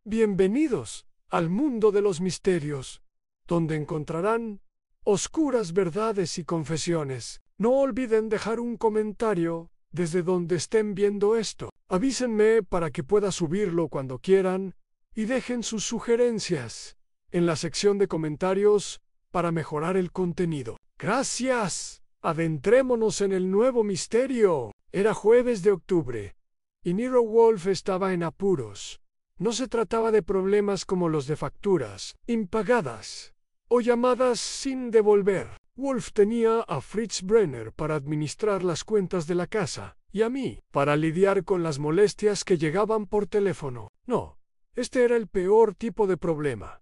Bienvenidos al mundo de los misterios, donde encontrarán oscuras verdades y confesiones. No olviden dejar un comentario desde donde estén viendo esto. Avísenme para que pueda subirlo cuando quieran y dejen sus sugerencias en la sección de comentarios para mejorar el contenido. ¡Gracias! Adentrémonos en el nuevo misterio. Era jueves de octubre y Nero Wolfe estaba en apuros. No se trataba de problemas como los de facturas impagadas o llamadas sin devolver. Wolfe tenía a Fritz Brenner para administrar las cuentas de la casa y a mí para lidiar con las molestias que llegaban por teléfono. No, este era el peor tipo de problema.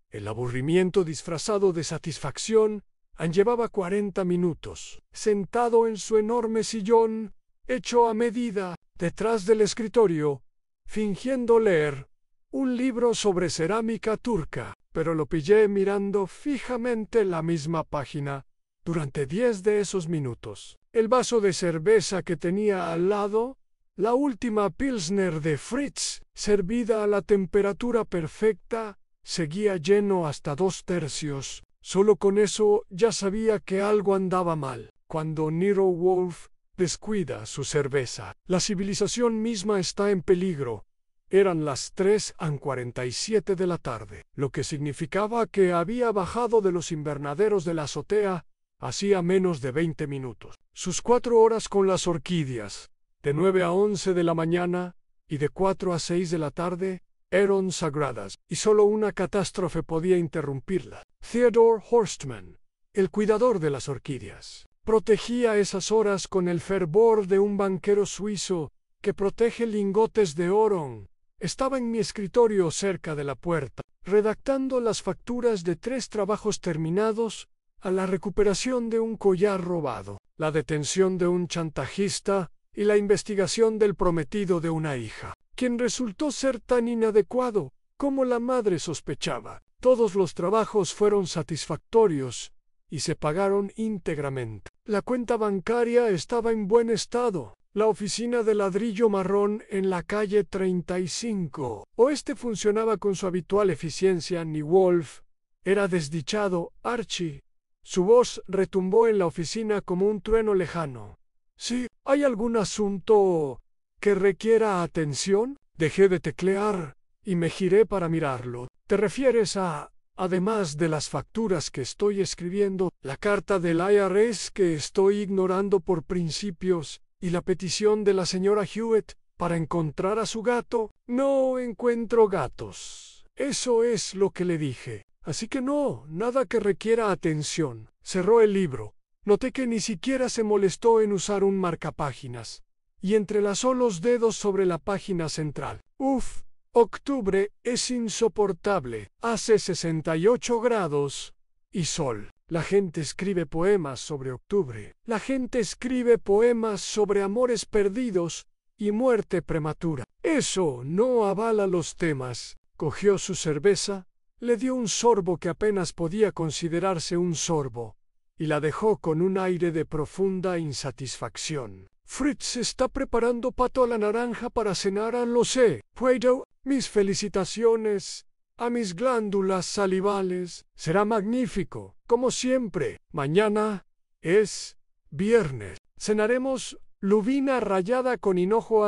El aburrimiento disfrazado de satisfacción llevaba 40 minutos, sentado en su enorme sillón, hecho a medida, detrás del escritorio, fingiendo leer un libro sobre cerámica turca, pero lo pillé mirando fijamente la misma página durante 10 de esos minutos. El vaso de cerveza que tenía al lado, la última Pilsner de Fritz, servida a la temperatura perfecta, seguía lleno hasta 2/3. Solo con eso ya sabía que algo andaba mal. Cuando Nero Wolfe descuida su cerveza, la civilización misma está en peligro. Eran las 3:47 de la tarde, lo que significaba que había bajado de los invernaderos de la azotea hacía menos de 20 minutos. Sus 4 horas con las orquídeas, de 9 a 11 de la mañana y de 4 a 6 de la tarde, eran sagradas, y solo una catástrofe podía interrumpirla. Theodore Horstman, el cuidador de las orquídeas, protegía esas horas con el fervor de un banquero suizo que protege lingotes de oro. Estaba en mi escritorio cerca de la puerta, redactando las facturas de 3 trabajos terminados a la recuperación de un collar robado, la detención de un chantajista y la investigación del prometido de una hija, quien resultó ser tan inadecuado como la madre sospechaba. Todos los trabajos fueron satisfactorios y se pagaron íntegramente. La cuenta bancaria estaba en buen estado. La oficina de ladrillo marrón en la calle 35 Oeste funcionaba con su habitual eficiencia. Ni Wolfe era desdichado. Archie. Su voz retumbó en la oficina como un trueno lejano. ¿Sí? ¿Hay algún asunto que requiera atención? Dejé de teclear y me giré para mirarlo. ¿Te refieres a, además de las facturas que estoy escribiendo, la carta del IRS que estoy ignorando por principios y la petición de la señora Hewitt para encontrar a su gato? No encuentro gatos. Eso es lo que le dije. Así que no, nada que requiera atención. Cerró el libro. Noté que ni siquiera se molestó en usar un marcapáginas, y entrelazó los dedos sobre la página central. Uf, octubre es insoportable. Hace 68 grados y sol. La gente escribe poemas sobre octubre. La gente escribe poemas sobre amores perdidos y muerte prematura. Eso no avala los temas. Cogió su cerveza, le dio un sorbo que apenas podía considerarse un sorbo, y la dejó con un aire de profunda insatisfacción. Fritz está preparando pato a la naranja para cenar. Lo sé. ¿Puedo? Mis felicitaciones a mis glándulas salivales. Será magnífico, como siempre. Mañana es viernes. Cenaremos lubina rallada con hinojo.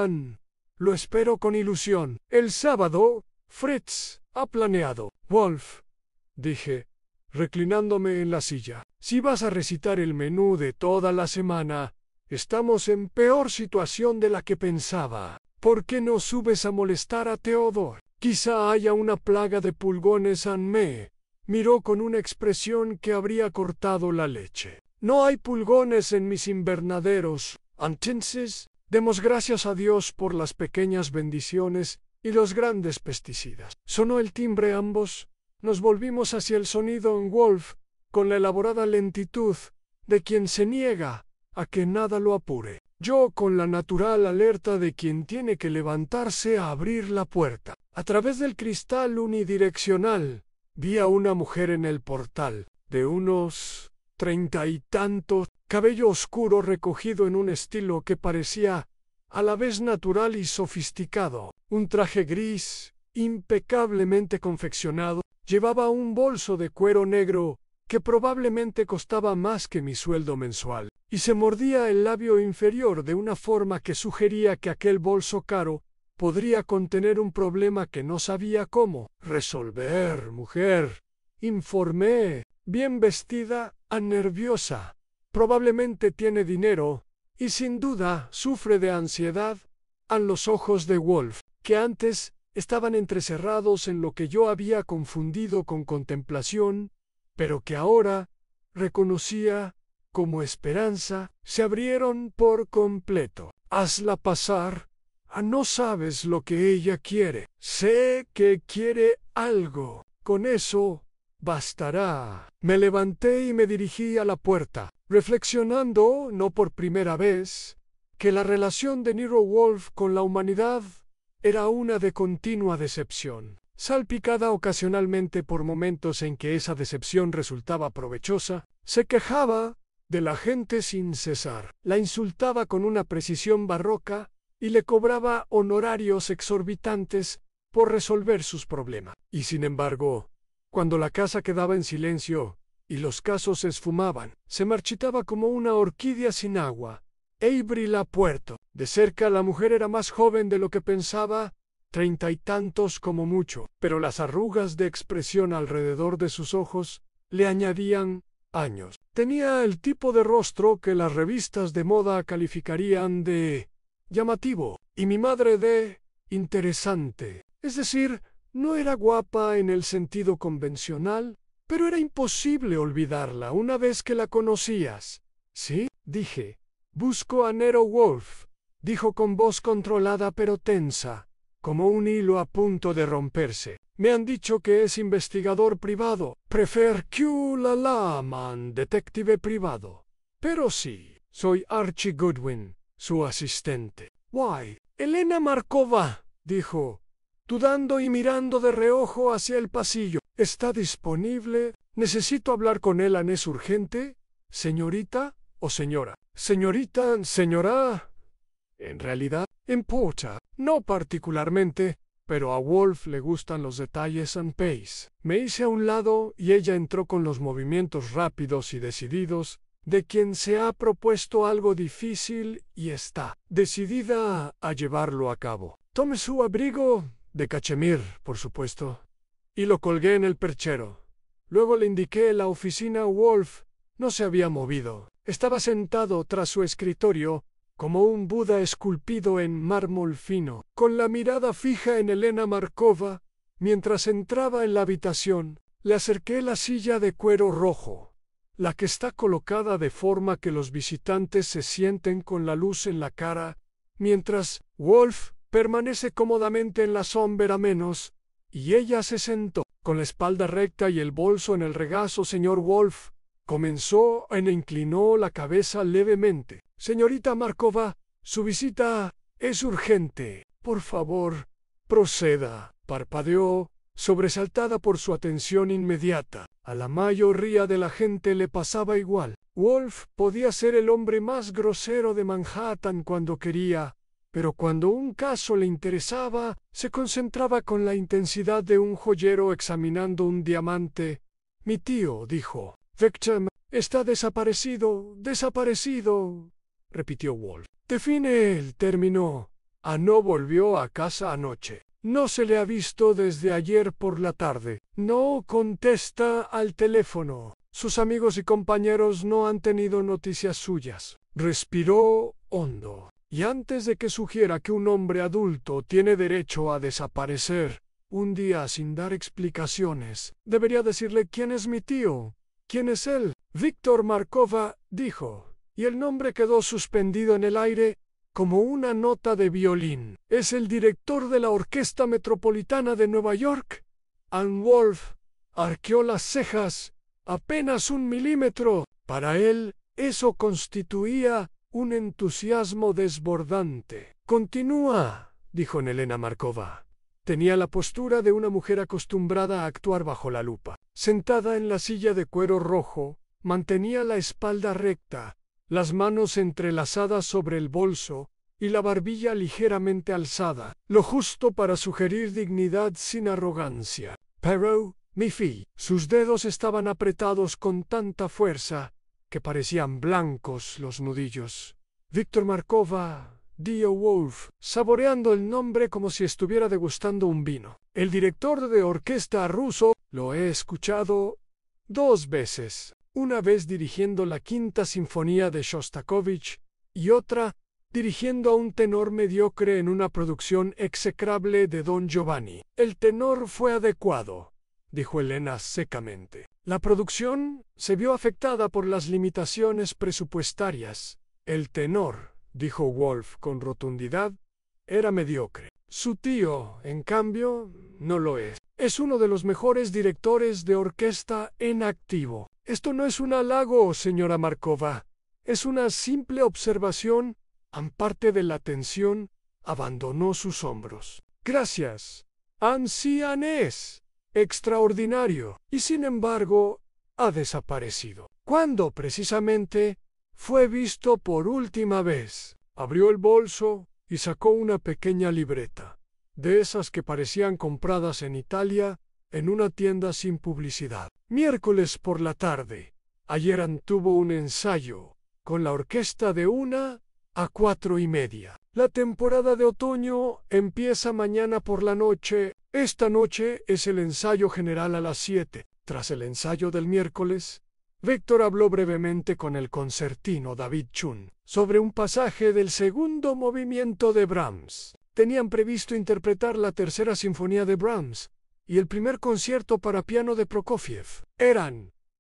Lo espero con ilusión. El sábado, Fritz ha planeado. Wolfe, dije, reclinándome en la silla, si vas a recitar el menú de toda la semana, estamos en peor situación de la que pensaba. ¿Por qué no subes a molestar a Theodore? Quizá haya una plaga de pulgones. Me miró con una expresión que habría cortado la leche. No hay pulgones en mis invernaderos. Entonces, demos gracias a Dios por las pequeñas bendiciones y los grandes pesticidas. Sonó el timbre. Ambos nos volvimos hacia el sonido en Wolfe con la elaborada lentitud de quien se niega a que nada lo apure. Yo con la natural alerta de quien tiene que levantarse a abrir la puerta. A través del cristal unidireccional vi a una mujer en el portal, de unos 30 y tantos, cabello oscuro recogido en un estilo que parecía a la vez natural y sofisticado, un traje gris impecablemente confeccionado, llevaba un bolso de cuero negro que probablemente costaba más que mi sueldo mensual, y se mordía el labio inferior de una forma que sugería que aquel bolso caro podría contener un problema que no sabía cómo resolver. Mujer, informé, bien vestida, nerviosa. Probablemente tiene dinero y sin duda sufre de ansiedad. A los ojos de Wolf, que antes estaban entrecerrados en lo que yo había confundido con contemplación, pero que ahora reconocía como esperanza, se abrieron por completo. Hazla pasar. No sabes lo que ella quiere. Sé que quiere algo. Con eso bastará. Me levanté y me dirigí a la puerta, reflexionando, no por primera vez, que la relación de Nero Wolfe con la humanidad era una de continua decepción, salpicada ocasionalmente por momentos en que esa decepción resultaba provechosa. Se quejaba de la gente sin cesar, la insultaba con una precisión barroca y le cobraba honorarios exorbitantes por resolver sus problemas. Y sin embargo, cuando la casa quedaba en silencio y los casos se esfumaban, se marchitaba como una orquídea sin agua. Avery la puerto. De cerca la mujer era más joven de lo que pensaba, 30 y tantos como mucho, pero las arrugas de expresión alrededor de sus ojos le añadían años. Tenía el tipo de rostro que las revistas de moda calificarían de llamativo, y mi madre de interesante. Es decir, no era guapa en el sentido convencional, pero era imposible olvidarla una vez que la conocías. ¿Sí? Dije. Busco a Nero Wolfe, dijo con voz controlada pero tensa, como un hilo a punto de romperse. Me han dicho que es investigador privado. Prefer que la llaman detective privado. Pero sí, soy Archie Goodwin, su asistente. Why, Elena Markova, dijo, dudando y mirando de reojo hacia el pasillo. ¿Está disponible? Necesito hablar con él. ¿Es urgente? ¿Señorita o señora? Señorita, señora. En realidad, importa. No particularmente, pero a Wolf le gustan los detalles and pace. Me hice a un lado y ella entró con los movimientos rápidos y decididos de quien se ha propuesto algo difícil y está decidida a llevarlo a cabo. Tome su abrigo, de cachemir, por supuesto, y lo colgué en el perchero. Luego le indiqué la oficina. Wolf no se había movido. Estaba sentado tras su escritorio, como un Buda esculpido en mármol fino, con la mirada fija en Elena Markova. Mientras entraba en la habitación, le acerqué la silla de cuero rojo, la que está colocada de forma que los visitantes se sienten con la luz en la cara, mientras Wolf permanece cómodamente en la sombra menos, y ella se sentó, con la espalda recta y el bolso en el regazo. Señor Wolf, comenzó e inclinó la cabeza levemente. Señorita Markova, su visita es urgente. Por favor, proceda. Parpadeó, sobresaltada por su atención inmediata. A la mayoría de la gente le pasaba igual. Wolf podía ser el hombre más grosero de Manhattan cuando quería, pero cuando un caso le interesaba, se concentraba con la intensidad de un joyero examinando un diamante. Mi tío, dijo. Victim está desaparecido, repitió Wolf. Define el término. No volvió a casa anoche. No se le ha visto desde ayer por la tarde. No contesta al teléfono. Sus amigos y compañeros no han tenido noticias suyas. Respiró hondo. Y antes de que sugiera que un hombre adulto tiene derecho a desaparecer un día sin dar explicaciones, debería decirle quién es mi tío. ¿Quién es él? Víctor Markova, dijo, y el nombre quedó suspendido en el aire como una nota de violín. ¿Es el director de la Orquesta Metropolitana de Nueva York? Wolf arqueó las cejas apenas 1 milímetro. Para él, eso constituía un entusiasmo desbordante. Continúa, dijo Elena Markova. Tenía la postura de una mujer acostumbrada a actuar bajo la lupa. Sentada en la silla de cuero rojo, mantenía la espalda recta, las manos entrelazadas sobre el bolso, y la barbilla ligeramente alzada, lo justo para sugerir dignidad sin arrogancia. Pero, mi fi, sus dedos estaban apretados con tanta fuerza que parecían blancos los nudillos. Víctor Markova, Dio Wolf, saboreando el nombre como si estuviera degustando un vino. El director de orquesta ruso, lo he escuchado 2 veces, una vez dirigiendo la Quinta Sinfonía de Shostakovich y otra dirigiendo a un tenor mediocre en una producción execrable de Don Giovanni. El tenor fue adecuado, dijo Elena secamente. La producción se vio afectada por las limitaciones presupuestarias. El tenor, dijo Wolf con rotundidad, era mediocre. Su tío, en cambio, no lo es. Es uno de los mejores directores de orquesta en activo. Esto no es un halago, señora Markova. Es una simple observación. Aparte de la tensión, abandonó sus hombros. Gracias. Ancianés. Extraordinario. Y sin embargo, ha desaparecido. ¿Cuándo, precisamente, fue visto por última vez? Abrió el bolso y sacó una pequeña libreta, de esas que parecían compradas en Italia en una tienda sin publicidad. Miércoles por la tarde. Ayer tuvo un ensayo con la orquesta de 1 a 4:30. La temporada de otoño empieza mañana por la noche. Esta noche es el ensayo general a las 7. Tras el ensayo del miércoles, Víctor habló brevemente con el concertino David Chun sobre un pasaje del segundo movimiento de Brahms. Tenían previsto interpretar la tercera sinfonía de Brahms y el primer concierto para piano de Prokofiev.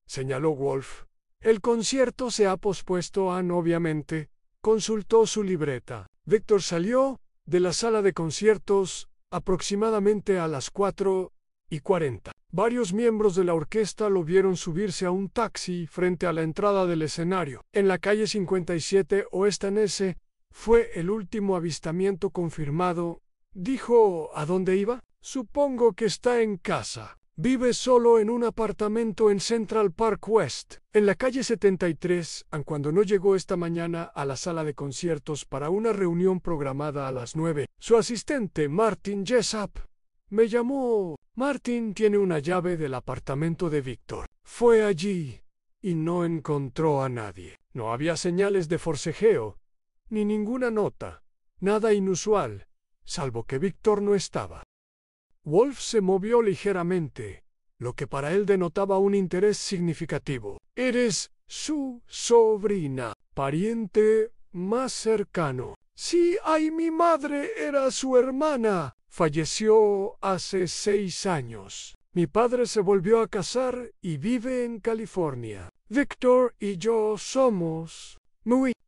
Señaló Wolf. El concierto se ha pospuesto obviamente. Consultó su libreta. Víctor salió de la sala de conciertos aproximadamente a las 4:40. Varios miembros de la orquesta lo vieron subirse a un taxi frente a la entrada del escenario. En la calle 57 Oestanese fue el último avistamiento confirmado. Dijo ¿a dónde iba? Supongo que está en casa. Vive solo en un apartamento en Central Park West, en la calle 73, aun cuando no llegó esta mañana a la sala de conciertos para una reunión programada a las 9. Su asistente, Martin Jessup, me llamó. Martin tiene una llave del apartamento de Víctor. Fue allí y no encontró a nadie. No había señales de forcejeo, ni ninguna nota, nada inusual, salvo que Víctor no estaba. Wolf se movió ligeramente, lo que para él denotaba un interés significativo. Eres su sobrina, pariente más cercano. Sí, ay, mi madre era su hermana. Falleció hace 6 años. Mi padre se volvió a casar y vive en California. Víctor y yo somos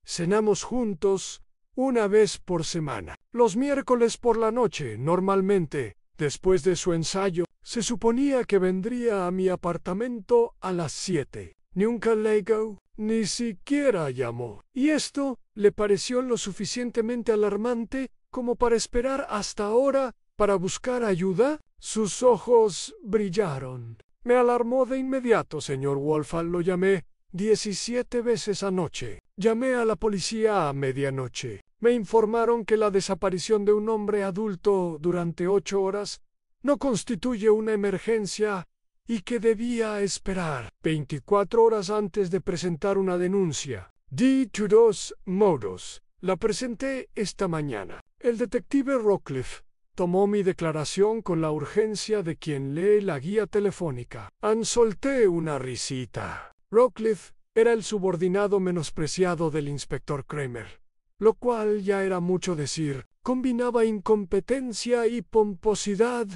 cenamos juntos una vez por semana. Los miércoles por la noche, normalmente. Después de su ensayo, se suponía que vendría a mi apartamento a las 7. Nunca llegó, ni siquiera llamó. Y esto le pareció lo suficientemente alarmante como para esperar hasta ahora para buscar ayuda. Sus ojos brillaron. Me alarmó de inmediato, señor Wolfall. Lo llamé 17 veces anoche. Llamé a la policía a medianoche. Me informaron que la desaparición de un hombre adulto durante 8 horas no constituye una emergencia y que debía esperar 24 horas antes de presentar una denuncia. De todos modos, la presenté esta mañana. El detective Rockcliffe tomó mi declaración con la urgencia de quien lee la guía telefónica. Solté una risita. Rockcliffe era el subordinado menospreciado del inspector Kramer, lo cual ya era mucho decir. Combinaba incompetencia y pomposidad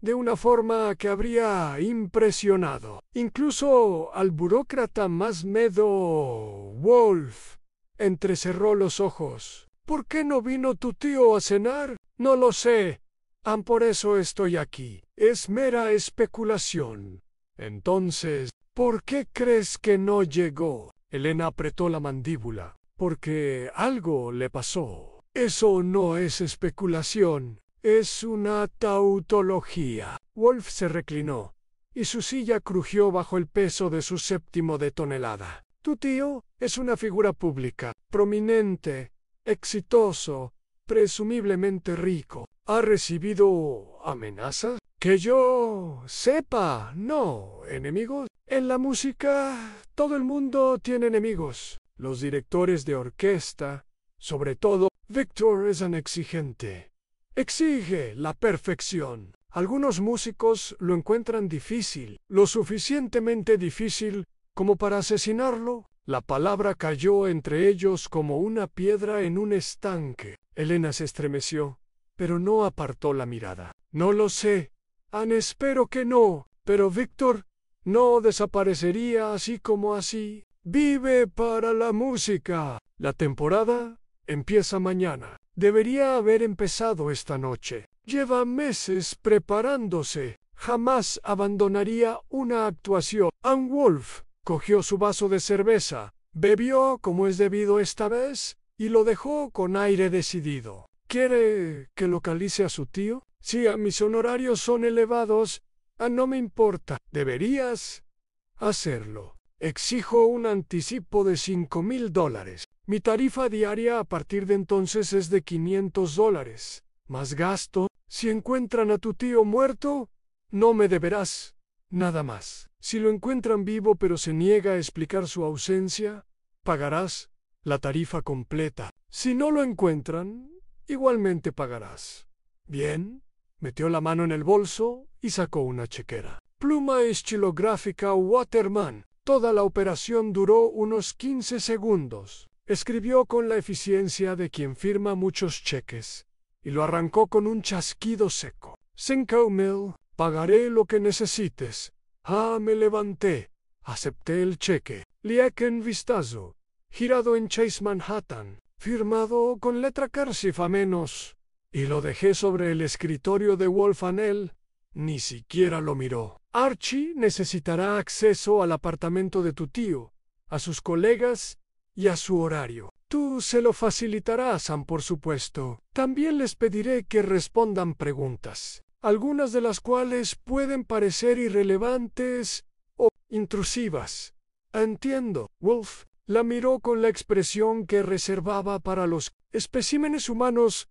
de una forma que habría impresionado incluso al burócrata más medo. Wolf entrecerró los ojos. ¿Por qué no vino tu tío a cenar? No lo sé. Por eso estoy aquí. Es mera especulación. Entonces, ¿por qué crees que no llegó? Elena apretó la mandíbula. Porque algo le pasó. Eso no es especulación. Es una tautología. Wolf se reclinó, y su silla crujió bajo el peso de su 7º de tonelada. Tu tío es una figura pública, prominente, exitoso, presumiblemente rico. ¿Ha recibido amenazas? Que yo sepa, no. ¿Enemigos? En la música, todo el mundo tiene enemigos. Los directores de orquesta, sobre todo. Victor es un exigente. Exige la perfección. Algunos músicos lo encuentran difícil, lo suficientemente difícil como para asesinarlo. La palabra cayó entre ellos como una piedra en un estanque. Elena se estremeció, pero no apartó la mirada. No lo sé. Espero que no. Pero Víctor no desaparecería así como así. Vive para la música. La temporada empieza mañana. Debería haber empezado esta noche. Lleva meses preparándose. Jamás abandonaría una actuación. Ann Wolf cogió su vaso de cerveza, bebió como es debido esta vez y lo dejó con aire decidido. ¿Quiere que localice a su tío? Si mis honorarios son elevados, no me importa. Deberías hacerlo. Exijo un anticipo de $5,000. Mi tarifa diaria a partir de entonces es de $500. Más gasto. Si encuentran a tu tío muerto, no me deberás nada más. Si lo encuentran vivo pero se niega a explicar su ausencia, pagarás la tarifa completa. Si no lo encuentran, igualmente pagarás. Bien. Metió la mano en el bolso y sacó una chequera. Pluma estilográfica Waterman. Toda la operación duró unos 15 segundos. Escribió con la eficiencia de quien firma muchos cheques y lo arrancó con un chasquido seco. $5,000. Pagaré lo que necesites. Me levanté. Acepté el cheque. Le eché un vistazo. Girado en Chase Manhattan. Firmado con letra cursiva menos. Y lo dejé sobre el escritorio de Wolf Annell. Ni siquiera lo miró. Archie necesitará acceso al apartamento de tu tío, a sus colegas y a su horario. Tú se lo facilitarás, Sam, por supuesto. También les pediré que respondan preguntas, algunas de las cuales pueden parecer irrelevantes o intrusivas. Entiendo. Wolf la miró con la expresión que reservaba para los especímenes humanos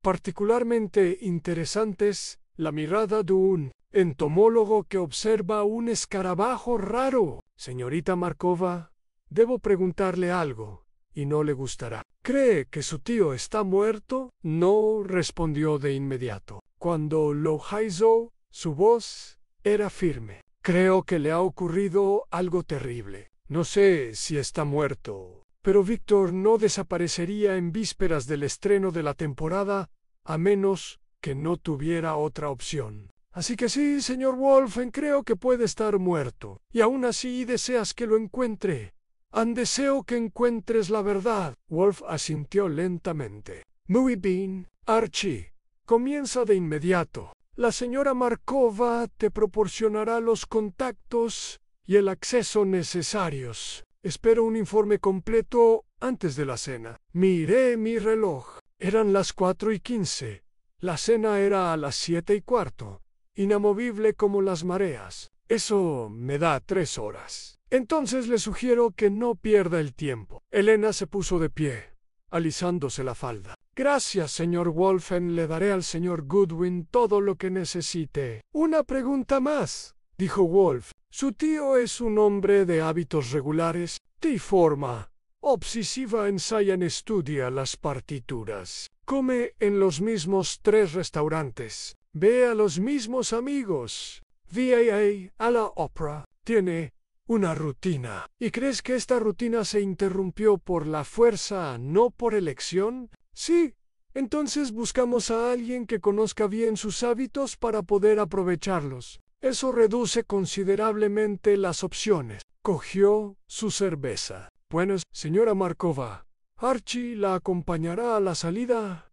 particularmente interesantes, la mirada de un entomólogo que observa un escarabajo raro. Señorita Markova, debo preguntarle algo, y no le gustará. ¿Cree que su tío está muerto? No respondió de inmediato. Cuando lo hizo, su voz era firme. Creo que le ha ocurrido algo terrible. No sé si está muerto, pero Víctor no desaparecería en vísperas del estreno de la temporada a menos que no tuviera otra opción. Así que sí, señor Wolfen, creo que puede estar muerto. Y aún así deseas que lo encuentre. Deseo que encuentres la verdad. Wolf asintió lentamente. Muy bien, Archie. Comienza de inmediato. La señora Markova te proporcionará los contactos y el acceso necesarios. Espero un informe completo antes de la cena. Miré mi reloj. Eran las 4:15. La cena era a las 7:15. Inamovible como las mareas. Eso me da 3 horas. Entonces le sugiero que no pierda el tiempo. Elena se puso de pie, alisándose la falda. Gracias, señor Wolfen. Le daré al señor Goodwin todo lo que necesite. Una pregunta más, dijo Wolf. Su tío es un hombre de hábitos regulares. De forma obsesiva ensaya y estudia las partituras. Come en los mismos 3 restaurantes. Ve a los mismos amigos. Va a la ópera. Tiene una rutina. ¿Y crees que esta rutina se interrumpió por la fuerza, no por elección? Sí. Entonces buscamos a alguien que conozca bien sus hábitos para poder aprovecharlos. Eso reduce considerablemente las opciones. Cogió su cerveza. Bueno, señora Markova, Archie la acompañará a la salida.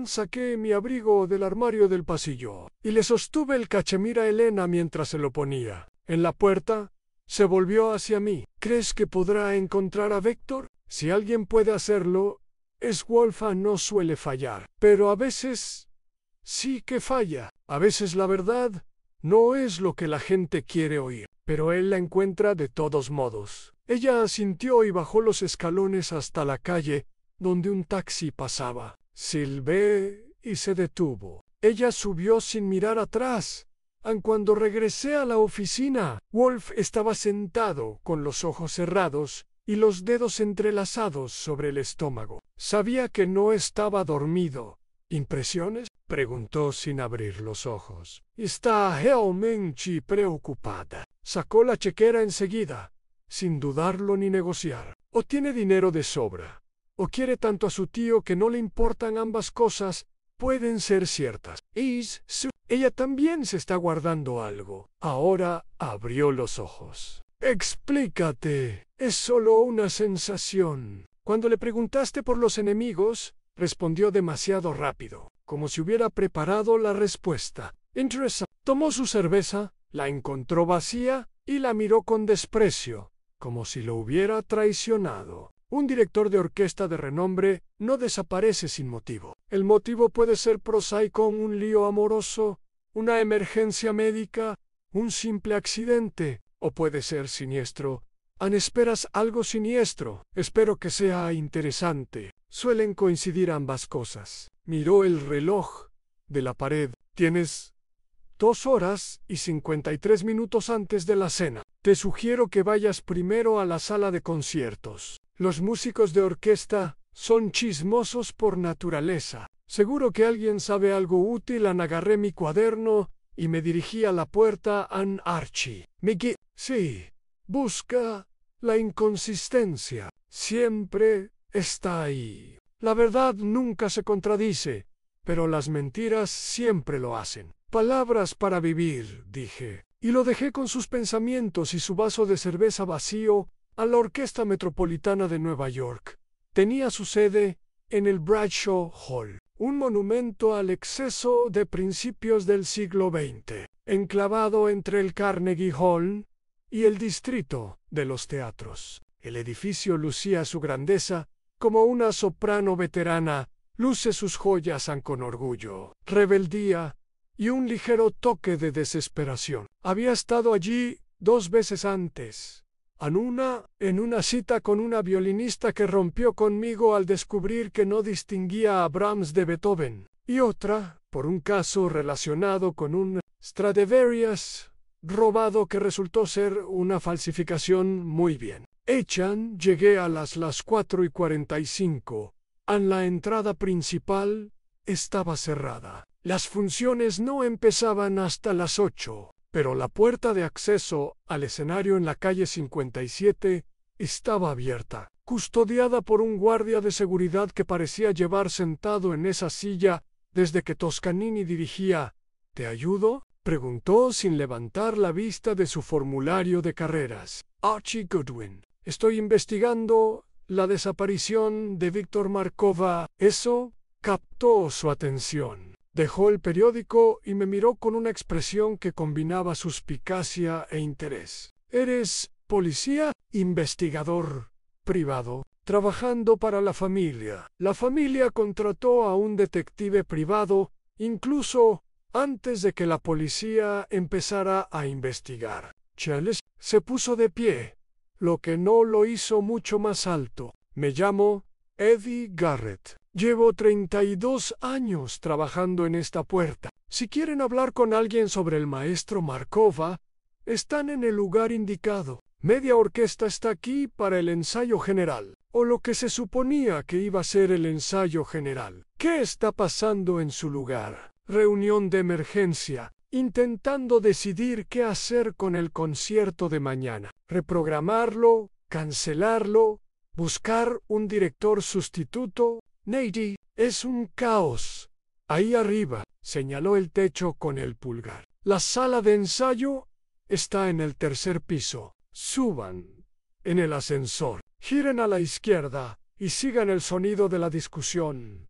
Saqué mi abrigo del armario del pasillo y le sostuve el cachemir a Elena mientras se lo ponía. En la puerta, se volvió hacia mí. ¿Crees que podrá encontrar a Víctor? Si alguien puede hacerlo, es Wolfa. No suele fallar. Pero a veces sí que falla. A veces la verdad no es lo que la gente quiere oír. Pero él la encuentra de todos modos. Ella asintió y bajó los escalones hasta la calle, donde un taxi pasaba. Silbé y se detuvo. Ella subió sin mirar atrás. Cuando regresé a la oficina, Wolf estaba sentado con los ojos cerrados y los dedos entrelazados sobre el estómago. Sabía que no estaba dormido. ¿Impresiones? Preguntó sin abrir los ojos. Está realmente preocupada. Sacó la chequera enseguida, sin dudarlo ni negociar. O tiene dinero de sobra, o quiere tanto a su tío que no le importan ambas cosas. Pueden ser ciertas. Ella también se está guardando algo. Ahora abrió los ojos. Explícate. Es solo una sensación. Cuando le preguntaste por los enemigos, respondió demasiado rápido, como si hubiera preparado la respuesta. Interesante. Tomó su cerveza, la encontró vacía y la miró con desprecio, como si lo hubiera traicionado. Un director de orquesta de renombre no desaparece sin motivo. El motivo puede ser prosaico, un lío amoroso, una emergencia médica, un simple accidente, o puede ser siniestro. ¿Esperas algo siniestro? Espero que sea interesante. Suelen coincidir ambas cosas. Miró el reloj de la pared. Tienes 2 horas y 53 minutos antes de la cena. Te sugiero que vayas primero a la sala de conciertos. Los músicos de orquesta son chismosos por naturaleza. Seguro que alguien sabe algo útil. Agarré mi cuaderno y me dirigí a la puerta. Archie. Sí. Busca la inconsistencia. Siempre está ahí. La verdad nunca se contradice, pero las mentiras siempre lo hacen. Palabras para vivir, dije. Y lo dejé con sus pensamientos y su vaso de cerveza vacío a la Orquesta Metropolitana de Nueva York. Tenía su sede en el Bradshaw Hall, un monumento al exceso de principios del siglo XX, enclavado entre el Carnegie Hall y el distrito de los teatros. El edificio lucía su grandeza como una soprano veterana luce sus joyas con orgullo, rebeldía y un ligero toque de desesperación. Había estado allí 2 veces antes. En una cita con una violinista que rompió conmigo al descubrir que no distinguía a Brahms de Beethoven, y otra por un caso relacionado con un Stradivarius robado que resultó ser una falsificación. Muy bien. Llegué a las 4:45. La entrada principal estaba cerrada. Las funciones no empezaban hasta las 8. Pero la puerta de acceso al escenario en la calle 57 estaba abierta, custodiada por un guardia de seguridad que parecía llevar sentado en esa silla desde que Toscanini dirigía. ¿Te ayudo?, preguntó sin levantar la vista de su formulario de carreras. Archie Goodwin. Estoy investigando la desaparición de Víctor Markova. Eso captó su atención. Dejó el periódico y me miró con una expresión que combinaba suspicacia e interés. ¿Eres policía? Investigador privado, trabajando para la familia. La familia contrató a un detective privado incluso antes de que la policía empezara a investigar. Charles se puso de pie, lo que no lo hizo mucho más alto. Me llamo Eddie Garrett. Llevo 32 años trabajando en esta puerta. Si quieren hablar con alguien sobre el maestro Markova, están en el lugar indicado. Media orquesta está aquí para el ensayo general, o lo que se suponía que iba a ser el ensayo general. ¿Qué está pasando en su lugar? Reunión de emergencia, intentando decidir qué hacer con el concierto de mañana. Reprogramarlo, cancelarlo, buscar un director sustituto. Nady, es un caos. Ahí arriba, señaló el techo con el pulgar. La sala de ensayo está en el 3er piso. Suban en el ascensor, giren a la izquierda y sigan el sonido de la discusión.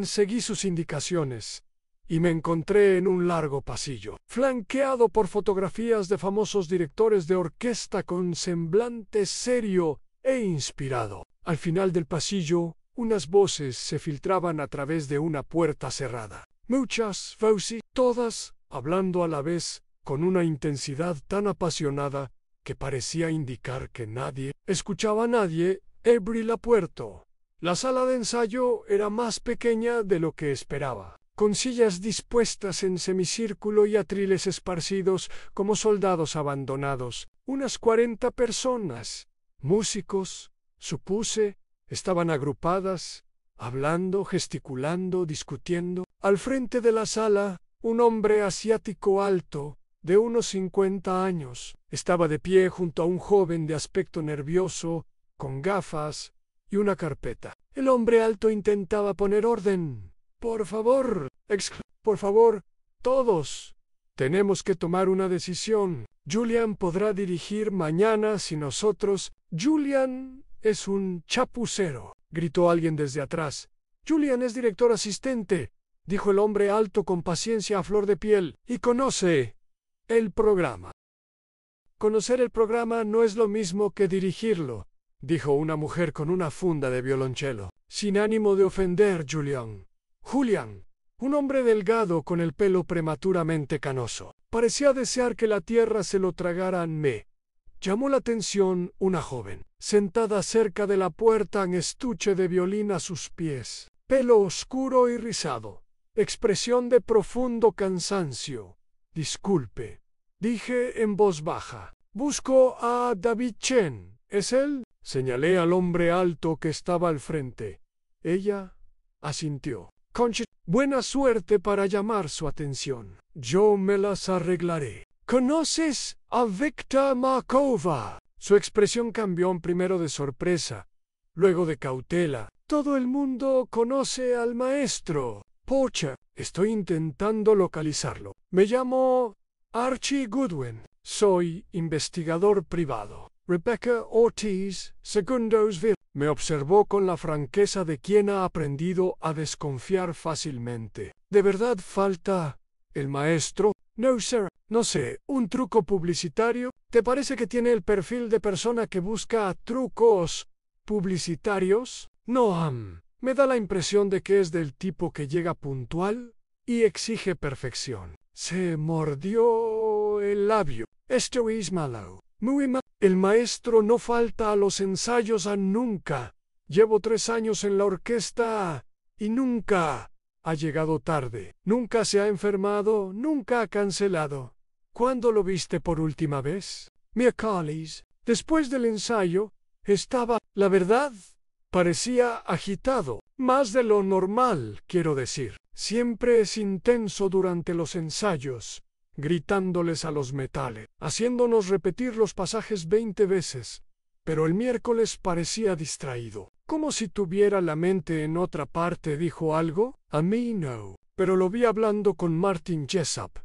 Seguí sus indicaciones y me encontré en un largo pasillo, flanqueado por fotografías de famosos directores de orquesta con semblante serio e inspirado. Al final del pasillo, unas voces se filtraban a través de una puerta cerrada. Muchas voces, todas hablando a la vez con una intensidad tan apasionada que parecía indicar que nadie escuchaba a nadie. Abrí la puerta La sala de ensayo era más pequeña de lo que esperaba, con sillas dispuestas en semicírculo y atriles esparcidos como soldados abandonados. Unas 40 personas, músicos, supuse, estaban agrupadas, hablando, gesticulando, discutiendo. Al frente de la sala, un hombre asiático alto, de unos 50 años, estaba de pie junto a un joven de aspecto nervioso, con gafas y una carpeta. El hombre alto intentaba poner orden. Por favor, por favor, todos. Tenemos que tomar una decisión. Julian podrá dirigir mañana si nosotros... Julian es un chapucero, gritó alguien desde atrás. Julian es director asistente, dijo el hombre alto con paciencia a flor de piel, y conoce el programa. Conocer el programa no es lo mismo que dirigirlo, dijo una mujer con una funda de violonchelo. Sin ánimo de ofender, Julian, un hombre delgado con el pelo prematuramente canoso, parecía desear que la tierra se lo tragaran. Me llamó la atención una joven, sentada cerca de la puerta en estuche de violín a sus pies, pelo oscuro y rizado, expresión de profundo cansancio. Disculpe, dije en voz baja. Busco a David Chen. ¿Es él? Señalé al hombre alto que estaba al frente. Ella asintió. Buena suerte para llamar su atención. Yo me las arreglaré. ¿Conoces a Viktor Markova? Su expresión cambió primero de sorpresa, luego de cautela. Todo el mundo conoce al maestro. Pocha, estoy intentando localizarlo. Me llamo Archie Goodwin. Soy investigador privado. Rebecca Ortiz, Secundosville. Me observó con la franqueza de quien ha aprendido a desconfiar fácilmente. ¿De verdad falta el maestro? No, sir. No sé, ¿un truco publicitario? ¿Te parece que tiene el perfil de persona que busca trucos publicitarios? No, me da la impresión de que es del tipo que llega puntual y exige perfección. Se mordió el labio. Esto es malo. Muy mal. El maestro no falta a los ensayos nunca. Llevo 3 años en la orquesta y nunca ha llegado tarde. Nunca se ha enfermado, nunca ha cancelado. ¿Cuándo lo viste por última vez? Miércoles. Después del ensayo, estaba, la verdad, parecía agitado. Más de lo normal, quiero decir. Siempre es intenso durante los ensayos, gritándoles a los metales, haciéndonos repetir los pasajes 20 veces. Pero el miércoles parecía distraído, como si tuviera la mente en otra parte. ¿Dijo algo? A mí no, pero lo vi hablando con Martin Jessup,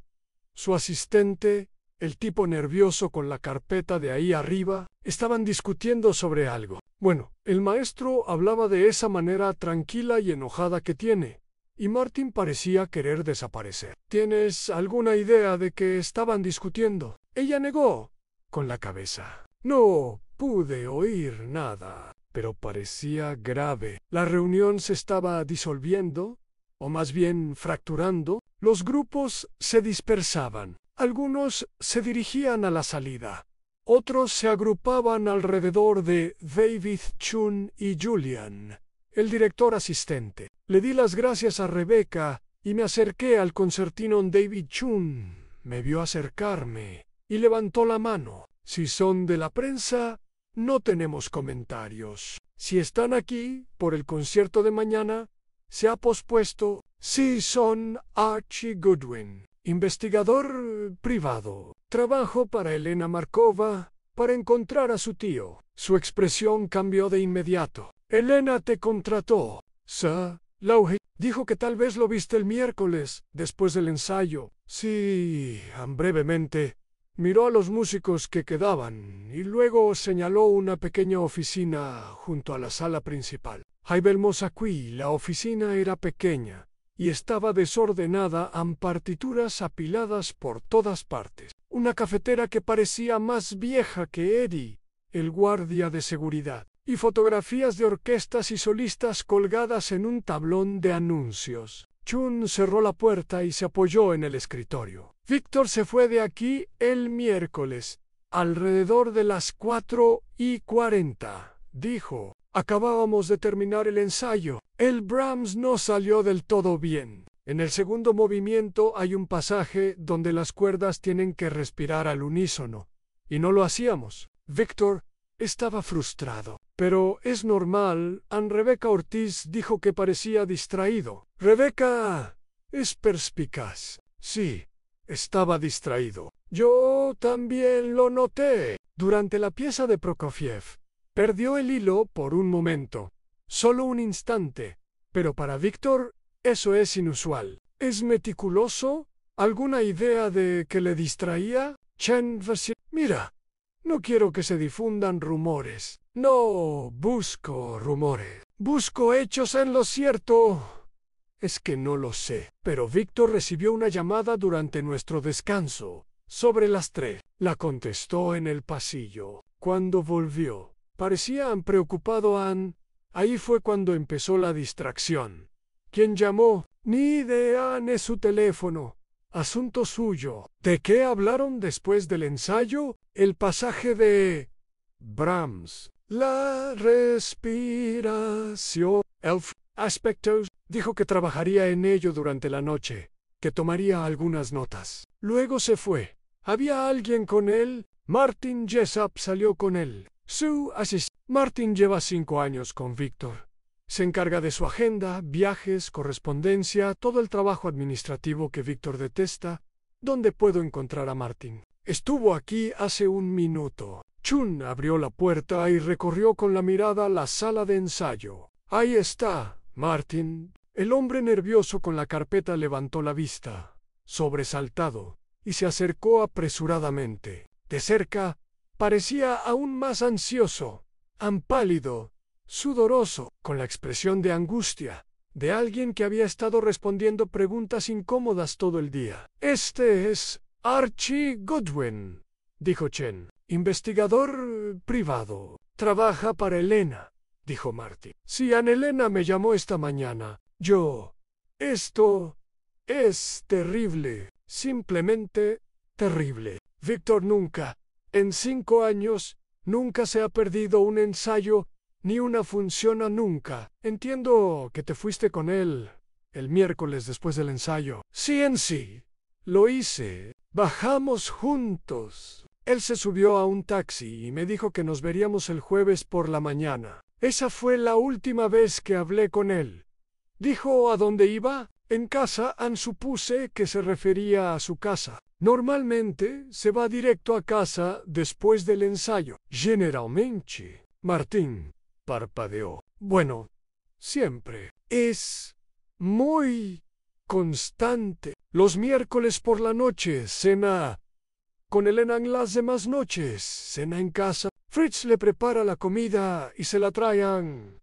su asistente, el tipo nervioso con la carpeta de ahí arriba. Estaban discutiendo sobre algo. Bueno, el maestro hablaba de esa manera tranquila y enojada que tiene, y Martin parecía querer desaparecer. ¿Tienes alguna idea de qué estaban discutiendo? Ella negó con la cabeza. No pude oír nada, pero parecía grave. La reunión se estaba disolviendo, o más bien fracturando. Los grupos se dispersaban. Algunos se dirigían a la salida. Otros se agrupaban alrededor de David Chun y Julian, el director asistente. Le di las gracias a Rebecca y me acerqué al concertino. David Chun me vio acercarme y levantó la mano. Si son de la prensa, no tenemos comentarios. Si están aquí por el concierto de mañana, se ha pospuesto. Si son Archie Goodwin, investigador privado. Trabajo para Elena Markova para encontrar a su tío. Su expresión cambió de inmediato. Elena te contrató, Sir. Lauge dijo que tal vez lo viste el miércoles, después del ensayo. Sí, brevemente. Miró a los músicos que quedaban y luego señaló una pequeña oficina junto a la sala principal. Haibelmos aquí, la oficina era pequeña y estaba desordenada, partituras apiladas por todas partes. Una cafetera que parecía más vieja que Eddie, el guardia de seguridad, y fotografías de orquestas y solistas colgadas en un tablón de anuncios. Chun cerró la puerta y se apoyó en el escritorio. Víctor se fue de aquí el miércoles, alrededor de las 4:40, dijo. Acabábamos de terminar el ensayo. El Brahms no salió del todo bien. En el segundo movimiento hay un pasaje donde las cuerdas tienen que respirar al unísono, y no lo hacíamos. Víctor estaba frustrado. Pero es normal. Rebeca Ortiz dijo que parecía distraído. Rebeca es perspicaz. Sí, estaba distraído. Yo también lo noté. Durante la pieza de Prokofiev, perdió el hilo por un momento. Solo un instante. Pero para Víctor, eso es inusual. ¿Es meticuloso? ¿Alguna idea de que le distraía? Mira, no quiero que se difundan rumores. No busco rumores. Busco hechos en lo cierto. Es que no lo sé. Pero Víctor recibió una llamada durante nuestro descanso. Sobre las 3. La contestó en el pasillo. Cuando volvió, parecía preocupado. Ahí fue cuando empezó la distracción. ¿Quién llamó? Ni idea, ni su teléfono. Asunto suyo. ¿De qué hablaron después del ensayo? El pasaje de Brahms. La respiración. Aspectos. Dijo que trabajaría en ello durante la noche, que tomaría algunas notas. Luego se fue. ¿Había alguien con él? Martin Jessup salió con él. Su asistente. Martin lleva 5 años con Víctor. Se encarga de su agenda, viajes, correspondencia, todo el trabajo administrativo que Víctor detesta. ¿Dónde puedo encontrar a Martin? Estuvo aquí hace un minuto. Chun abrió la puerta y recorrió con la mirada la sala de ensayo. Ahí está, Martin. El hombre nervioso con la carpeta levantó la vista, sobresaltado, y se acercó apresuradamente. De cerca, parecía aún más ansioso, pálido, sudoroso, con la expresión de angustia, de alguien que había estado respondiendo preguntas incómodas todo el día. Este es Archie Goodwin, dijo Chen. Investigador privado. Trabaja para Elena, dijo Marty. Sí, Anne Elena me llamó esta mañana. Esto es terrible, simplemente terrible. Víctor nunca, en 5 años, nunca se ha perdido un ensayo, ni una función nunca. Entiendo que te fuiste con él el miércoles después del ensayo. Sí, lo hice. Bajamos juntos. Él se subió a un taxi y me dijo que nos veríamos el jueves por la mañana. Esa fue la última vez que hablé con él. Dijo a dónde iba. En casa. Supuse que se refería a su casa. Normalmente se va directo a casa después del ensayo. Generalmente. Martín parpadeó. Bueno, siempre. Es muy constante. Los miércoles por la noche cena con Elena, en las demás noches cena en casa. Fritz le prepara la comida y se la traen.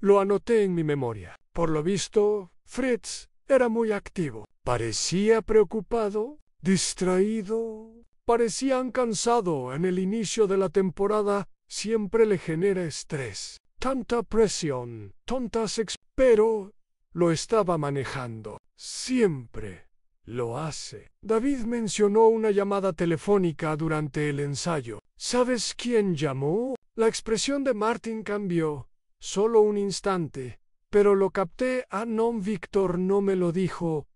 Lo anoté en mi memoria. Por lo visto, Fritz era muy activo. Parecía preocupado, distraído. Parecía cansado. En el inicio de la temporada siempre le genera estrés. Tanta presión, pero lo estaba manejando. Siempre lo hace. David mencionó una llamada telefónica durante el ensayo. ¿Sabes quién llamó? La expresión de Martin cambió. Solo un instante. Pero lo capté. No, Víctor no me lo dijo.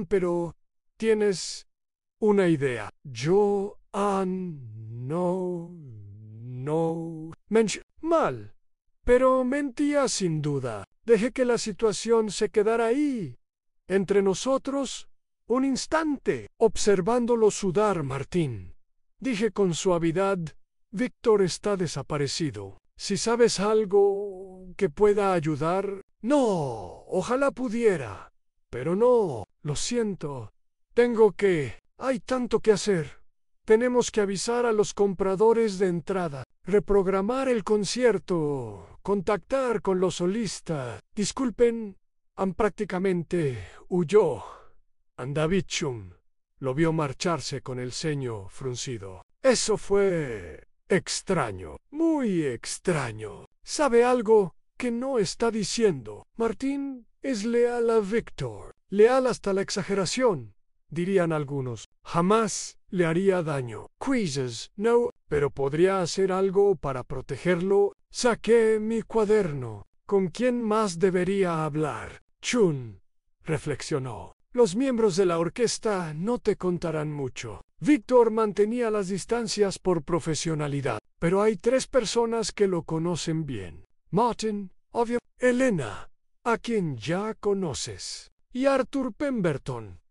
Pero ¿tienes una idea? Yo, no. Mal. Pero mentía sin duda. Dejé que la situación se quedara ahí. Entre nosotros. Un instante. Observándolo sudar, Martín. Dije con suavidad. Víctor está desaparecido. Si sabes algo que pueda ayudar. No, ojalá pudiera. Pero no, lo siento. Hay tanto que hacer. Tenemos que avisar a los compradores de entrada, reprogramar el concierto, contactar con los solistas. Disculpen, prácticamente huyó. David Chun lo vio marcharse con el ceño fruncido. Eso fue extraño, muy extraño. ¿Sabe algo que no está diciendo? Martín es leal a Víctor, leal hasta la exageración, dirían algunos. Jamás le haría daño. Quizzes, no, pero podría hacer algo para protegerlo. Saqué mi cuaderno. ¿Con quién más debería hablar? Chun, reflexionó. Los miembros de la orquesta no te contarán mucho. Víctor mantenía las distancias por profesionalidad, pero hay 3 personas que lo conocen bien. Martin, obvio, Elena, a quien ya conoces, y Arthur Pemberton.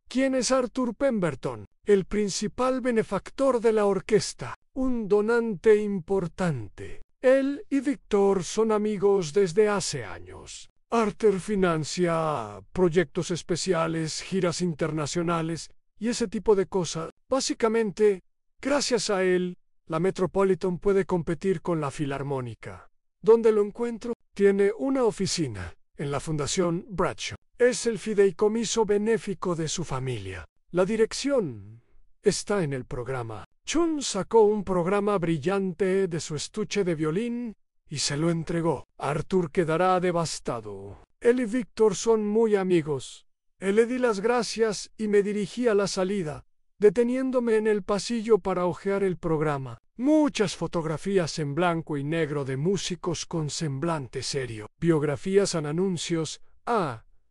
¿Quién es Arthur Pemberton? El principal benefactor de la orquesta, un donante importante. Él y Víctor son amigos desde hace años. Arthur financia proyectos especiales, giras internacionales y ese tipo de cosas. Básicamente, gracias a él, la Metropolitan puede competir con la Filarmónica. ¿Dónde lo encuentro? Tiene una oficina en la Fundación Bradshaw. Es el fideicomiso benéfico de su familia. La dirección está en el programa. Chun sacó un programa brillante de su estuche de violín y se lo entregó. Arthur quedará devastado. Él y Víctor son muy amigos. Le di las gracias y me dirigí a la salida, deteniéndome en el pasillo para hojear el programa. Muchas fotografías en blanco y negro de músicos con semblante serio. Biografías en anuncios.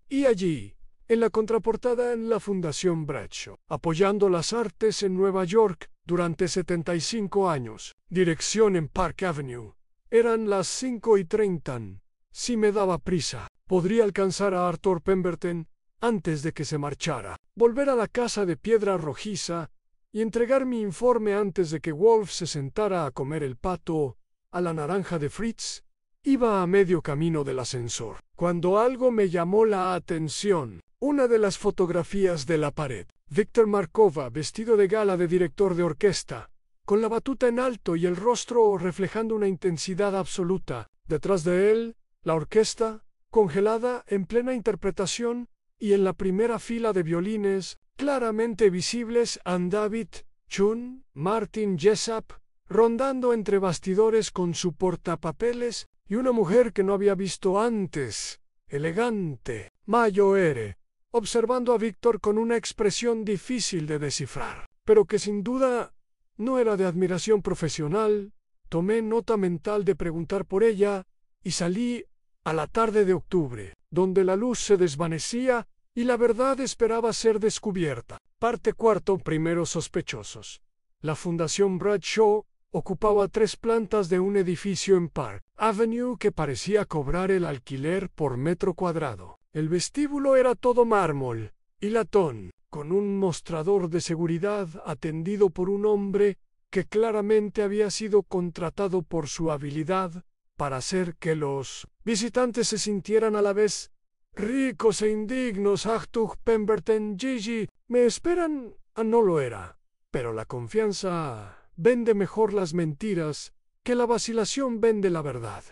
Y allí, en la contraportada, en la Fundación Bradshaw, apoyando las artes en Nueva York durante 75 años. Dirección en Park Avenue. Eran las 5:30. Si me daba prisa, podría alcanzar a Arthur Pemberton antes de que se marchara, volver a la casa de piedra rojiza y entregar mi informe antes de que Wolf se sentara a comer el pato a la naranja de Fritz. Iba a medio camino del ascensor, cuando algo me llamó la atención. Una de las fotografías de la pared. Víctor Markova, vestido de gala de director de orquesta, con la batuta en alto y el rostro reflejando una intensidad absoluta. Detrás de él, la orquesta, congelada en plena interpretación, y en la primera fila de violines, claramente visibles, David, Chun, Martin Jessup, rondando entre bastidores con su portapapeles, y una mujer que no había visto antes, elegante, Mayoere, observando a Víctor con una expresión difícil de descifrar, pero que sin duda no era de admiración profesional. Tomé nota mental de preguntar por ella y salí a la tarde de octubre, donde la luz se desvanecía y la verdad esperaba ser descubierta. Parte 4. Primeros sospechosos. La Fundación Bradshaw ocupaba 3 plantas de un edificio en Park Avenue que parecía cobrar el alquiler por metro cuadrado. El vestíbulo era todo mármol y latón, con un mostrador de seguridad atendido por un hombre que claramente había sido contratado por su habilidad para hacer que los visitantes se sintieran a la vez ricos e indignos. Arthur Pemberton, Gigi, me esperan. No lo era, pero la confianza vende mejor las mentiras que la vacilación vende la verdad.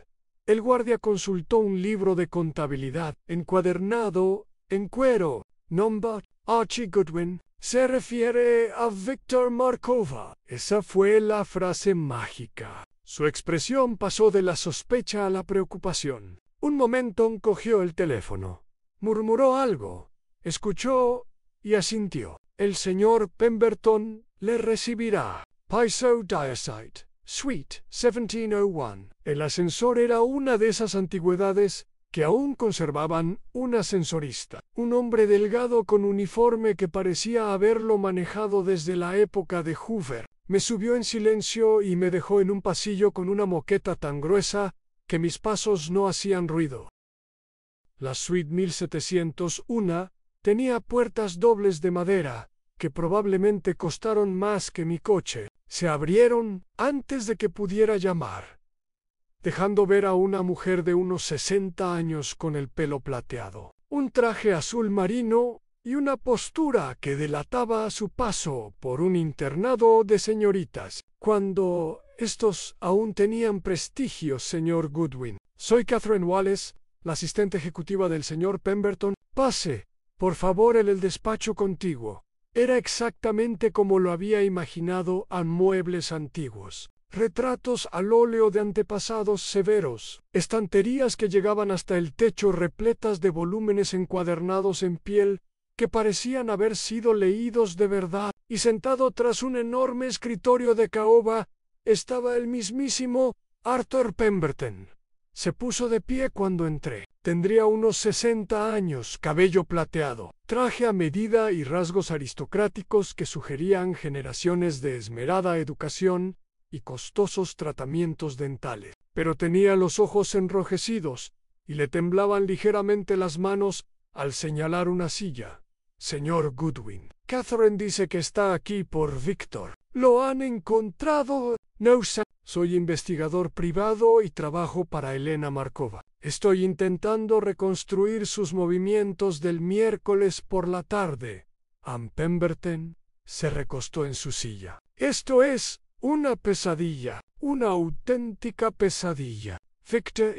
El guardia consultó un libro de contabilidad encuadernado en cuero. Nombre Archie Goodwin. Se refiere a Víctor Markova. Esa fue la frase mágica. Su expresión pasó de la sospecha a la preocupación. Un momento cogió el teléfono. Murmuró algo. Escuchó y asintió. El señor Pemberton le recibirá. Paiso Diocite, Suite 1701. El ascensor era una de esas antigüedades que aún conservaban un ascensorista, un hombre delgado con uniforme que parecía haberlo manejado desde la época de Hoover. Me subió en silencio y me dejó en un pasillo con una moqueta tan gruesa que mis pasos no hacían ruido. La suite 1701 tenía puertas dobles de madera, que probablemente costaron más que mi coche. Se abrieron antes de que pudiera llamar, dejando ver a una mujer de unos 60 años con el pelo plateado, un traje azul marino y una postura que delataba su paso por un internado de señoritas, cuando estos aún tenían prestigio. Señor Goodwin, soy Catherine Wallace, la asistente ejecutiva del señor Pemberton. Pase, por favor, en el despacho contiguo. Era exactamente como lo había imaginado. A muebles antiguos, retratos al óleo de antepasados severos, estanterías que llegaban hasta el techo repletas de volúmenes encuadernados en piel que parecían haber sido leídos de verdad, y sentado tras un enorme escritorio de caoba estaba el mismísimo Arthur Pemberton. Se puso de pie cuando entré. Tendría unos 60 años, cabello plateado, traje a medida y rasgos aristocráticos que sugerían generaciones de esmerada educación y costosos tratamientos dentales. Pero tenía los ojos enrojecidos y le temblaban ligeramente las manos al señalar una silla. Señor Goodwin, Catherine dice que está aquí por Víctor. ¿Lo han encontrado? No, soy investigador privado y trabajo para Elena Markova. Estoy intentando reconstruir sus movimientos del miércoles por la tarde. Ann Pemberton se recostó en su silla. Esto es una pesadilla, una auténtica pesadilla. Victor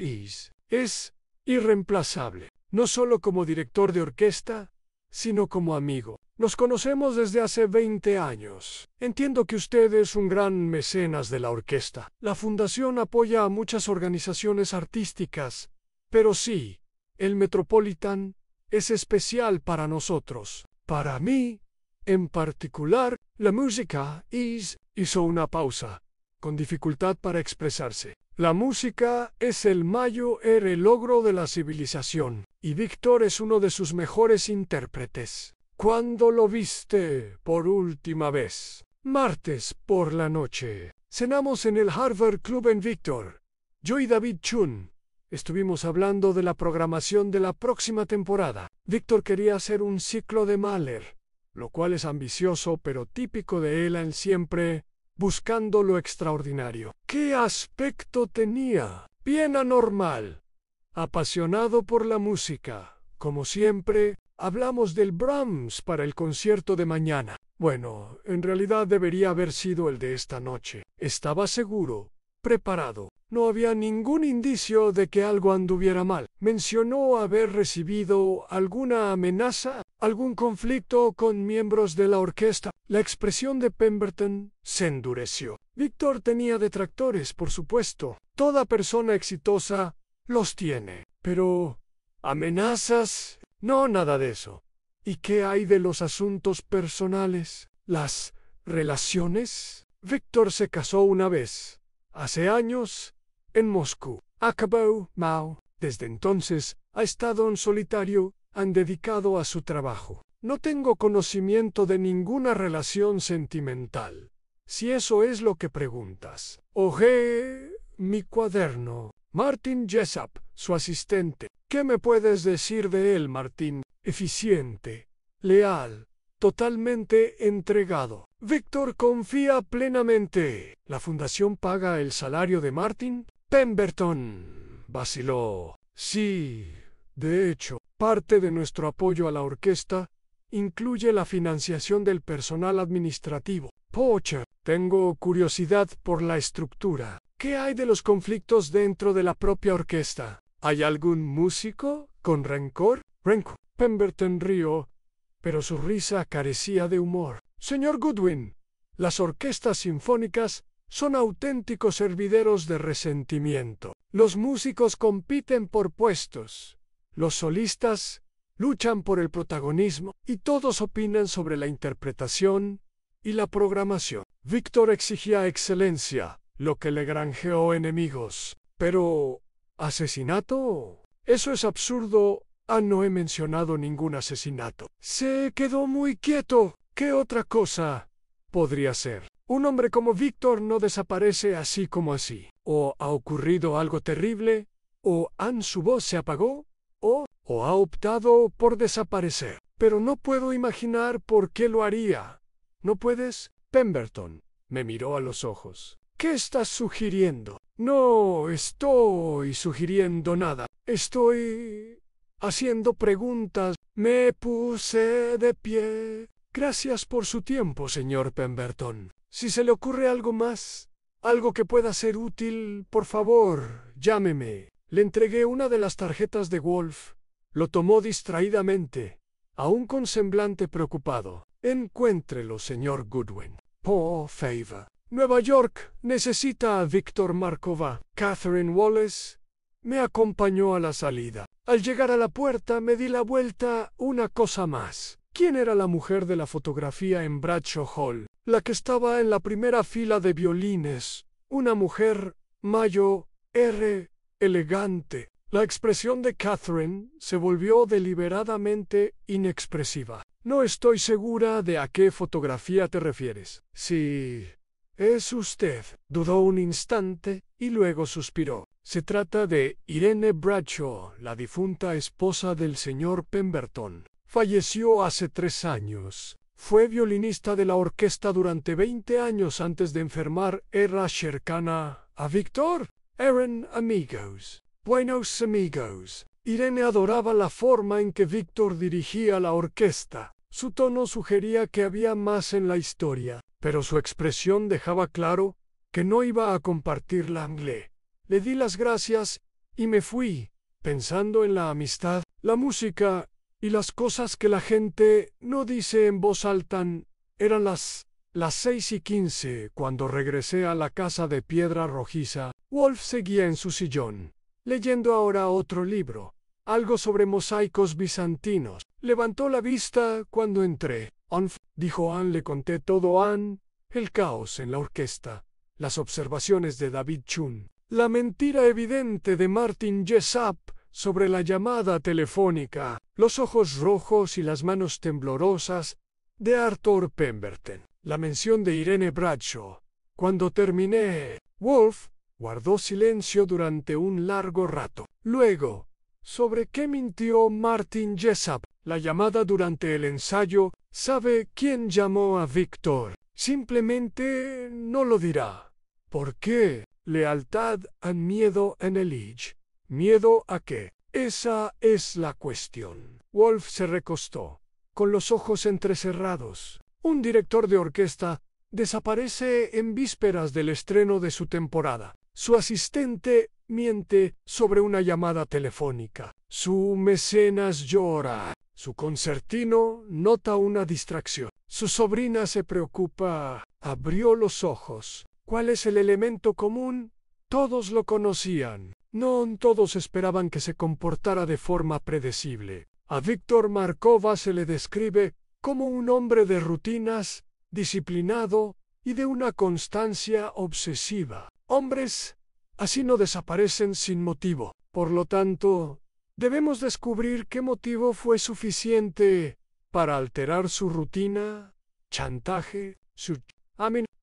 es irreemplazable, no solo como director de orquesta, sino como amigo. Nos conocemos desde hace 20 años. Entiendo que usted es un gran mecenas de la orquesta. La fundación apoya a muchas organizaciones artísticas, pero sí, el Metropolitan es especial para nosotros. Para mí, en particular, la música hizo una pausa, con dificultad para expresarse. La música es el mayor logro de la civilización, y Víctor es uno de sus mejores intérpretes. ¿Cuándo lo viste por última vez? Martes por la noche. Cenamos en el Harvard Club en Víctor. Yo y David Chun estuvimos hablando de la programación de la próxima temporada. Víctor quería hacer un ciclo de Mahler, lo cual es ambicioso pero típico de él siempre buscando lo extraordinario. ¿Qué aspecto tenía? Bien anormal. Apasionado por la música. Como siempre, hablamos del Brahms para el concierto de mañana. Bueno, en realidad debería haber sido el de esta noche. Estaba seguro, preparado. No había ningún indicio de que algo anduviera mal. Mencionó haber recibido alguna amenaza, algún conflicto con miembros de la orquesta. La expresión de Pemberton se endureció. Víctor tenía detractores, por supuesto. Toda persona exitosa los tiene. Pero ¿amenazas? No, nada de eso. ¿Y qué hay de los asuntos personales? ¿Las relaciones? Víctor se casó una vez, hace años, en Moscú. Acabó, Mao. Desde entonces ha estado en solitario, han dedicado a su trabajo. No tengo conocimiento de ninguna relación sentimental, si eso es lo que preguntas. Hojeé mi cuaderno. Martin Jessup, su asistente. ¿Qué me puedes decir de él, Martin? Eficiente, leal, totalmente entregado. Víctor confía plenamente. ¿La fundación paga el salario de Martin? Pemberton vaciló. Sí, de hecho, parte de nuestro apoyo a la orquesta incluye la financiación del personal administrativo. Pocha, tengo curiosidad por la estructura. ¿Qué hay de los conflictos dentro de la propia orquesta? ¿Hay algún músico con rencor? Pemberton rió, pero su risa carecía de humor. Señor Goodwin, las orquestas sinfónicas son auténticos hervideros de resentimiento. Los músicos compiten por puestos. Los solistas luchan por el protagonismo y todos opinan sobre la interpretación y la programación. Víctor exigía excelencia, lo que le granjeó enemigos. Pero ¿asesinato? Eso es absurdo. No he mencionado ningún asesinato. Se quedó muy quieto. ¿Qué otra cosa podría ser? Un hombre como Víctor no desaparece así como así. O ha ocurrido algo terrible, o su voz se apagó, o ha optado por desaparecer. Pero no puedo imaginar por qué lo haría. ¿No puedes? Pemberton me miró a los ojos. ¿Qué estás sugiriendo? No estoy sugiriendo nada. Estoy haciendo preguntas. Me puse de pie. Gracias por su tiempo, señor Pemberton. Si se le ocurre algo más, algo que pueda ser útil, por favor, llámeme. Le entregué una de las tarjetas de Wolf. Lo tomó distraídamente, aún con semblante preocupado. Encuéntrelo, señor Goodwin. Por favor. Nueva York necesita a Víctor Markova. Catherine Wallace me acompañó a la salida. Al llegar a la puerta me di la vuelta. Una cosa más. ¿Quién era la mujer de la fotografía en Bradshaw Hall? La que estaba en la primera fila de violines. Una mujer Mayo, R. Elegante. La expresión de Catherine se volvió deliberadamente inexpresiva. No estoy segura de a qué fotografía te refieres. Sí, es usted. Dudó un instante y luego suspiró. Se trata de Irene Bradshaw, la difunta esposa del señor Pemberton. Falleció hace 3 años. Fue violinista de la orquesta durante 20 años antes de enfermar. Era cercana a Víctor. Eran amigos. Buenos amigos. Irene adoraba la forma en que Víctor dirigía la orquesta. Su tono sugería que había más en la historia, pero su expresión dejaba claro que no iba a compartir la anglais. Le di las gracias y me fui, pensando en la amistad, la música y las cosas que la gente no dice en voz alta. Eran las 6:15 cuando regresé a la casa de piedra rojiza. Wolf seguía en su sillón, leyendo ahora otro libro, algo sobre mosaicos bizantinos. Levantó la vista cuando entré. Dijo Anne. Le conté todo a Anne, el caos en la orquesta, las observaciones de David Chun, la mentira evidente de Martin Jessup sobre la llamada telefónica, los ojos rojos y las manos temblorosas de Arthur Pemberton, la mención de Irene Bradshaw. Cuando terminé, Wolf guardó silencio durante un largo rato. Luego, ¿sobre qué mintió Martin Jessup? La llamada durante el ensayo. ¿Sabe quién llamó a Víctor? Simplemente no lo dirá. ¿Por qué? Lealtad y miedo en Elige. ¿Miedo a qué? Esa es la cuestión. Wolf se recostó, con los ojos entrecerrados. Un director de orquesta desaparece en vísperas del estreno de su temporada. Su asistente miente sobre una llamada telefónica. Su mecenas llora. Su concertino nota una distracción. Su sobrina se preocupa. Abrió los ojos. ¿Cuál es el elemento común? Todos lo conocían. No todos esperaban que se comportara de forma predecible. A Víctor Markova se le describe como un hombre de rutinas, disciplinado y de una constancia obsesiva. Hombres así no desaparecen sin motivo. Por lo tanto, debemos descubrir qué motivo fue suficiente para alterar su rutina, chantaje,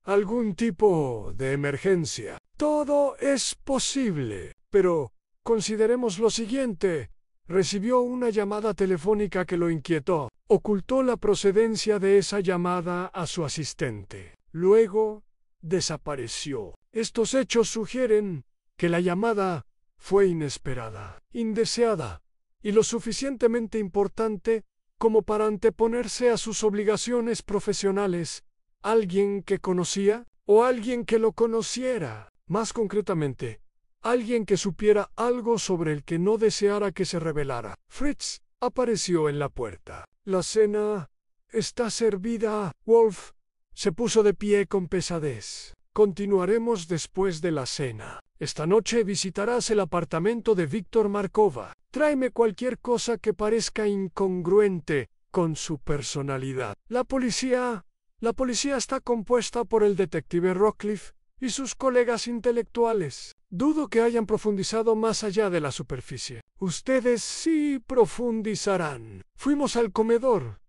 algún tipo de emergencia. Todo es posible. Pero consideremos lo siguiente. Recibió una llamada telefónica que lo inquietó. Ocultó la procedencia de esa llamada a su asistente. Luego, desapareció. Estos hechos sugieren que la llamada fue inesperada, indeseada y lo suficientemente importante como para anteponerse a sus obligaciones profesionales. ¿Alguien que conocía o alguien que lo conociera? Más concretamente, alguien que supiera algo sobre el que no deseara que se revelara. Fritz apareció en la puerta. La cena está servida. Wolf se puso de pie con pesadez. Continuaremos después de la cena. Esta noche visitarás el apartamento de Víctor Markova. Tráeme cualquier cosa que parezca incongruente con su personalidad. La policía está compuesta por el detective Rockcliffe y sus colegas intelectuales. Dudo que hayan profundizado más allá de la superficie. Ustedes sí profundizarán. Fuimos al comedor,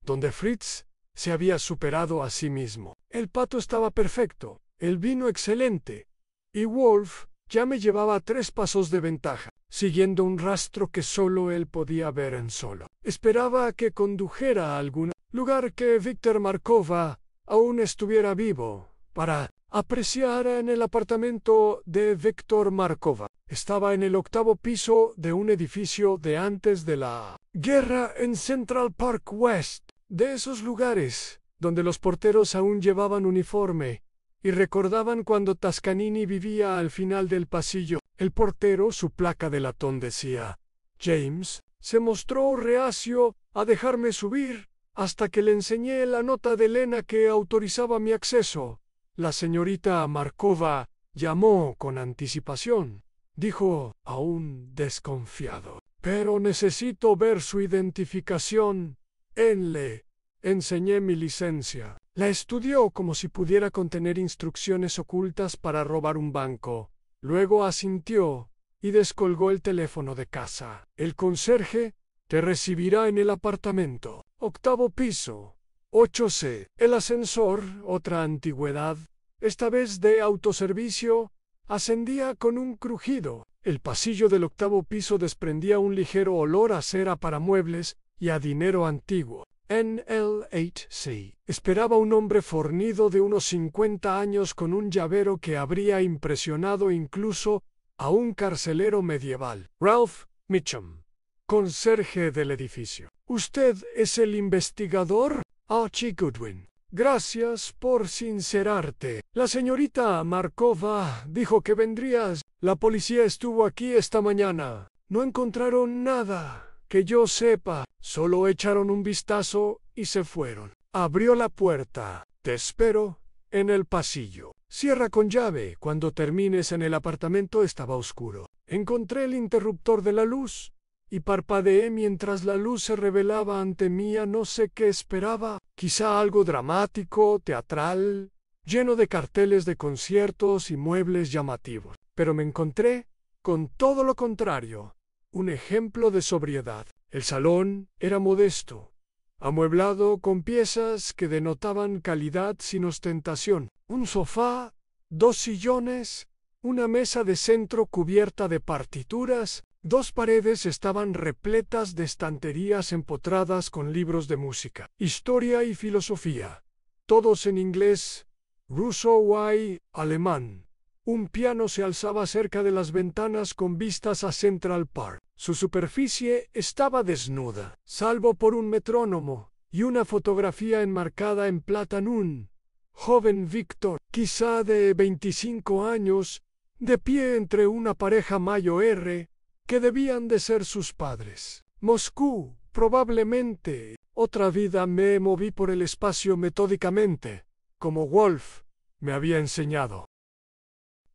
donde Fritz se había superado a sí mismo. El pato estaba perfecto, el vino excelente, y Wolf ya me llevaba 3 pasos de ventaja, siguiendo un rastro que solo él podía ver en solo. Esperaba a que condujera a algún lugar que Víctor Markova aún estuviera vivo, para apreciar en el apartamento de Víctor Markova. Estaba en el 8º piso de un edificio de antes de la guerra en Central Park West, de esos lugares donde los porteros aún llevaban uniforme y recordaban cuando Toscanini vivía al final del pasillo. El portero, su placa de latón decía James, se mostró reacio a dejarme subir hasta que le enseñé la nota de Elena que autorizaba mi acceso. La señorita Markova llamó con anticipación, dijo, aún desconfiado. Pero necesito ver su identificación. Le enseñé mi licencia. La estudió como si pudiera contener instrucciones ocultas para robar un banco. Luego asintió y descolgó el teléfono de casa. El conserje te recibirá en el apartamento. 8º piso. 8C. El ascensor, otra antigüedad, esta vez de autoservicio, ascendía con un crujido. El pasillo del 8º piso desprendía un ligero olor a cera para muebles y a dinero antiguo. En el 8C esperaba un hombre fornido de unos 50 años con un llavero que habría impresionado incluso a un carcelero medieval. Ralph Mitchum, conserje del edificio. ¿Usted es el investigador? Archie Goodwin. Gracias por sincerarte. La señorita Markova dijo que vendrías. La policía estuvo aquí esta mañana. No encontraron nada que yo sepa. Solo echaron un vistazo y se fueron. Abrió la puerta. Te espero en el pasillo. Cierra con llave. Cuando termines en el apartamento estaba oscuro. Encontré el interruptor de la luz y parpadeé mientras la luz se revelaba ante mí. No sé qué esperaba. Quizá algo dramático, teatral, lleno de carteles de conciertos y muebles llamativos. Pero me encontré con todo lo contrario. Un ejemplo de sobriedad. El salón era modesto, amueblado con piezas que denotaban calidad sin ostentación. Un sofá, 2 sillones, una mesa de centro cubierta de partituras. 2 paredes estaban repletas de estanterías empotradas con libros de música, historia y filosofía, todos en inglés, ruso y alemán. Un piano se alzaba cerca de las ventanas con vistas a Central Park. Su superficie estaba desnuda, salvo por un metrónomo y una fotografía enmarcada en plata. Un joven Víctor, quizá de 25 años, de pie entre una pareja mayor que debían de ser sus padres. Moscú, probablemente. Otra vida me moví por el espacio metódicamente, como Wolf me había enseñado.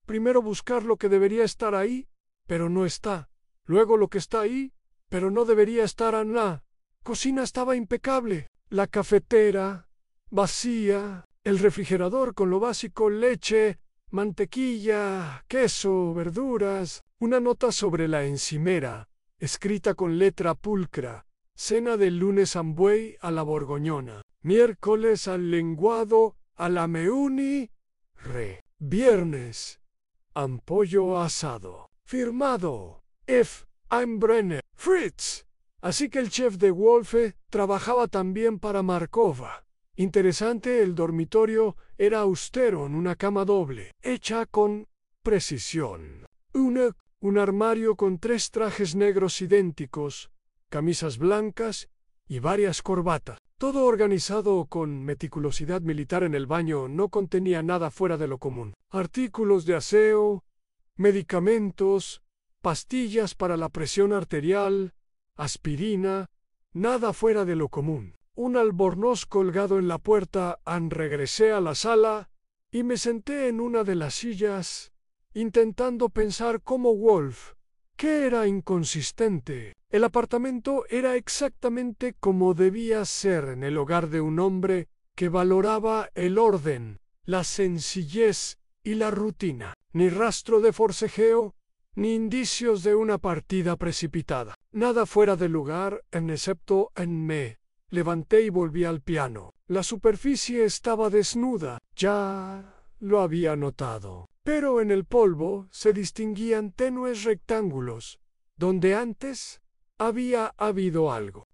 Primero buscar lo que debería estar ahí, pero no está. Luego lo que está ahí, pero no debería estar. La cocina estaba impecable. La cafetera, vacía. El refrigerador con lo básico: leche, mantequilla, queso, verduras. Una nota sobre la encimera, escrita con letra pulcra: cena del lunes ambuey a la borgoñona. Miércoles al lenguado a la meuni re. Viernes, ampollo asado. Firmado F. Einbrenner Fritz. Así que el chef de Wolfe trabajaba también para Markova. Interesante, el dormitorio era austero, en una cama doble, hecha con precisión. Un armario con 3 trajes negros idénticos, camisas blancas y varias corbatas. Todo organizado con meticulosidad militar. En el baño no contenía nada fuera de lo común. Artículos de aseo, medicamentos, pastillas para la presión arterial, aspirina, nada fuera de lo común. Un albornoz colgado en la puerta. Regresé a la sala y me senté en una de las sillas, intentando pensar como Wolf, que era inconsistente. El apartamento era exactamente como debía ser en el hogar de un hombre que valoraba el orden, la sencillez y la rutina. Ni rastro de forcejeo, ni indicios de una partida precipitada. Nada fuera de lugar, excepto en me. Levanté y volví al piano. La superficie estaba desnuda, ya lo había notado. Pero en el polvo se distinguían tenues rectángulos, donde antes había habido algo.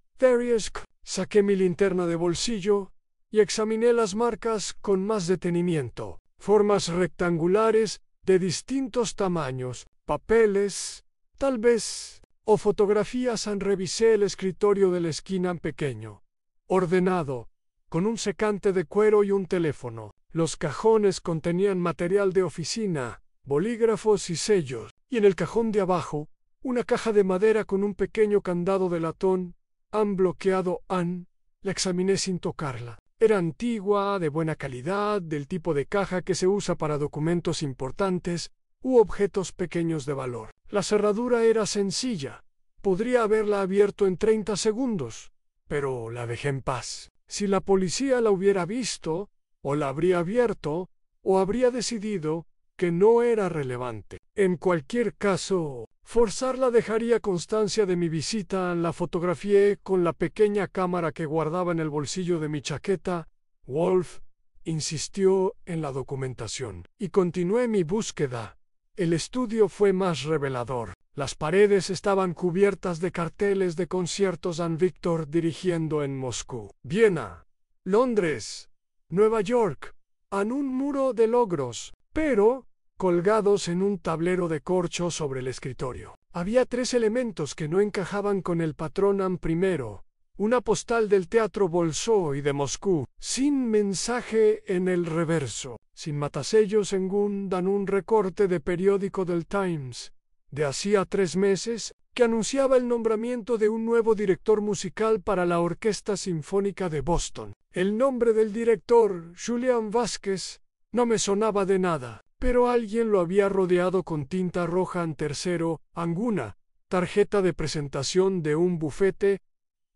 Saqué mi linterna de bolsillo y examiné las marcas con más detenimiento. Formas rectangulares de distintos tamaños, papeles, tal vez, o fotografías. Revisé el escritorio de la esquina, pequeño, ordenado, con un secante de cuero y un teléfono. Los cajones contenían material de oficina, bolígrafos y sellos, y en el cajón de abajo, una caja de madera con un pequeño candado de latón. Han bloqueado. La examiné sin tocarla. Era antigua, de buena calidad, del tipo de caja que se usa para documentos importantes u objetos pequeños de valor. La cerradura era sencilla. Podría haberla abierto en 30 segundos, pero la dejé en paz. Si la policía la hubiera visto, o la habría abierto, o habría decidido que no era relevante. En cualquier caso, forzarla dejaría constancia de mi visita. La fotografié con la pequeña cámara que guardaba en el bolsillo de mi chaqueta. Wolf insistió en la documentación y continué mi búsqueda. El estudio fue más revelador. Las paredes estaban cubiertas de carteles de conciertos San Víctor dirigiendo en Moscú, Viena, Londres, Nueva York, en un muro de logros, pero colgados en un tablero de corcho sobre el escritorio. Había 3 elementos que no encajaban con el patrón. Primero, una postal del Teatro Bolshoi de Moscú, sin mensaje en el reverso, sin matasellos dan un recorte de periódico del Times, de hacía 3 meses, que anunciaba el nombramiento de un nuevo director musical para la Orquesta Sinfónica de Boston. El nombre del director, Julian Vázquez, no me sonaba de nada, pero alguien lo había rodeado con tinta roja en tercero, una tarjeta de presentación de un bufete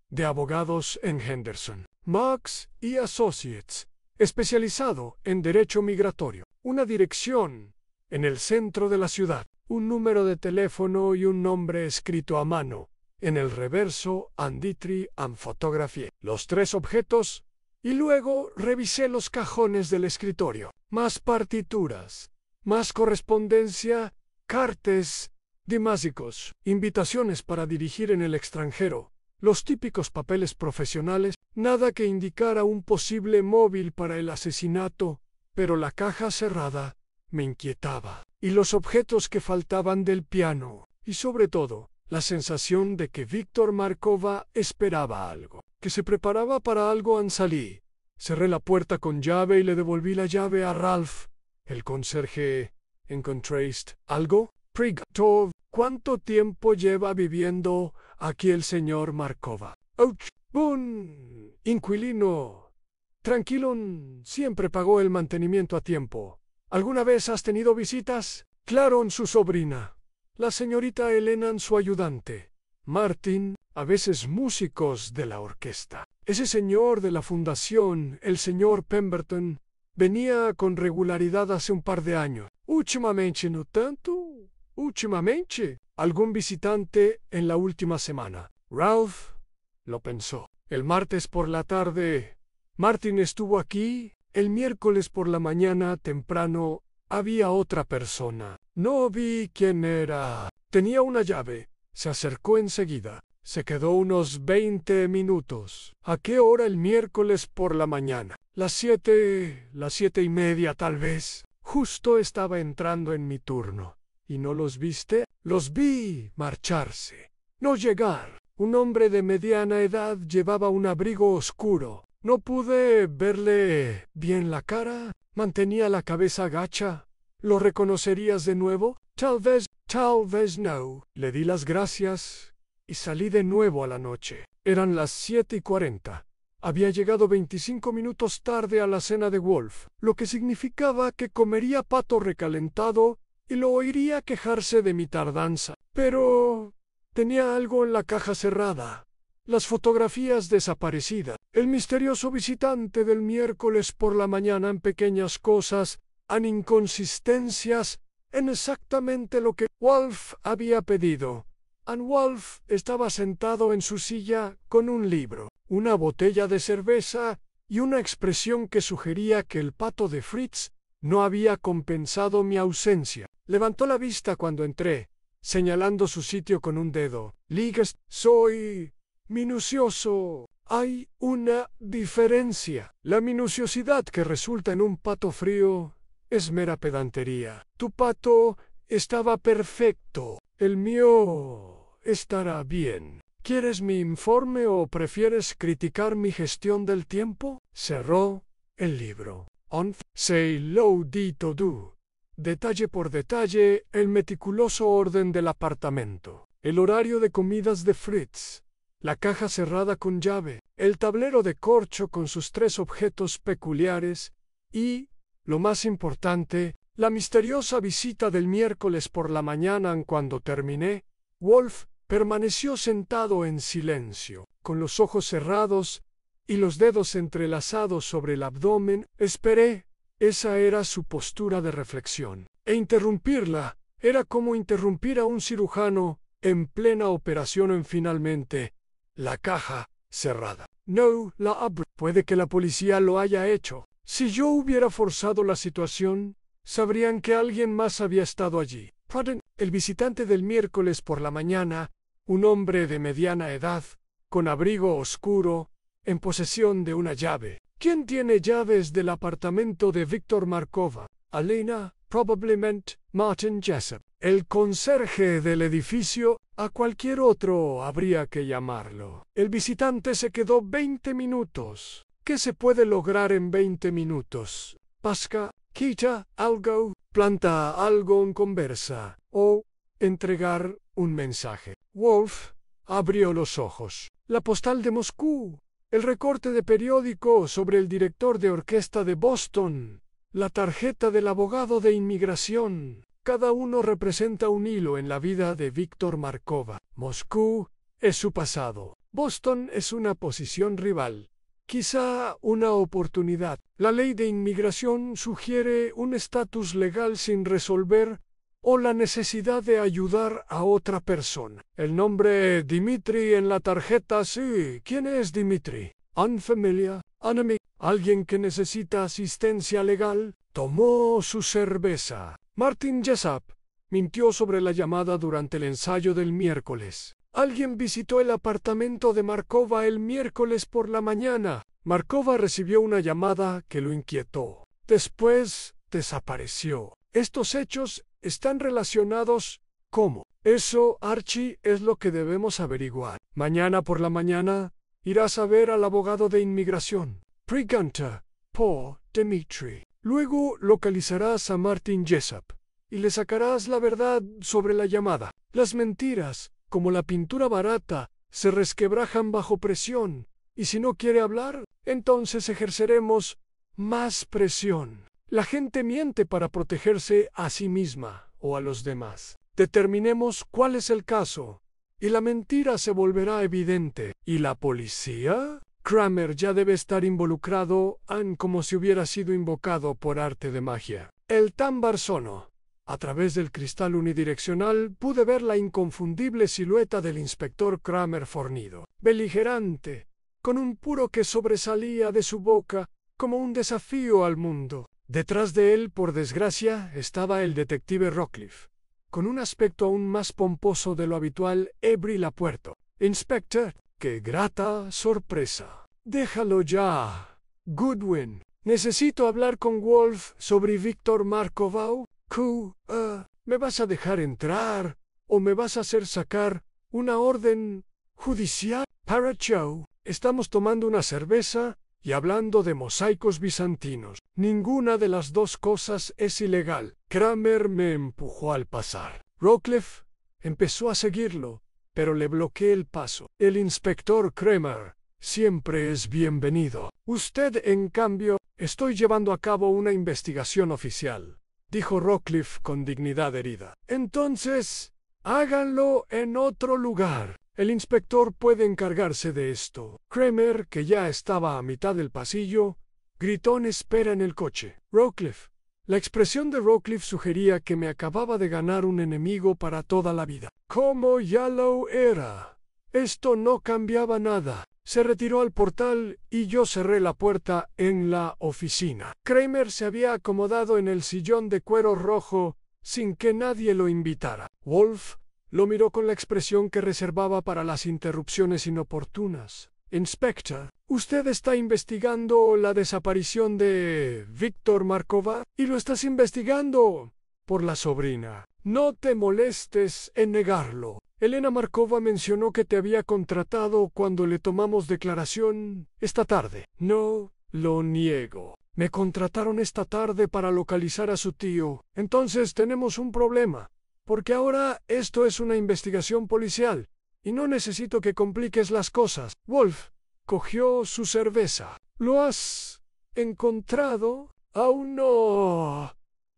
de abogados en Henderson, Marx y Associates, especializado en derecho migratorio. Una dirección en el centro de la ciudad, un número de teléfono y un nombre escrito a mano. En el reverso, Anditri and Photography. Los 3 objetos, y luego revisé los cajones del escritorio. Más partituras, más correspondencia, cartas, dimásicos, invitaciones para dirigir en el extranjero, los típicos papeles profesionales, nada que indicara un posible móvil para el asesinato, pero la caja cerrada me inquietaba, y los objetos que faltaban del piano, y sobre todo, la sensación de que Víctor Markova esperaba algo, que se preparaba para algo. Salí, cerré la puerta con llave y le devolví la llave a Ralph, el conserje. ¿Encontréis algo? Prigtov, ¿cuánto tiempo lleva viviendo aquí el señor Markova? Ouch, un inquilino. Tranquilo, siempre pagó el mantenimiento a tiempo. ¿Alguna vez has tenido visitas? Claro, su sobrina, la señorita Elena, su ayudante. Martin, a veces músicos de la orquesta. Ese señor de la fundación, el señor Pemberton, venía con regularidad hace un par de años. Últimamente no tanto. Últimamente, algún visitante en la última semana. Ralph lo pensó. El martes por la tarde, Martin estuvo aquí. El miércoles por la mañana temprano, había otra persona. No vi quién era. Tenía una llave. Se acercó enseguida. Se quedó unos 20 minutos. ¿A qué hora el miércoles por la mañana? Las 7:30 tal vez. Justo estaba entrando en mi turno. ¿Y no los viste? Los vi marcharse. No llegar. Un hombre de mediana edad llevaba un abrigo oscuro. No pude verle bien la cara. Mantenía la cabeza agacha. ¿Lo reconocerías de nuevo? Tal vez no. Le di las gracias y salí de nuevo a la noche. Eran las 7:40. Había llegado 25 minutos tarde a la cena de Wolf, lo que significaba que comería pato recalentado y lo oiría quejarse de mi tardanza. Pero tenía algo en la caja cerrada. Las fotografías desaparecidas. El misterioso visitante del miércoles por la mañana en pequeñas cosas, en inconsistencias, en exactamente lo que Wolf había pedido. Wolf estaba sentado en su silla con un libro, una botella de cerveza y una expresión que sugería que el pato de Fritz no había compensado mi ausencia. Levantó la vista cuando entré, señalando su sitio con un dedo. Ligas, soy minucioso. Hay una diferencia. La minuciosidad que resulta en un pato frío es mera pedantería. Tu pato estaba perfecto. El mío estará bien. ¿Quieres mi informe o prefieres criticar mi gestión del tiempo? Cerró el libro. Say lo di todo. Detalle por detalle, el meticuloso orden del apartamento. El horario de comidas de Fritz. La caja cerrada con llave. El tablero de corcho con sus 3 objetos peculiares. Y, lo más importante, la misteriosa visita del miércoles por la mañana. Cuando terminé, Wolf permaneció sentado en silencio, con los ojos cerrados y los dedos entrelazados sobre el abdomen. Esperé. Esa era su postura de reflexión. E interrumpirla, Era como interrumpir a un cirujano en plena operación en finalmente la caja cerrada. No la abro. Puede que la policía lo haya hecho. Si yo hubiera forzado la situación, sabrían que alguien más había estado allí. Pardon, el visitante del miércoles por la mañana, un hombre de mediana edad, con abrigo oscuro, en posesión de una llave. ¿Quién tiene llaves del apartamento de Víctor Markova? Alina, probablemente Martin Jessup. El conserje del edificio, a cualquier otro habría que llamarlo. El visitante se quedó 20 minutos. ¿Qué se puede lograr en 20 minutos? Pasca, quita algo, planta algo en conversa, o entregar un mensaje. Wolf abrió los ojos. La postal de Moscú, el recorte de periódico sobre el director de orquesta de Boston, la tarjeta del abogado de inmigración. Cada uno representa un hilo en la vida de Víctor Markova. Moscú es su pasado. Boston es una posición rival. Quizá una oportunidad. La ley de inmigración sugiere un estatus legal sin resolver o la necesidad de ayudar a otra persona. El nombre Dimitri en la tarjeta, sí. ¿Quién es Dimitri? Unfamiliar, enemy, alguien que necesita asistencia legal. Tomó su cerveza. Martin Jessup mintió sobre la llamada durante el ensayo del miércoles. Alguien visitó el apartamento de Markova el miércoles por la mañana. Markova recibió una llamada que lo inquietó. Después desapareció. Estos hechos están relacionados. ¿Cómo? Eso, Archie, es lo que debemos averiguar. Mañana por la mañana irás a ver al abogado de inmigración. Pregunta por Dimitri. Luego localizarás a Martin Jessup y le sacarás la verdad sobre la llamada. Las mentiras, como la pintura barata, se resquebrajan bajo presión, y si no quiere hablar, entonces ejerceremos más presión. La gente miente para protegerse a sí misma o a los demás. Determinemos cuál es el caso, y la mentira se volverá evidente. ¿Y la policía? Kramer ya debe estar involucrado, como si hubiera sido invocado por arte de magia. El támbar sonó. A través del cristal unidireccional pude ver la inconfundible silueta del inspector Kramer fornido, beligerante, con un puro que sobresalía de su boca como un desafío al mundo. Detrás de él, por desgracia, estaba el detective Rockcliffe, con un aspecto aún más pomposo de lo habitual. Abrí la puerta. Inspector, qué grata sorpresa. Déjalo ya, Goodwin. Necesito hablar con Wolf sobre Víctor Markova. ¿Me vas a dejar entrar o me vas a hacer sacar una orden judicial? Paracho, estamos tomando una cerveza y hablando de mosaicos bizantinos. Ninguna de las dos cosas es ilegal. Kramer me empujó al pasar. Rockcliffe empezó a seguirlo, pero le bloqueé el paso. El inspector Kramer siempre es bienvenido. Usted, en cambio, estoy llevando a cabo una investigación oficial, dijo Rockcliffe con dignidad herida. Entonces, háganlo en otro lugar. El inspector puede encargarse de esto. Kramer, que ya estaba a mitad del pasillo, gritó en espera en el coche. Rockcliffe. La expresión de Rockcliffe sugería que me acababa de ganar un enemigo para toda la vida. Como ya lo era. Esto no cambiaba nada. Se retiró al portal y yo cerré la puerta en la oficina. Kramer se había acomodado en el sillón de cuero rojo sin que nadie lo invitara. Wolf lo miró con la expresión que reservaba para las interrupciones inoportunas. Inspector, ¿usted está investigando la desaparición de Víctor Markova? ¿Y lo estás investigando por la sobrina? No te molestes en negarlo. Elena Markova mencionó que te había contratado cuando le tomamos declaración esta tarde. No lo niego. Me contrataron esta tarde para localizar a su tío. Entonces tenemos un problema, porque ahora esto es una investigación policial, y no necesito que compliques las cosas. Wolf cogió su cerveza. ¿Lo has encontrado? Aún no.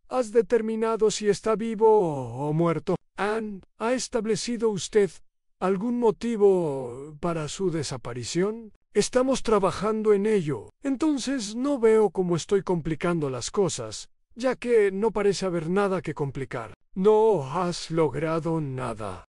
¿Has determinado si está vivo o muerto? Anne, ¿ha establecido usted algún motivo para su desaparición? Estamos trabajando en ello. Entonces no veo cómo estoy complicando las cosas. ya que no parece haber nada que complicar. No has logrado nada.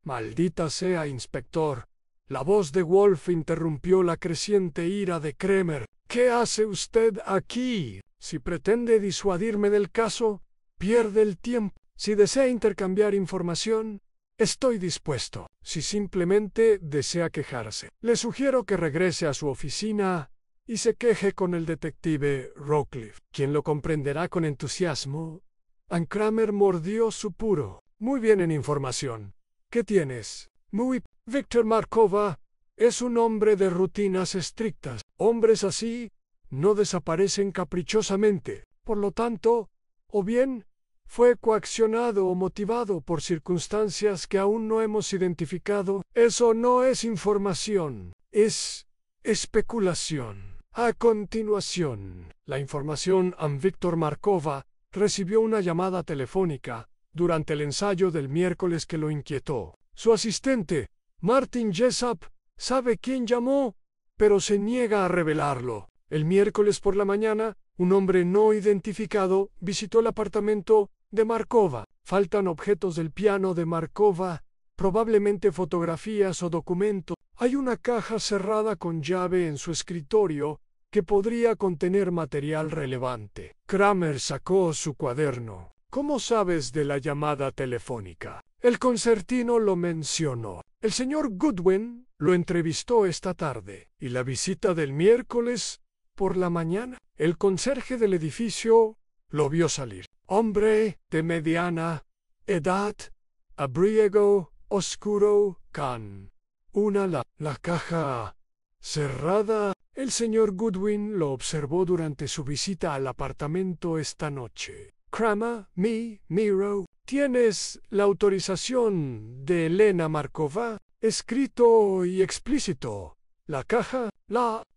Maldita sea, inspector. La voz de Wolf interrumpió la creciente ira de Kramer. ¿Qué hace usted aquí? Si pretende disuadirme del caso, pierde el tiempo. Si desea intercambiar información, estoy dispuesto. Si simplemente desea quejarse, le sugiero que regrese a su oficina y se queje con el detective Rockcliffe, quien lo comprenderá con entusiasmo. Kramer mordió su puro. Muy bien en información. ¿Qué tienes? Muy. Víctor Markova es un hombre de rutinas estrictas. Hombres así no desaparecen caprichosamente. Por lo tanto, o bien fue coaccionado o motivado por circunstancias que aún no hemos identificado. Eso no es información, es especulación. A continuación, la información Víctor Markova recibió una llamada telefónica durante el ensayo del miércoles que lo inquietó. Su asistente, Martin Jessup, sabe quién llamó, pero se niega a revelarlo. El miércoles por la mañana, un hombre no identificado visitó el apartamento de Markova. Faltan objetos del piano de Markova, probablemente fotografías o documentos. Hay una caja cerrada con llave en su escritorio que podría contener material relevante. Kramer sacó su cuaderno. ¿Cómo sabes de la llamada telefónica? El concertino lo mencionó. El señor Goodwin lo entrevistó esta tarde. ¿Y la visita del miércoles por la mañana? El conserje del edificio lo vio salir. Hombre de mediana edad, abrigo oscuro, con la caja cerrada. El señor Goodwin lo observó durante su visita al apartamento esta noche. Kramer, miro. ¿Tienes la autorización de Elena Markova? Escrito y explícito. ¿La caja? No.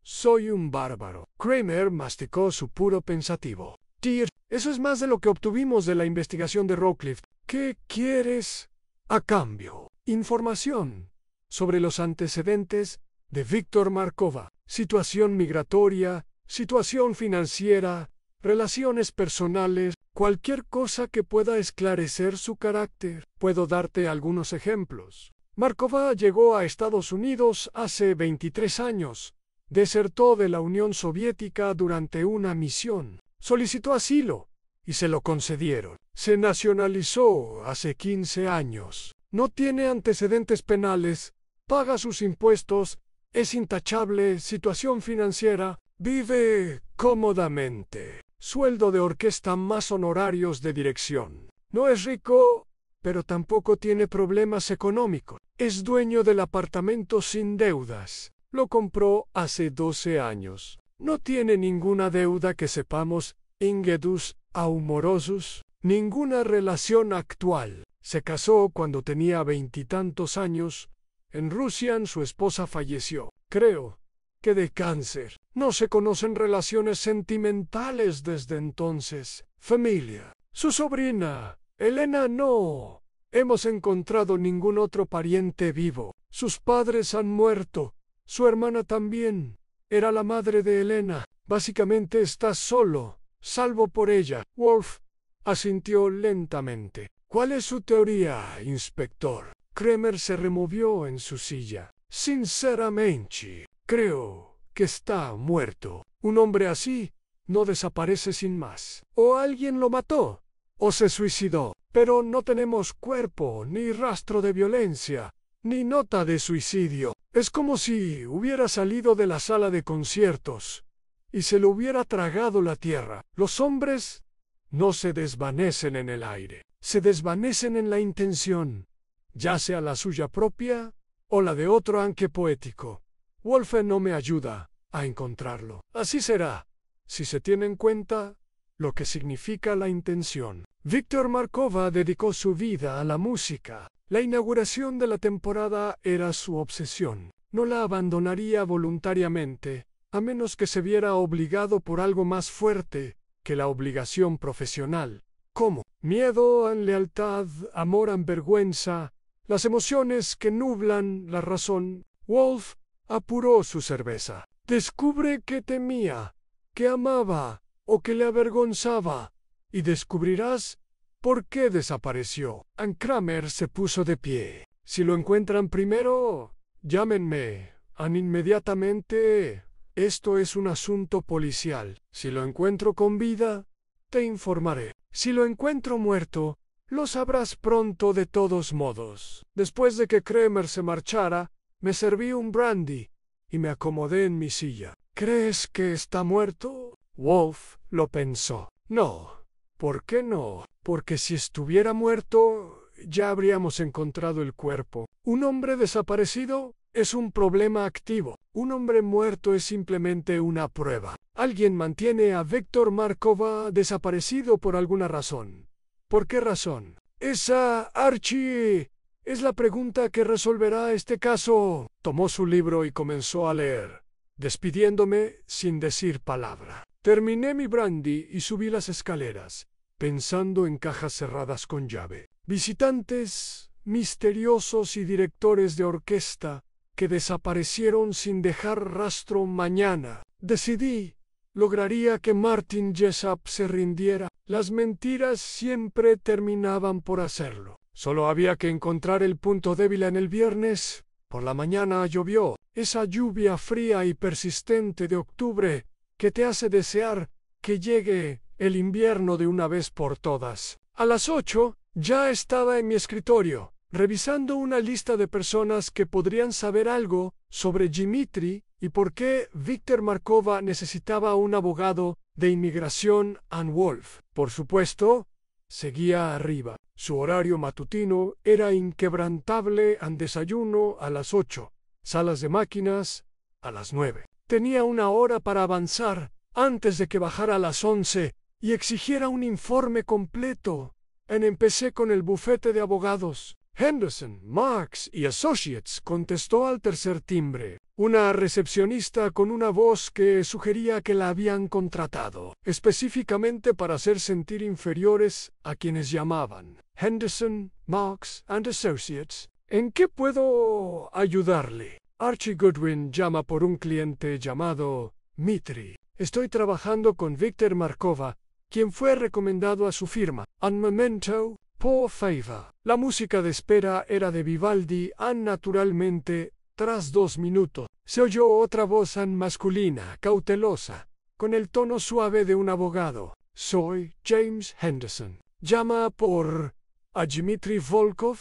Soy un bárbaro. Kramer masticó su puro pensativo. Dear, eso es más de lo que obtuvimos de la investigación de Rockcliffe. ¿Qué quieres a cambio? Información sobre los antecedentes de Víctor Markova. Situación migratoria, situación financiera, relaciones personales, cualquier cosa que pueda esclarecer su carácter. Puedo darte algunos ejemplos. Markova llegó a Estados Unidos hace 23 años. Desertó de la Unión Soviética durante una misión. Solicitó asilo y se lo concedieron. Se nacionalizó hace 15 años. No tiene antecedentes penales, paga sus impuestos, es intachable, situación financiera, vive cómodamente. Sueldo de orquesta más honorarios de dirección. No es rico, pero tampoco tiene problemas económicos. Es dueño del apartamento sin deudas. Lo compró hace 12 años. No tiene ninguna deuda que sepamos, ingedus amorosus, ninguna relación actual. Se casó cuando tenía 20 y tantos años. En Rusia su esposa falleció. Creo que de cáncer. No se conocen relaciones sentimentales desde entonces. Familia. Su sobrina, Elena, no. Hemos encontrado ningún otro pariente vivo. Sus padres han muerto. Su hermana también. Era la madre de Elena. Básicamente está solo, salvo por ella. Wolf asintió lentamente. ¿Cuál es su teoría, inspector? Kramer se removió en su silla. Sinceramente, creo que está muerto. Un hombre así no desaparece sin más. O alguien lo mató, o se suicidó. Pero no tenemos cuerpo, ni rastro de violencia, ni nota de suicidio. Es como si hubiera salido de la sala de conciertos y se lo hubiera tragado la tierra. Los hombres no se desvanecen en el aire, se desvanecen en la intención, ya sea la suya propia o la de otro aunque poético. Wolfe no me ayuda a encontrarlo. Así será, si se tiene en cuenta lo que significa la intención. Víctor Markova dedicó su vida a la música. La inauguración de la temporada era su obsesión. No la abandonaría voluntariamente, a menos que se viera obligado por algo más fuerte que la obligación profesional. ¿Cómo? Miedo, lealtad, amor, vergüenza, las emociones que nublan la razón. Wolf apuró su cerveza. Descubre que temía, que amaba, o que le avergonzaba, y descubrirás por qué desapareció. Ann Kramer se puso de pie. Si lo encuentran primero, llámenme. Inmediatamente. Esto es un asunto policial. Si lo encuentro con vida, te informaré. Si lo encuentro muerto, lo sabrás pronto de todos modos. Después de que Kramer se marchara, me serví un brandy y me acomodé en mi silla. ¿Crees que está muerto? Wolf lo pensó. No. ¿Por qué no? Porque si estuviera muerto, ya habríamos encontrado el cuerpo. Un hombre desaparecido es un problema activo. Un hombre muerto es simplemente una prueba. Alguien mantiene a Víctor Markova desaparecido por alguna razón. ¿Por qué razón? Esa, Archie, es la pregunta que resolverá este caso. Tomó su libro y comenzó a leer, despidiéndome sin decir palabra. Terminé mi brandy y subí las escaleras, pensando en cajas cerradas con llave. Visitantes misteriosos y directores de orquesta que desaparecieron sin dejar rastro mañana. Decidí, lograría que Martin Jessup se rindiera. Las mentiras siempre terminaban por hacerlo. Solo había que encontrar el punto débil en el viernes. Por la mañana llovió. Esa lluvia fría y persistente de octubre que te hace desear que llegue el invierno de una vez por todas. A las 8 ya estaba en mi escritorio, revisando una lista de personas que podrían saber algo sobre Dimitri y por qué Víctor Markova necesitaba un abogado de inmigración. Ann Wolf, por supuesto, seguía arriba. Su horario matutino era inquebrantable. Desayuno a las 8, salas de máquinas a las 9. Tenía una hora para avanzar antes de que bajara a las 11 y exigiera un informe completo. Empecé con el bufete de abogados. Henderson, Marks y Associates contestó al tercer timbre. Una recepcionista con una voz que sugería que la habían contratado, específicamente para hacer sentir inferiores a quienes llamaban. Henderson, Marks and Associates. ¿En qué puedo ayudarle? Archie Goodwin llama por un cliente llamado Mitri. Estoy trabajando con Víctor Markova, quien fue recomendado a su firma. Un momento, por favor. La música de espera era de Vivaldi. Naturalmente, tras 2 minutos, se oyó otra voz masculina, cautelosa, con el tono suave de un abogado. Soy James Henderson. Llama por a Dmitry Volkov.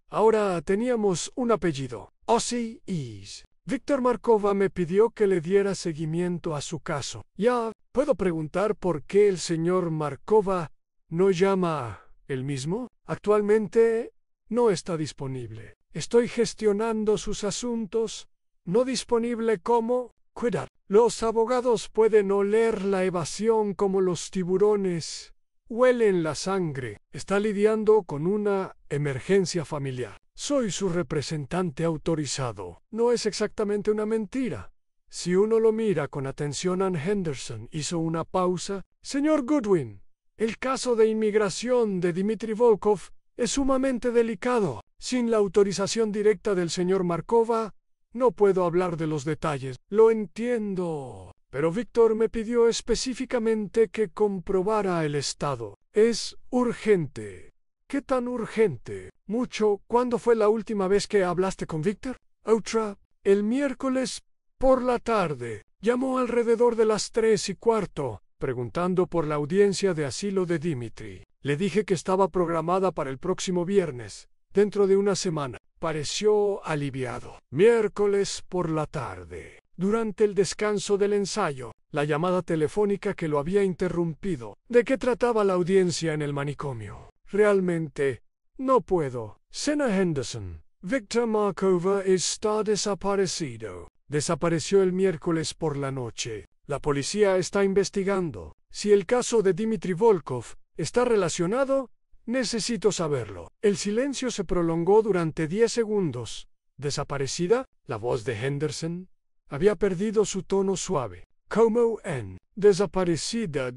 Ahora teníamos un apellido. Ossie Ease. Víctor Markova me pidió que le diera seguimiento a su caso. Ya puedo preguntar por qué el señor Markova no llama él mismo. Actualmente no está disponible. Estoy gestionando sus asuntos. No disponible como. Cuidado. Los abogados pueden oler la evasión como los tiburones. Huelen la sangre. Está lidiando con una emergencia familiar. Soy su representante autorizado. No es exactamente una mentira. Si uno lo mira con atención, Ann Henderson hizo una pausa. Señor Goodwin, el caso de inmigración de Dmitry Volkov es sumamente delicado. Sin la autorización directa del señor Markova, no puedo hablar de los detalles. Lo entiendo. Pero Víctor me pidió específicamente que comprobara el estado. Es urgente. ¿Qué tan urgente? Mucho. ¿Cuándo fue la última vez que hablaste con Víctor? Otra. El miércoles por la tarde. Llamó alrededor de las 3:15, preguntando por la audiencia de asilo de Dimitri. Le dije que estaba programada para el próximo viernes, dentro de una semana. Pareció aliviado. Miércoles por la tarde. Durante el descanso del ensayo, la llamada telefónica que lo había interrumpido. ¿De qué trataba la audiencia en el manicomio? Realmente, no puedo. Sena Henderson. Víctor Markova está desaparecido. Desapareció el miércoles por la noche. La policía está investigando. Si el caso de Dmitry Volkov está relacionado, necesito saberlo. El silencio se prolongó durante 10 segundos. ¿Desaparecida? La voz de Henderson había perdido su tono suave. ¿Cómo en? Desaparecida,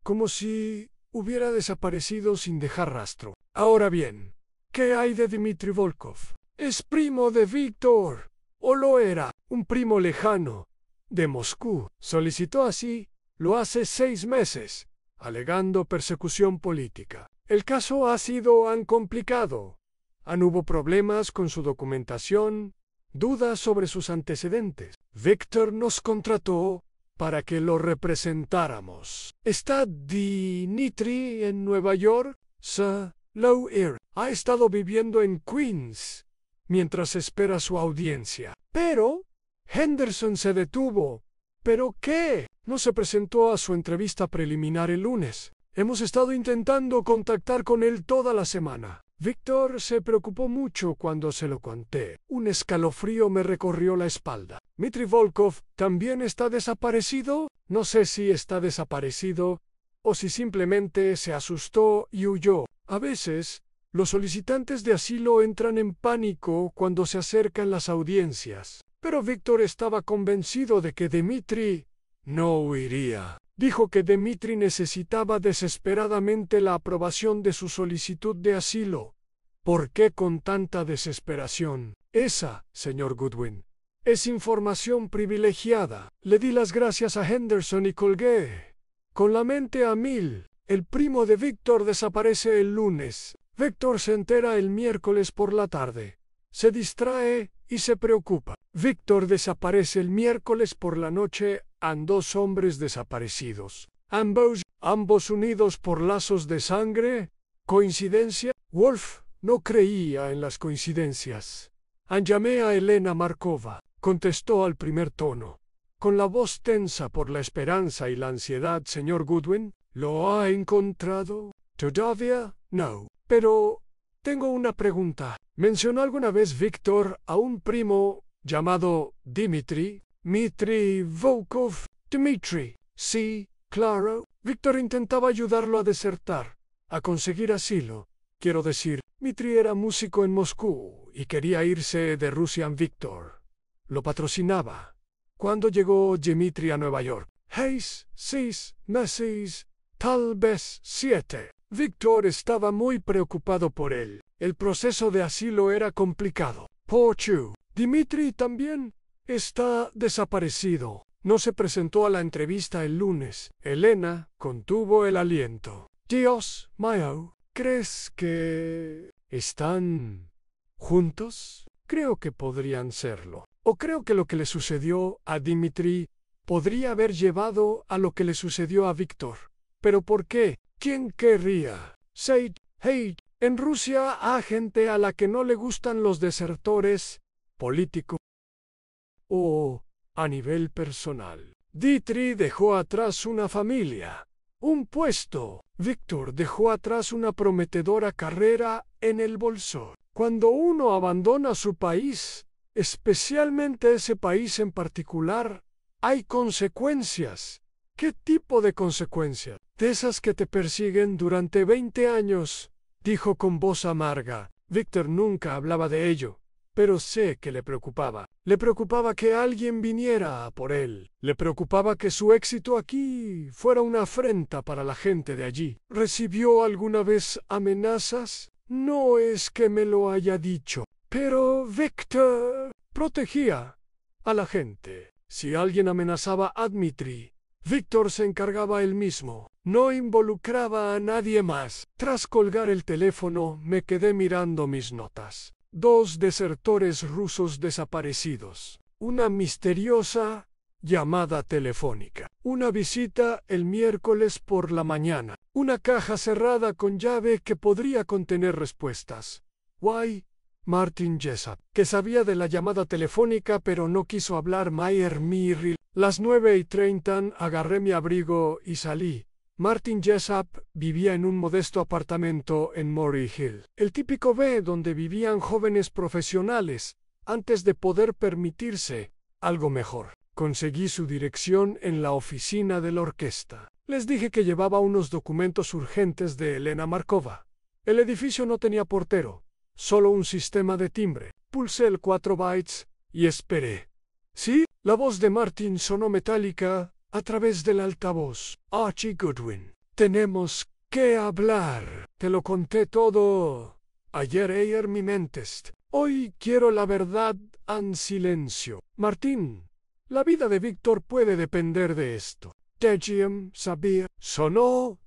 como si hubiera desaparecido sin dejar rastro. Ahora bien, ¿qué hay de Dmitry Volkov? Es primo de Víctor, o lo era, un primo lejano, de Moscú. Solicitó así lo hace 6 meses, alegando persecución política. El caso ha sido complicado. Hubo problemas con su documentación, dudas sobre sus antecedentes. Víctor nos contrató para que lo representáramos. ¿Está Dimitri en Nueva York? Sir Lower ha estado viviendo en Queens mientras espera su audiencia. Pero Henderson se detuvo. ¿Pero qué? No se presentó a su entrevista preliminar el lunes. Hemos estado intentando contactar con él toda la semana. Víctor se preocupó mucho cuando se lo conté. Un escalofrío me recorrió la espalda. ¿Dmitry Volkov también está desaparecido? No sé si está desaparecido o si simplemente se asustó y huyó. A veces, los solicitantes de asilo entran en pánico cuando se acercan las audiencias. Pero Víctor estaba convencido de que Dmitry no huiría. Dijo que Dmitry necesitaba desesperadamente la aprobación de su solicitud de asilo. ¿Por qué con tanta desesperación? Esa, señor Goodwin, es información privilegiada. Le di las gracias a Henderson y colgué. Con la mente a mil, el primo de Víctor desaparece el lunes. Víctor se entera el miércoles por la tarde. Se distrae y se preocupa. Víctor desaparece el miércoles por la noche. Han 2 hombres desaparecidos. Ambos unidos por lazos de sangre. ¿Coincidencia? Wolf no creía en las coincidencias. Llamé a Elena Markova. Contestó al primer tono, con la voz tensa por la esperanza y la ansiedad. Señor Goodwin, ¿lo ha encontrado? Todavía no. Pero tengo una pregunta. ¿Mencionó alguna vez Víctor a un primo llamado Dmitry? Dmitry Volkov. Dmitry. Sí, claro. Víctor intentaba ayudarlo a desertar, a conseguir asilo. Quiero decir, Dmitry era músico en Moscú y quería irse de Rusia. Víctor lo patrocinaba. ¿Cuándo llegó Dmitry a Nueva York? 6 meses, tal vez 7. Víctor estaba muy preocupado por él. El proceso de asilo era complicado. Pochu. Dmitry también está desaparecido. No se presentó a la entrevista el lunes. Elena contuvo el aliento. Dios mío, ¿crees que están juntos? Creo que podrían serlo. O creo que lo que le sucedió a Dmitry podría haber llevado a lo que le sucedió a Víctor. ¿Pero por qué? ¿Quién querría? En Rusia hay gente a la que no le gustan los desertores, político o a nivel personal. Dmitry dejó atrás una familia, un puesto. Víctor dejó atrás una prometedora carrera en el bolso. Cuando uno abandona su país, especialmente ese país en particular, hay consecuencias. ¿Qué tipo de consecuencias? De esas que te persiguen durante 20 años, dijo con voz amarga. Víctor nunca hablaba de ello, pero sé que le preocupaba. Le preocupaba que alguien viniera a por él. Le preocupaba que su éxito aquí fuera una afrenta para la gente de allí. ¿Recibió alguna vez amenazas? No es que me lo haya dicho, pero Víctor protegía a la gente. Si alguien amenazaba a Dmitry, Víctor se encargaba él mismo. No involucraba a nadie más. Tras colgar el teléfono, me quedé mirando mis notas. 2 desertores rusos desaparecidos. Una misteriosa llamada telefónica. Una visita el miércoles por la mañana. Una caja cerrada con llave que podría contener respuestas. Martin Jessup, que sabía de la llamada telefónica pero no quiso hablar. Mayer Mirri. Las 9:30 agarré mi abrigo y salí. Martin Jessup vivía en un modesto apartamento en Murray Hill. El típico B donde vivían jóvenes profesionales antes de poder permitirse algo mejor. Conseguí su dirección en la oficina de la orquesta. Les dije que llevaba unos documentos urgentes de Elena Markova. El edificio no tenía portero, solo un sistema de timbre. Pulsé el 4 bytes y esperé. Sí, la voz de Martin sonó metálica a través del altavoz. Archie Goodwin, tenemos que hablar. Te lo conté todo ayer mi mentest. Hoy quiero la verdad en silencio. Martín, la vida de Víctor puede depender de esto. Tegium sabía. Sonó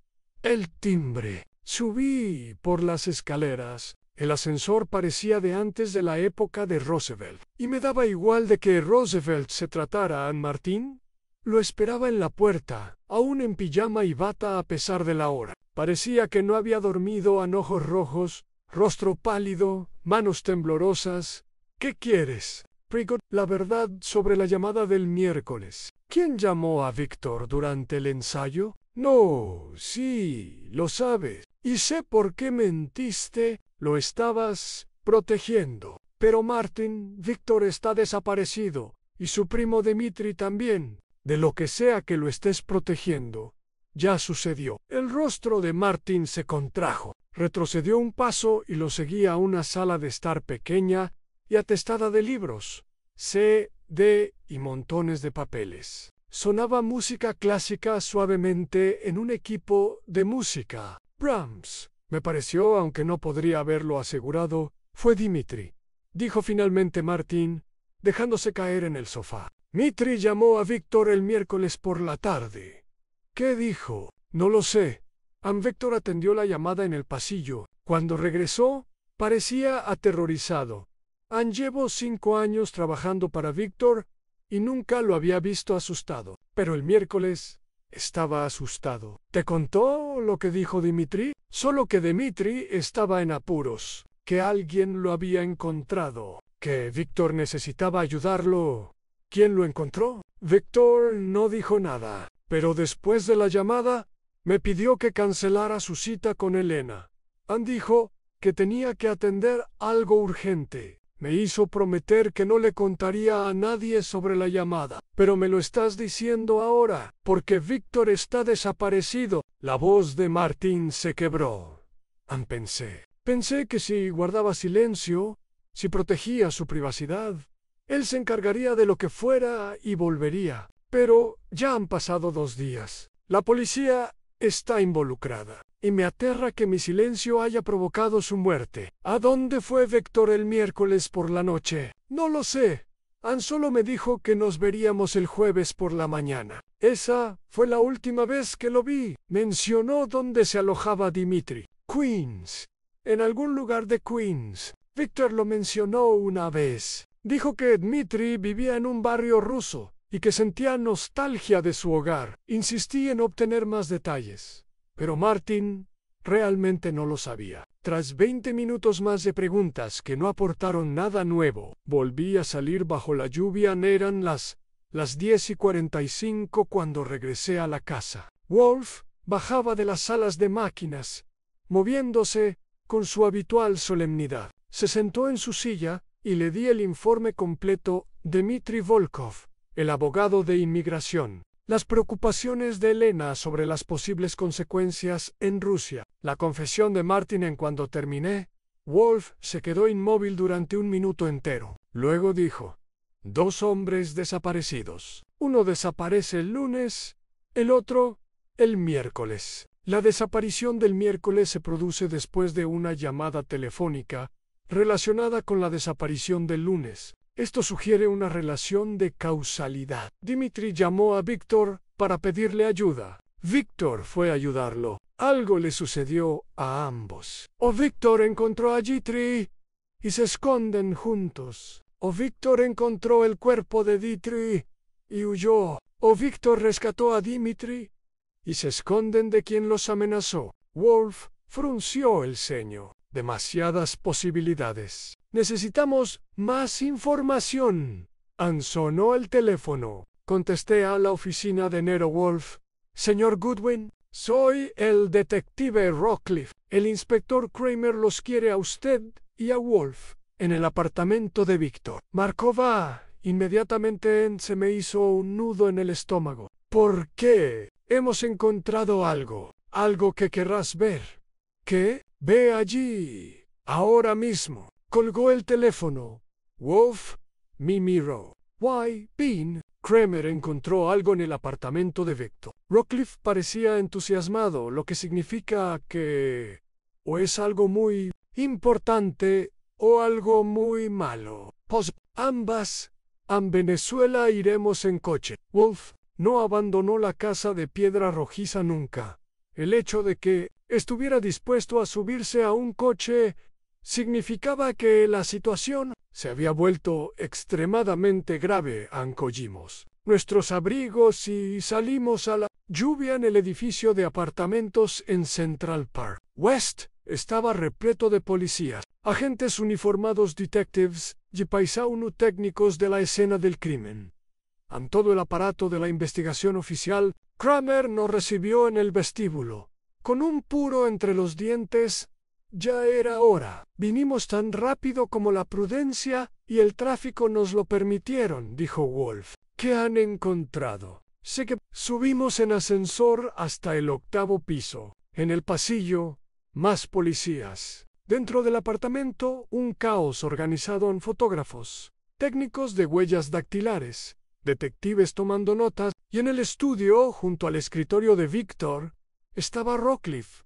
el timbre. Subí por las escaleras. El ascensor parecía de antes de la época de Roosevelt. Y me daba igual de que Roosevelt se tratara Ann Martin. Lo esperaba en la puerta, aún en pijama y bata a pesar de la hora. Parecía que no había dormido, anojos rojos, rostro pálido, manos temblorosas. ¿Qué quieres? Prigott, la verdad sobre la llamada del miércoles. ¿Quién llamó a Víctor durante el ensayo? No, sí, lo sabes. Y sé por qué mentiste. Lo estabas protegiendo. Pero Martin, Víctor está desaparecido. Y su primo Dmitri también. De lo que sea que lo estés protegiendo, ya sucedió. El rostro de Martin se contrajo. Retrocedió un paso y lo seguía a una sala de estar pequeña y atestada de libros, CD y montones de papeles. Sonaba música clásica suavemente en un equipo de música. Brahms. Me pareció, aunque no podría haberlo asegurado, fue Dmitri, dijo finalmente Martin, dejándose caer en el sofá. Dmitri llamó a Víctor el miércoles por la tarde. ¿Qué dijo? No lo sé. Víctor atendió la llamada en el pasillo. Cuando regresó, parecía aterrorizado. Llevo 5 años trabajando para Víctor y nunca lo había visto asustado. Pero el miércoles estaba asustado. ¿Te contó lo que dijo Dmitri? Solo que Dmitri estaba en apuros, que alguien lo había encontrado, que Víctor necesitaba ayudarlo. ¿Quién lo encontró? Víctor no dijo nada, pero después de la llamada me pidió que cancelara su cita con Elena. Ann dijo que tenía que atender algo urgente. Me hizo prometer que no le contaría a nadie sobre la llamada. Pero me lo estás diciendo ahora, porque Víctor está desaparecido. La voz de Martin se quebró. Pensé que si guardaba silencio, si protegía su privacidad, él se encargaría de lo que fuera y volvería. Pero ya han pasado 2 días. La policía está involucrada. Y me aterra que mi silencio haya provocado su muerte. ¿A dónde fue Víctor el miércoles por la noche? No lo sé. Ann solo me dijo que nos veríamos el jueves por la mañana. Esa fue la última vez que lo vi. Mencionó dónde se alojaba Dmitri. Queens. En algún lugar de Queens. Víctor lo mencionó una vez. Dijo que Dmitri vivía en un barrio ruso y que sentía nostalgia de su hogar. Insistí en obtener más detalles. Pero Martin realmente no lo sabía. Tras 20 minutos más de preguntas que no aportaron nada nuevo, volví a salir bajo la lluvia. Eran las 10:45 cuando regresé a la casa. Wolf bajaba de las salas de máquinas, moviéndose con su habitual solemnidad. Se sentó en su silla y le di el informe completo. Dmitri Volkov, el abogado de inmigración. Las preocupaciones de Elena sobre las posibles consecuencias en Rusia. La confesión de Martin. En cuanto terminé, Wolf se quedó inmóvil durante 1 minuto entero. Luego dijo: 2 hombres desaparecidos. Uno desaparece el lunes, el otro el miércoles. La desaparición del miércoles se produce después de una llamada telefónica relacionada con la desaparición del lunes. Esto sugiere una relación de causalidad. Dmitri llamó a Víctor para pedirle ayuda. Víctor fue a ayudarlo. Algo le sucedió a ambos. O Víctor encontró a Dmitri y se esconden juntos. O Víctor encontró el cuerpo de Dmitri y huyó. O Víctor rescató a Dmitri y se esconden de quien los amenazó. Wolf frunció el ceño. Demasiadas posibilidades. Necesitamos más información. Sonó el teléfono. Contesté a la oficina de Nero Wolf. Señor Goodwin, soy el detective Rockcliffe. El inspector Kramer los quiere a usted y a Wolf en el apartamento de Víctor. Markova. Inmediatamente se me hizo un nudo en el estómago. ¿Por qué? Hemos encontrado algo. Algo que querrás ver. ¿Qué? Ve allí. Ahora mismo. Colgó el teléfono. Wolf me miró. Bean. Kramer encontró algo en el apartamento de Víctor. Rockcliffe parecía entusiasmado, lo que significa que o es algo muy importante o algo muy malo. Ambas. A Venezuela iremos en coche. Wolf no abandonó la casa de piedra rojiza nunca. El hecho de que estuviera dispuesto a subirse a un coche significaba que la situación se había vuelto extremadamente grave, ancogimos nuestros abrigos y salimos a la lluvia en el edificio de apartamentos en Central Park West. Estaba repleto de policías, agentes uniformados, detectives y paisano técnicos de la escena del crimen. En todo el aparato de la investigación oficial, Kramer nos recibió en el vestíbulo, con un puro entre los dientes. Ya era hora. Vinimos tan rápido como la prudencia y el tráfico nos lo permitieron, dijo Wolf. ¿Qué han encontrado? Sé que subimos en ascensor hasta el 8º piso. En el pasillo, más policías. Dentro del apartamento, un caos organizado en fotógrafos, técnicos de huellas dactilares, detectives tomando notas, y en el estudio, junto al escritorio de Victor, estaba Rockcliffe.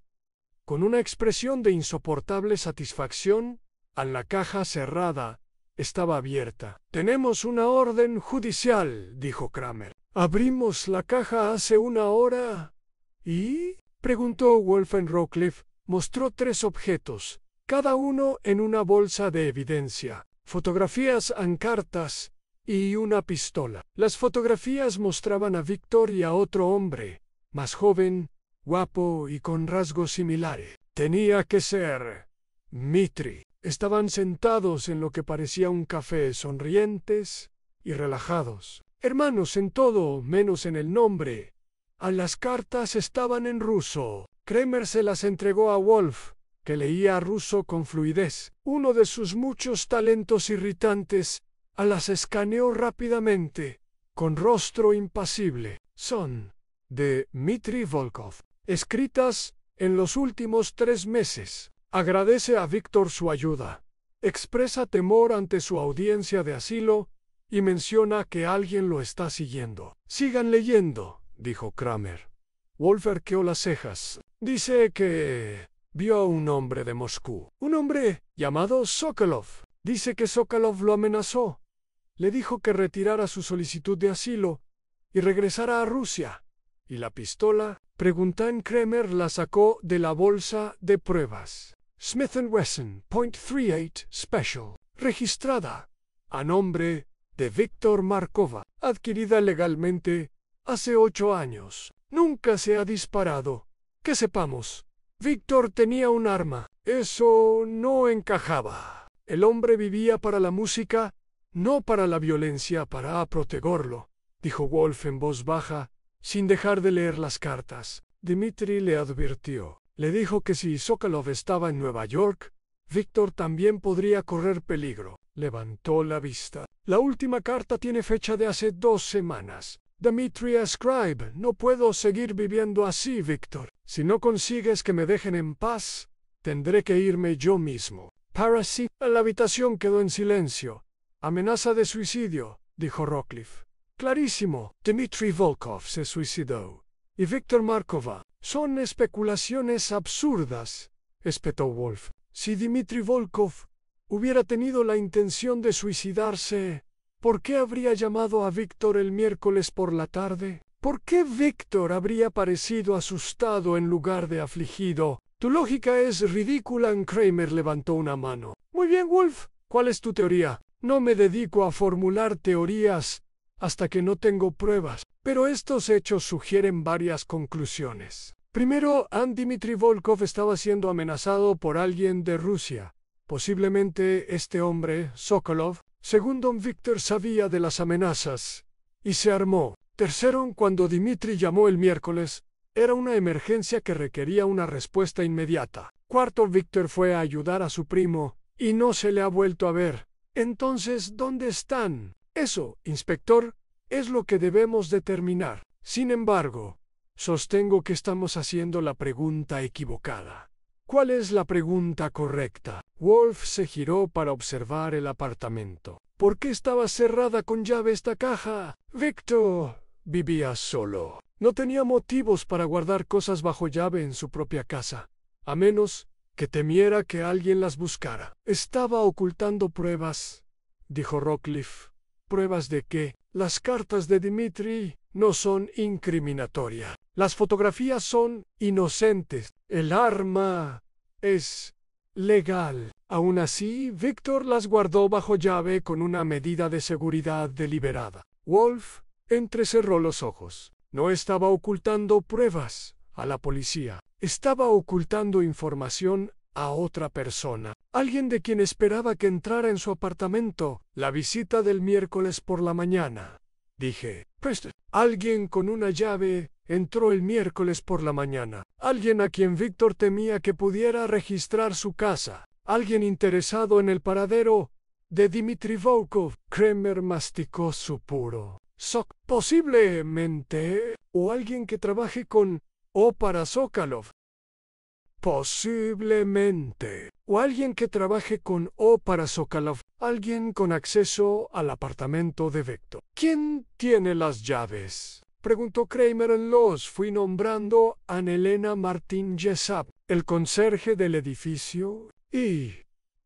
Con una expresión de insoportable satisfacción, la caja cerrada estaba abierta. «Tenemos una orden judicial», dijo Kramer. «Abrimos la caja hace una hora». ¿Y?», preguntó Wolfen. Rockcliffe mostró 3 objetos, cada uno en una bolsa de evidencia, fotografías en cartas y una pistola. Las fotografías mostraban a Victor y a otro hombre, más joven, guapo y con rasgos similares. Tenía que ser Dmitri. Estaban sentados en lo que parecía un café, sonrientes y relajados. Hermanos en todo, menos en el nombre. Las cartas estaban en ruso. Kramer se las entregó a Wolf, que leía ruso con fluidez. Uno de sus muchos talentos irritantes. Las escaneó rápidamente, con rostro impasible. Son de Dmitri Volkov, escritas en los últimos 3 meses. Agradece a Víctor su ayuda. Expresa temor ante su audiencia de asilo y menciona que alguien lo está siguiendo. Sigan leyendo, dijo Kramer. Wolf arqueó las cejas. Dice que vio a un hombre de Moscú. Un hombre llamado Sokolov. Dice que Sokolov lo amenazó. Le dijo que retirara su solicitud de asilo y regresara a Rusia. ¿Y la pistola? Preguntó. Kramer la sacó de la bolsa de pruebas. Smith & Wesson .38 Special, registrada a nombre de Víctor Markova, adquirida legalmente hace 8 años. Nunca se ha disparado. Que sepamos. Víctor tenía un arma. Eso no encajaba. El hombre vivía para la música, no para la violencia, para protegerlo, dijo Wolf en voz baja, sin dejar de leer las cartas. Dmitri le advirtió. Le dijo que si Sokolov estaba en Nueva York, Víctor también podría correr peligro. Levantó la vista. La última carta tiene fecha de hace 2 semanas. Dmitri escribe: no puedo seguir viviendo así, Víctor. Si no consigues que me dejen en paz, tendré que irme yo mismo. Parasite. La habitación quedó en silencio. Amenaza de suicidio, dijo Rockcliffe. Clarísimo. Dmitri Volkov se suicidó. Y Víctor Markova. Son especulaciones absurdas, espetó Wolf. Si Dmitri Volkov hubiera tenido la intención de suicidarse, ¿por qué habría llamado a Víctor el miércoles por la tarde? ¿Por qué Víctor habría parecido asustado en lugar de afligido? Tu lógica es ridícula. Kramer levantó una mano. Muy bien, Wolf. ¿Cuál es tu teoría? No me dedico a formular teorías hasta que no tengo pruebas, pero estos hechos sugieren varias conclusiones. Primero, Dmitri Volkov estaba siendo amenazado por alguien de Rusia, posiblemente este hombre, Sokolov. Segundo, Víctor sabía de las amenazas y se armó. Tercero, cuando Dmitri llamó el miércoles, era una emergencia que requería una respuesta inmediata. Cuarto, Víctor fue a ayudar a su primo y no se le ha vuelto a ver. Entonces, ¿dónde están? Eso, inspector, es lo que debemos determinar. Sin embargo, sostengo que estamos haciendo la pregunta equivocada. ¿Cuál es la pregunta correcta? Wolf se giró para observar el apartamento. ¿Por qué estaba cerrada con llave esta caja? Víctor vivía solo. No tenía motivos para guardar cosas bajo llave en su propia casa, a menos que temiera que alguien las buscara. Estaba ocultando pruebas, dijo Rockcliffe. ¿Pruebas de qué? Las cartas de Dmitri. no son incriminatorias. Las fotografías son inocentes. El arma es legal. Aún así, Victor las guardó bajo llave con una medida de seguridad deliberada. Wolf entrecerró los ojos. No estaba ocultando pruebas a la policía. Estaba ocultando información a otra persona. Alguien de quien esperaba que entrara en su apartamento. La visita del miércoles por la mañana. Dije, Preston. Alguien con una llave entró el miércoles por la mañana. Alguien a quien Victor temía que pudiera registrar su casa. Alguien interesado en el paradero de Dmitry Volkov. Kramer masticó su puro. Posiblemente. O alguien que trabaje con o para Sokolov. Posiblemente. O alguien que trabaje con o para Sokolov. Alguien con acceso al apartamento de Victor. ¿Quién tiene las llaves? Preguntó Kramer en los. Fui nombrando a Elena Martin Jessup, el conserje del edificio, y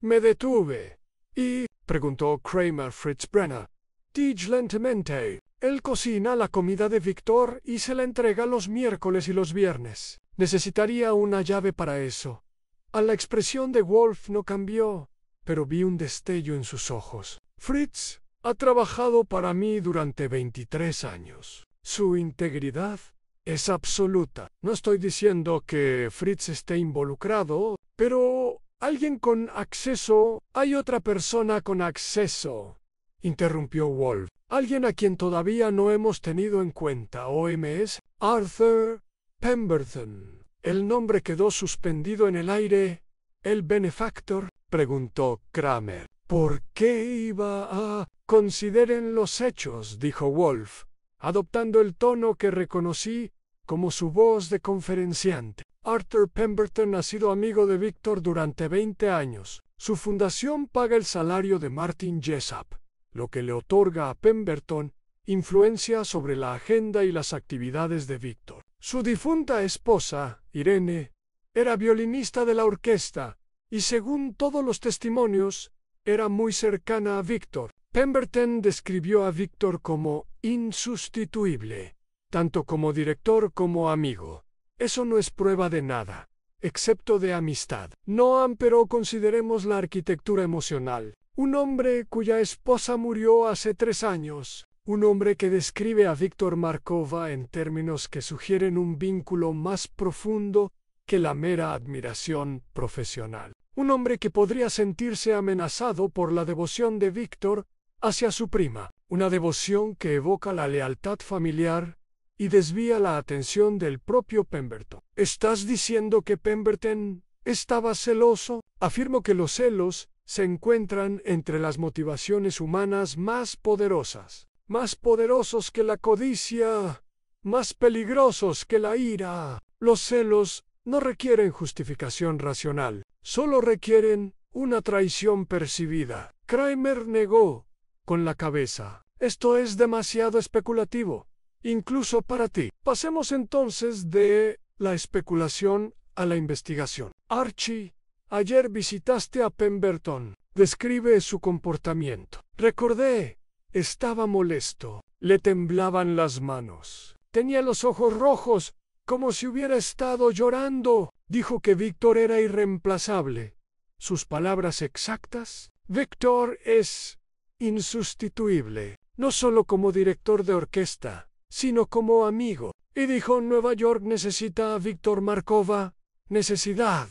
me detuve. ¿Y? Preguntó Kramer Fritz Brenner. Diligentmente. Él cocina la comida de Victor y se la entrega los miércoles y los viernes. Necesitaría una llave para eso. A la expresión de Wolf no cambió, pero vi un destello en sus ojos. Fritz ha trabajado para mí durante 23 años. Su integridad es absoluta. No estoy diciendo que Fritz esté involucrado, pero alguien con acceso. Hay otra persona con acceso, interrumpió Wolf. Alguien a quien todavía no hemos tenido en cuenta. OMS. Arthur Pemberton. El nombre quedó suspendido en el aire. ¿El benefactor? Preguntó Kramer. ¿Por qué iba a...? Consideren los hechos, dijo Wolf, adoptando el tono que reconocí como su voz de conferenciante. Arthur Pemberton ha sido amigo de Victor durante 20 años. Su fundación paga el salario de Martin Jessup, lo que le otorga a Pemberton influencia sobre la agenda y las actividades de Victor. Su difunta esposa, Irene, era violinista de la orquesta y, según todos los testimonios, era muy cercana a Victor. Pemberton describió a Victor como insustituible, tanto como director como amigo. Eso no es prueba de nada, excepto de amistad. No, pero consideremos la arquitectura emocional. Un hombre cuya esposa murió hace 3 años. Un hombre que describe a Victor Markova en términos que sugieren un vínculo más profundo que la mera admiración profesional. Un hombre que podría sentirse amenazado por la devoción de Victor hacia su prima. Una devoción que evoca la lealtad familiar y desvía la atención del propio Pemberton. ¿Estás diciendo que Pemberton estaba celoso? Afirmo que los celos se encuentran entre las motivaciones humanas más poderosas. Más poderosos que la codicia, más peligrosos que la ira. Los celos no requieren justificación racional, solo requieren una traición percibida. Kramer negó con la cabeza. Esto es demasiado especulativo, incluso para ti. Pasemos entonces de la especulación a la investigación. Archie, ayer visitaste a Pemberton. Describe su comportamiento. Recordé. Estaba molesto. Le temblaban las manos. Tenía los ojos rojos, como si hubiera estado llorando. Dijo que Victor era irreemplazable. Sus palabras exactas: Victor es insustituible, no solo como director de orquesta, sino como amigo. Y dijo, Nueva York necesita a Victor Markova. Necesidad,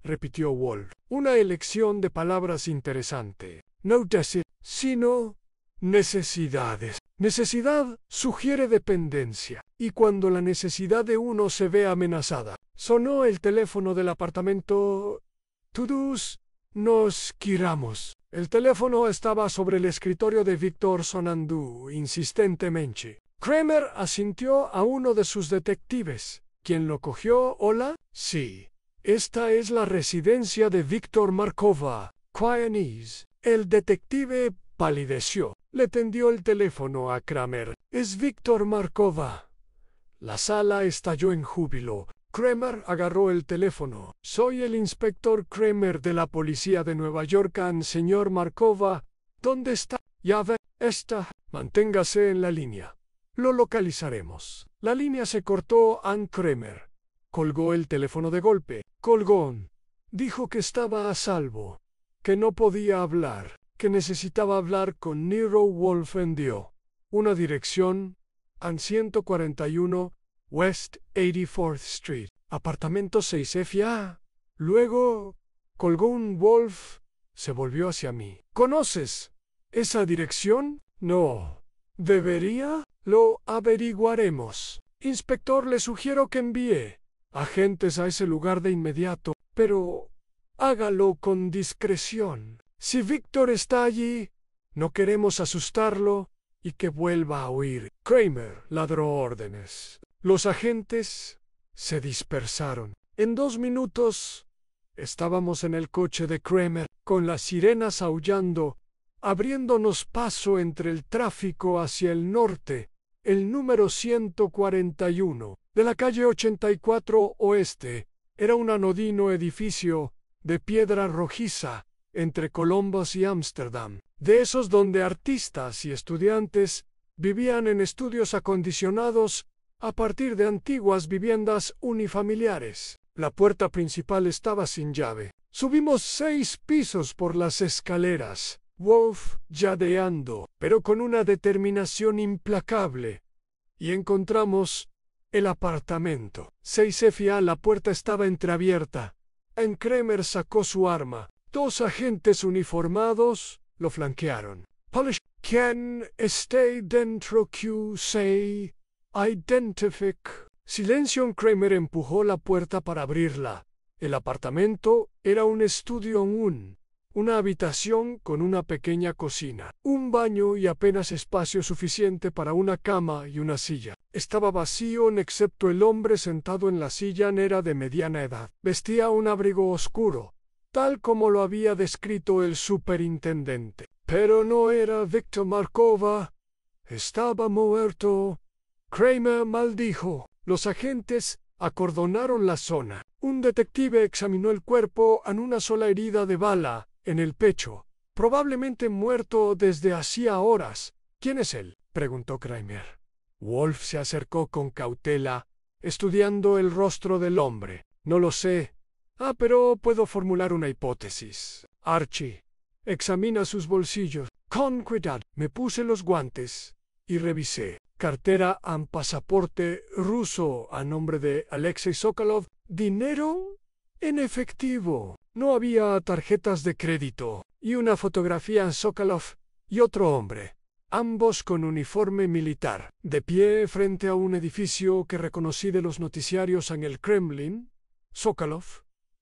repitió Wolf. Una elección de palabras interesante. No decir, sino necesidades. Necesidad sugiere dependencia, y cuando la necesidad de uno se ve amenazada. Sonó el teléfono del apartamento. Todos nos giramos. El teléfono estaba sobre el escritorio de Victor sonando insistentemente. Kramer asintió a uno de sus detectives, quien lo cogió. ¿Hola? Sí. Esta es la residencia de Victor Markova. Quayanese. El detective palideció. Le tendió el teléfono a Kramer. Es Victor Markova. La sala estalló en júbilo. Kramer agarró el teléfono. Soy el inspector Kramer de la policía de Nueva York. Señor Markova, ¿dónde está? Llave. Esta. Manténgase en la línea. Lo localizaremos. La línea se cortó. Ann Kramer colgó el teléfono de golpe. Colgó. Dijo que estaba a salvo, que no podía hablar, que necesitaba hablar con Nero Wolfe. Dio una dirección: An 141 West 84th Street, apartamento 6FA. Luego colgó un Wolf. Se volvió hacia mí. ¿Conoces esa dirección? No. ¿Debería? Lo averiguaremos. Inspector, le sugiero que envíe agentes a ese lugar de inmediato, pero hágalo con discreción. Si Víctor está allí, no queremos asustarlo y que vuelva a huir. Kramer ladró órdenes. Los agentes se dispersaron. En 2 minutos estábamos en el coche de Kramer, con las sirenas aullando, abriéndonos paso entre el tráfico hacia el norte, el número 141 de la calle 84 Oeste. Era un anodino edificio de piedra rojiza entre Columbus y Ámsterdam, de esos donde artistas y estudiantes vivían en estudios acondicionados a partir de antiguas viviendas unifamiliares. La puerta principal estaba sin llave. Subimos 6 pisos por las escaleras, Wolf jadeando, pero con una determinación implacable, y encontramos el apartamento. 6FA. La puerta estaba entreabierta. Ann Kramer sacó su arma. 2 agentes uniformados lo flanquearon. Polish. ¿Quién esté dentro? QC. Identific. Silencio. Kramer empujó la puerta para abrirla. El apartamento era un estudio una habitación con una pequeña cocina, un baño y apenas espacio suficiente para una cama y una silla. Estaba vacío excepto el hombre sentado en la silla. Era de mediana edad. Vestía un abrigo oscuro, tal como lo había descrito el superintendente. Pero no era Víctor Markova. Estaba muerto. Kramer maldijo. Los agentes acordonaron la zona. Un detective examinó el cuerpo. En una sola herida de bala en el pecho, probablemente muerto desde hacía horas. ¿Quién es él?, preguntó Kramer. Wolf se acercó con cautela, estudiando el rostro del hombre. No lo sé. Pero puedo formular una hipótesis. Archie, examina sus bolsillos. Con cuidado. Me puse los guantes y revisé. Cartera and pasaporte ruso a nombre de Alexei Sokolov. ¿Dinero? En efectivo. No había tarjetas de crédito. Y una fotografía en Sokolov y otro hombre, ambos con uniforme militar, de pie frente a un edificio que reconocí de los noticiarios en el Kremlin. Sokolov,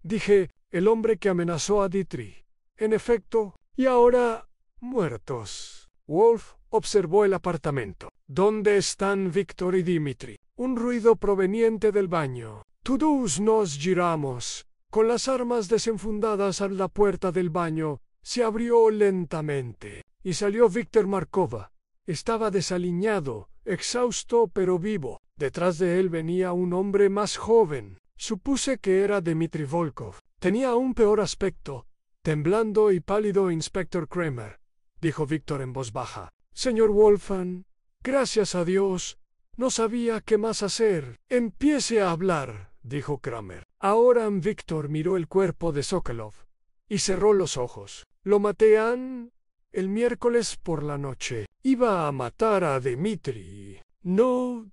dije, el hombre que amenazó a Dmitri. En efecto, y ahora muertos. Wolf observó el apartamento. ¿Dónde están Víctor y Dmitri? Un ruido proveniente del baño. Todos nos giramos. Con las armas desenfundadas a la puerta del baño, se abrió lentamente, y salió Víctor Markova. Estaba desaliñado, exhausto pero vivo. Detrás de él venía un hombre más joven. Supuse que era Dmitri Volkov. Tenía un peor aspecto. Temblando y pálido. Inspector Kramer, dijo Víctor en voz baja. Señor Wolfgang, gracias a Dios, no sabía qué más hacer. Empiece a hablar, dijo Kramer. Ahora Víctor miró el cuerpo de Sokolov y cerró los ojos. Lo maté el miércoles por la noche. Iba a matar a Dmitri. No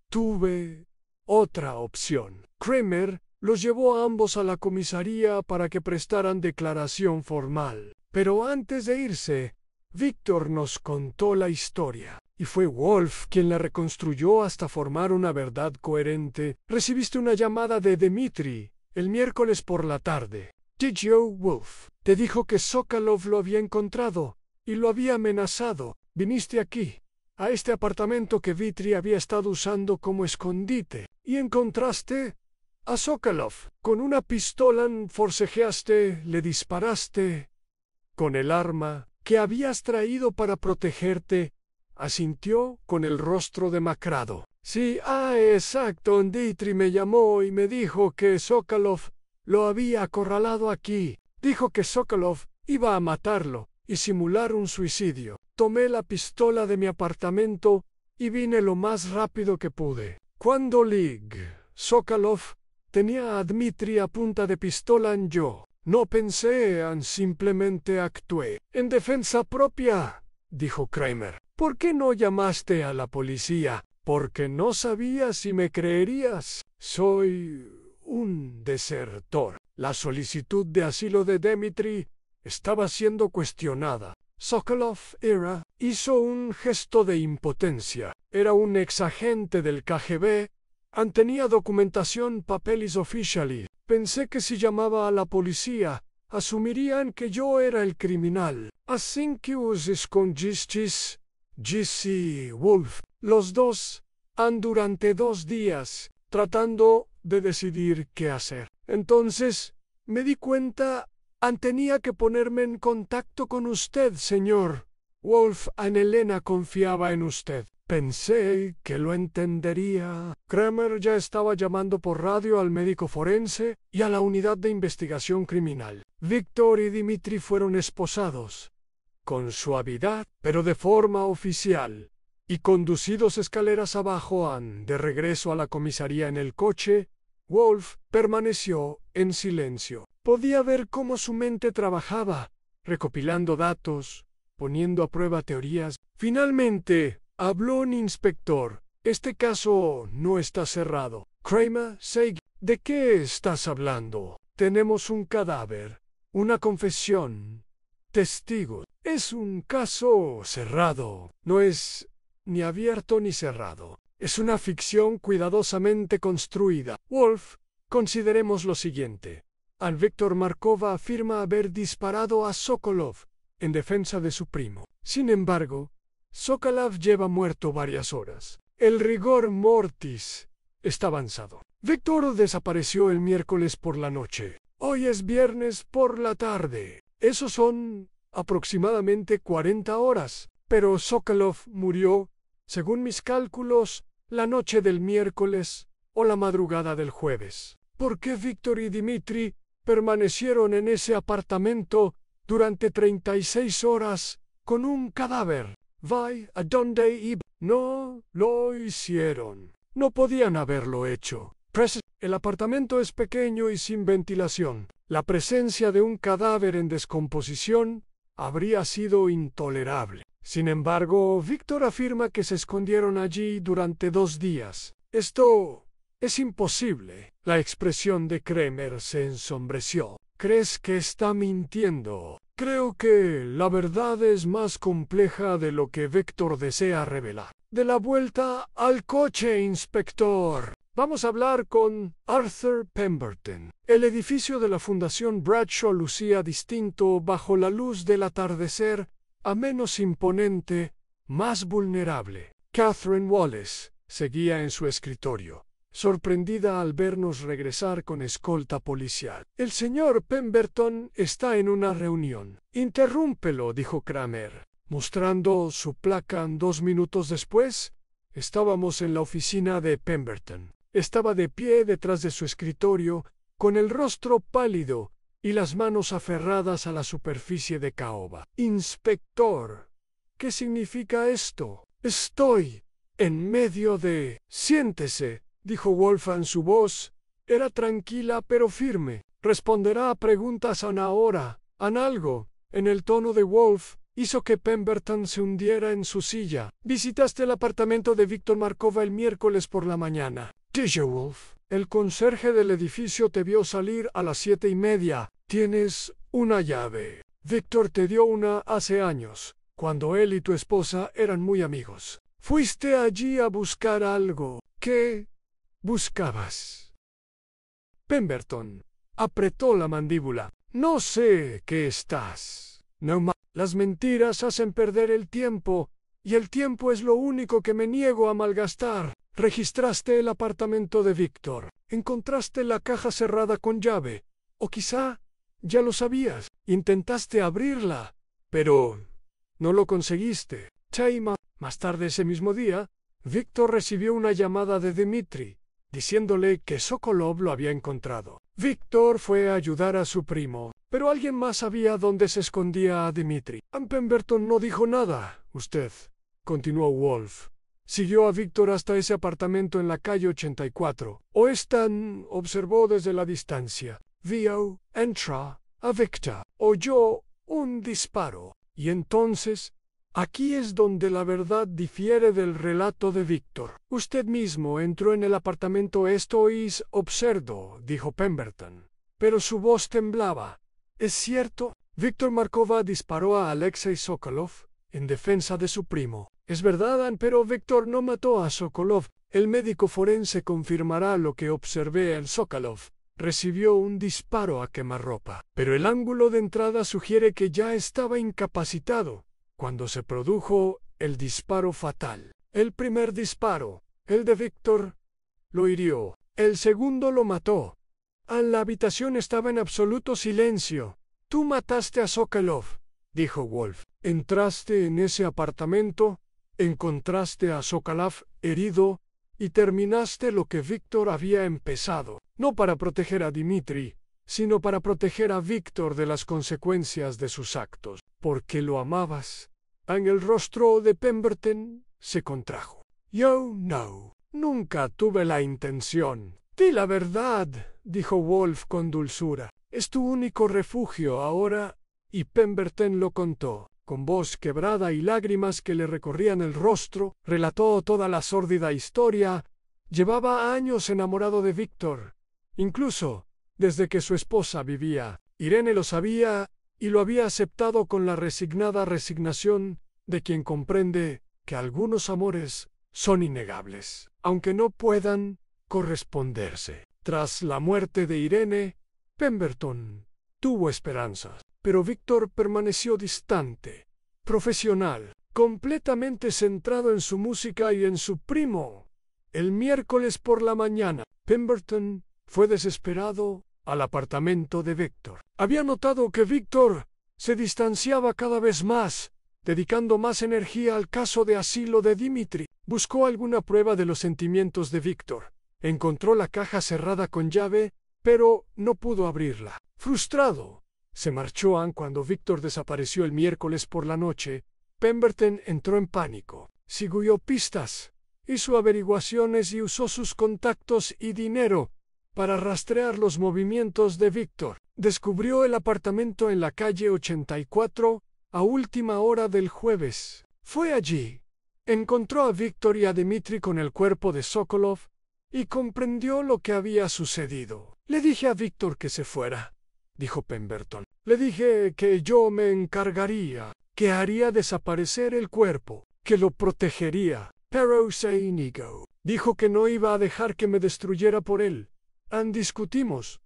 tuve otra opción. Kramer los llevó a ambos a la comisaría para que prestaran declaración formal. Pero antes de irse, Víctor nos contó la historia. Y fue Wolf quien la reconstruyó hasta formar una verdad coherente. Recibiste una llamada de Dmitri el miércoles por la tarde. Did you, Wolf? Te dijo que Sokolov lo había encontrado y lo había amenazado. Viniste aquí, a este apartamento que Dmitri había estado usando como escondite, y encontraste a Sokolov. Con una pistola forcejeaste, le disparaste con el arma que habías traído para protegerte. Asintió con el rostro demacrado. Sí, exacto. Dmitri me llamó y me dijo que Sokolov lo había acorralado aquí. Dijo que Sokolov iba a matarlo y simular un suicidio. Tomé la pistola de mi apartamento y vine lo más rápido que pude. Cuando Sokolov tenía a Dmitri a punta de pistola, yo no pensé, simplemente actué. En defensa propia, dijo Kramer. ¿Por qué no llamaste a la policía? Porque no sabía si me creerías. Soy un desertor. La solicitud de asilo de Dmitri estaba siendo cuestionada. Sokolov hizo un gesto de impotencia. Era un exagente del KGB. Tenía documentación, papeles officially. Pensé que si llamaba a la policía, asumirían que yo era el criminal. Así que os escondistis, G.C. Wolf. Los dos han durante 2 días tratando de decidir qué hacer. Entonces me di cuenta, tenía que ponerme en contacto con usted, señor Wolf. Elena confiaba en usted. Pensé que lo entendería. Kramer ya estaba llamando por radio al médico forense y a la unidad de investigación criminal. Víctor y Dmitri fueron esposados, con suavidad, pero de forma oficial, y conducidos escaleras abajo de regreso a la comisaría en el coche. Wolf permaneció en silencio. Podía ver cómo su mente trabajaba, recopilando datos, poniendo a prueba teorías. Finalmente habló un inspector. Este caso no está cerrado. Kramer, ¿de qué estás hablando? Tenemos un cadáver, una confesión, testigos. Es un caso cerrado. No es ni abierto ni cerrado. Es una ficción cuidadosamente construida. Wolf, consideremos lo siguiente. Víctor Markov afirma haber disparado a Sokolov en defensa de su primo. Sin embargo, Sokolov lleva muerto varias horas. El rigor mortis está avanzado. Víctor desapareció el miércoles por la noche. Hoy es viernes por la tarde. Esos son aproximadamente 40 horas. Pero Sokolov murió, según mis cálculos, la noche del miércoles o la madrugada del jueves. ¿Por qué Víctor y Dmitri permanecieron en ese apartamento durante 36 horas con un cadáver? ¿A dónde iba? No lo hicieron. No podían haberlo hecho. El apartamento es pequeño y sin ventilación. La presencia de un cadáver en descomposición habría sido intolerable. Sin embargo, Víctor afirma que se escondieron allí durante 2 días. Esto es imposible. La expresión de Kramer se ensombreció. ¿Crees que está mintiendo? Creo que la verdad es más compleja de lo que Víctor desea revelar. De la vuelta al coche, inspector. Vamos a hablar con Arthur Pemberton. El edificio de la Fundación Bradshaw lucía distinto bajo la luz del atardecer, a menos imponente, más vulnerable. Catherine Wallace seguía en su escritorio, sorprendida al vernos regresar con escolta policial. El señor Pemberton está en una reunión. Interrúmpelo, dijo Kramer, mostrando su placa. 2 minutos después, estábamos en la oficina de Pemberton. Estaba de pie detrás de su escritorio, con el rostro pálido y las manos aferradas a la superficie de caoba. Inspector, ¿qué significa esto? Estoy en medio de... Siéntese, dijo Wolfgang. Su voz era tranquila pero firme. Responderá a preguntas ahora. Algo en el tono de Wolf hizo que Pemberton se hundiera en su silla. Visitaste el apartamento de Víctor Markov el miércoles por la mañana. Wolf. El conserje del edificio te vio salir a las 7:30. Tienes una llave. Víctor te dio una hace años, cuando él y tu esposa eran muy amigos. Fuiste allí a buscar algo. ¿Qué buscabas? Pemberton apretó la mandíbula. No sé qué estás. Las mentiras hacen perder el tiempo, y el tiempo es lo único que me niego a malgastar. Registraste el apartamento de Víctor. Encontraste la caja cerrada con llave. O quizá ya lo sabías. Intentaste abrirla, pero no lo conseguiste. Más tarde ese mismo día, Víctor recibió una llamada de Dmitri, diciéndole que Sokolov lo había encontrado. Víctor fue a ayudar a su primo, pero alguien más sabía dónde se escondía a Dmitri. Pemberton no dijo nada. Usted, continuó Wolf, Siguió a Víctor hasta ese apartamento en la calle 84. Oestan observó desde la distancia. Vio entrar a Víctor. Oyó un disparo. Y entonces, aquí es donde la verdad difiere del relato de Víctor. Usted mismo entró en el apartamento. Esto es absurdo, dijo Pemberton. Pero su voz temblaba. ¿Es cierto? Víctor Markova disparó a Alexei Sokolov en defensa de su primo. Es verdad, pero Víctor no mató a Sokolov. El médico forense confirmará lo que observé. El Sokolov recibió un disparo a quemarropa, pero el ángulo de entrada sugiere que ya estaba incapacitado cuando se produjo el disparo fatal. El primer disparo, el de Víctor, lo hirió. El segundo lo mató. La habitación estaba en absoluto silencio. Tú mataste a Sokolov, dijo Wolf. Entraste en ese apartamento, encontraste a Sokolov herido y terminaste lo que Víctor había empezado. No para proteger a Dmitri, sino para proteger a Víctor de las consecuencias de sus actos. Porque lo amabas. En el rostro de Pemberton se contrajo. Yo no. Nunca tuve la intención. Di la verdad, dijo Wolf con dulzura. Es tu único refugio ahora. Y Pemberton lo contó. Con voz quebrada y lágrimas que le recorrían el rostro, relató toda la sórdida historia. Llevaba años enamorado de Víctor. Incluso desde que su esposa vivía. Irene lo sabía y lo había aceptado con la resignada resignación de quien comprende que algunos amores son innegables, aunque no puedan corresponderse. Tras la muerte de Irene, Pemberton tuvo esperanzas, pero Víctor permaneció distante, profesional, completamente centrado en su música y en su primo. El miércoles por la mañana, Pemberton fue desesperado al apartamento de Víctor. Había notado que Víctor se distanciaba cada vez más, dedicando más energía al caso de asilo de Dmitri. Buscó alguna prueba de los sentimientos de Víctor. Encontró la caja cerrada con llave, pero no pudo abrirla. Frustrado, se marchó cuando Víctor desapareció el miércoles por la noche. Pemberton entró en pánico. Siguió pistas, hizo averiguaciones y usó sus contactos y dinero para rastrear los movimientos de Víctor. Descubrió el apartamento en la calle 84 a última hora del jueves. Fue allí. Encontró a Víctor y a Dmitri con el cuerpo de Sokolov y comprendió lo que había sucedido. Le dije a Víctor que se fuera, dijo Pemberton. Le dije que yo me encargaría, que haría desaparecer el cuerpo, que lo protegería. Pero se negó. Dijo que no iba a dejar que me destruyera por él. Discutimos.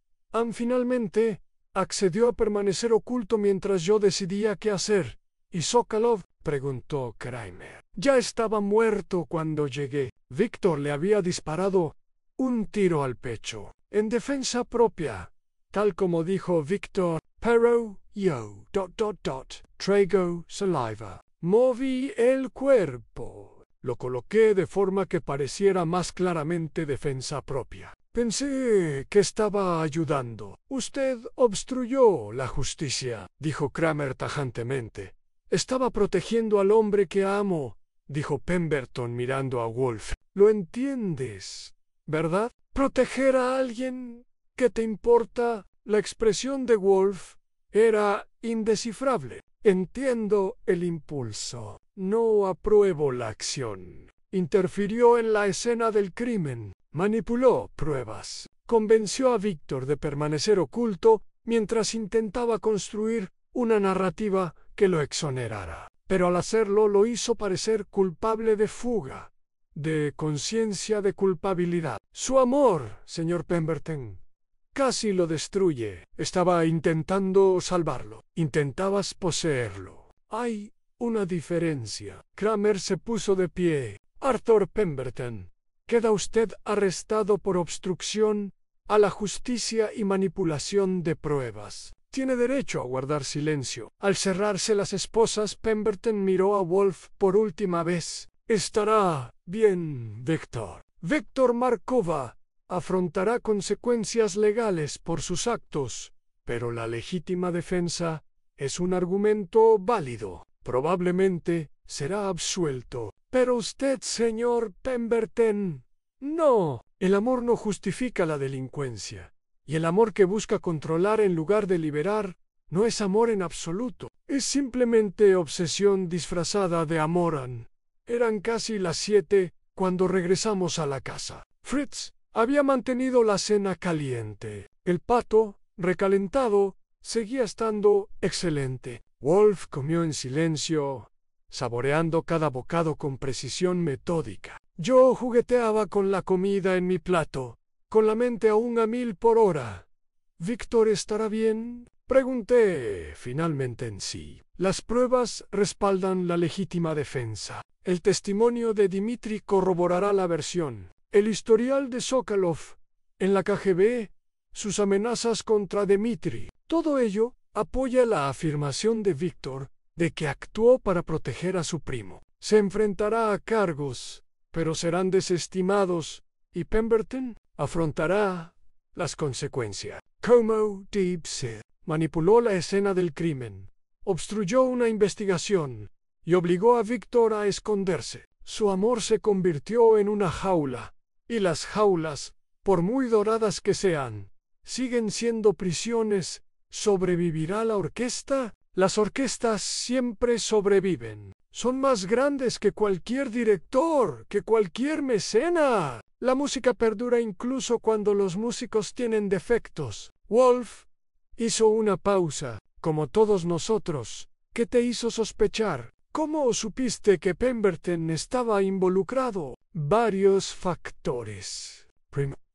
Finalmente accedió a permanecer oculto mientras yo decidía qué hacer. ¿Y Sokolov?, preguntó Kramer. Ya estaba muerto cuando llegué. Víctor le había disparado un tiro al pecho, en defensa propia, tal como dijo Víctor. Pero yo, traigo saliva. Moví el cuerpo. Lo coloqué de forma que pareciera más claramente defensa propia. Pensé que estaba ayudando. Usted obstruyó la justicia, dijo Kramer tajantemente. Estaba protegiendo al hombre que amo, dijo Pemberton mirando a Wolf. Lo entiendes, ¿verdad? Proteger a alguien que te importa. La expresión de Wolf era indescifrable. Entiendo el impulso. No apruebo la acción. Interfirió en la escena del crimen. Manipuló pruebas. Convenció a Víctor de permanecer oculto mientras intentaba construir una narrativa que lo exonerara. Pero al hacerlo lo hizo parecer culpable de fuga, de conciencia de culpabilidad. Su amor, señor Pemberton, casi lo destruye. Estaba intentando salvarlo. Intentabas poseerlo. Hay una diferencia. Kramer se puso de pie. Arthur Pemberton, queda usted arrestado por obstrucción a la justicia y manipulación de pruebas. Tiene derecho a guardar silencio. Al cerrarse las esposas, Pemberton miró a Wolf por última vez. Estará bien, Víctor. Víctor Markova afrontará consecuencias legales por sus actos, pero la legítima defensa es un argumento válido. Probablemente será absuelto. Pero usted, señor Pemberton, no. El amor no justifica la delincuencia. Y el amor que busca controlar en lugar de liberar no es amor en absoluto. Es simplemente obsesión disfrazada de amor. Eran casi las 7 cuando regresamos a la casa. Fritz había mantenido la cena caliente. El pato, recalentado, seguía estando excelente. Wolf comió en silencio, saboreando cada bocado con precisión metódica. Yo jugueteaba con la comida en mi plato, con la mente aún a 1000 por hora. ¿Víctor estará bien? Pregunté finalmente en sí. Las pruebas respaldan la legítima defensa. El testimonio de Dmitri corroborará la versión. El historial de Sokolov en la KGB, sus amenazas contra Dmitri. Todo ello apoya la afirmación de Víctor de que actuó para proteger a su primo. Se enfrentará a cargos, pero serán desestimados, y Pemberton afrontará las consecuencias. Como Deep-Sith manipuló la escena del crimen, obstruyó una investigación y obligó a Víctor a esconderse. Su amor se convirtió en una jaula, y las jaulas, por muy doradas que sean, siguen siendo prisiones. ¿Sobrevivirá la orquesta? Las orquestas siempre sobreviven. Son más grandes que cualquier director, que cualquier mecena. La música perdura incluso cuando los músicos tienen defectos. Wolf hizo una pausa, como todos nosotros. ¿Qué te hizo sospechar? ¿Cómo supiste que Pemberton estaba involucrado? Varios factores.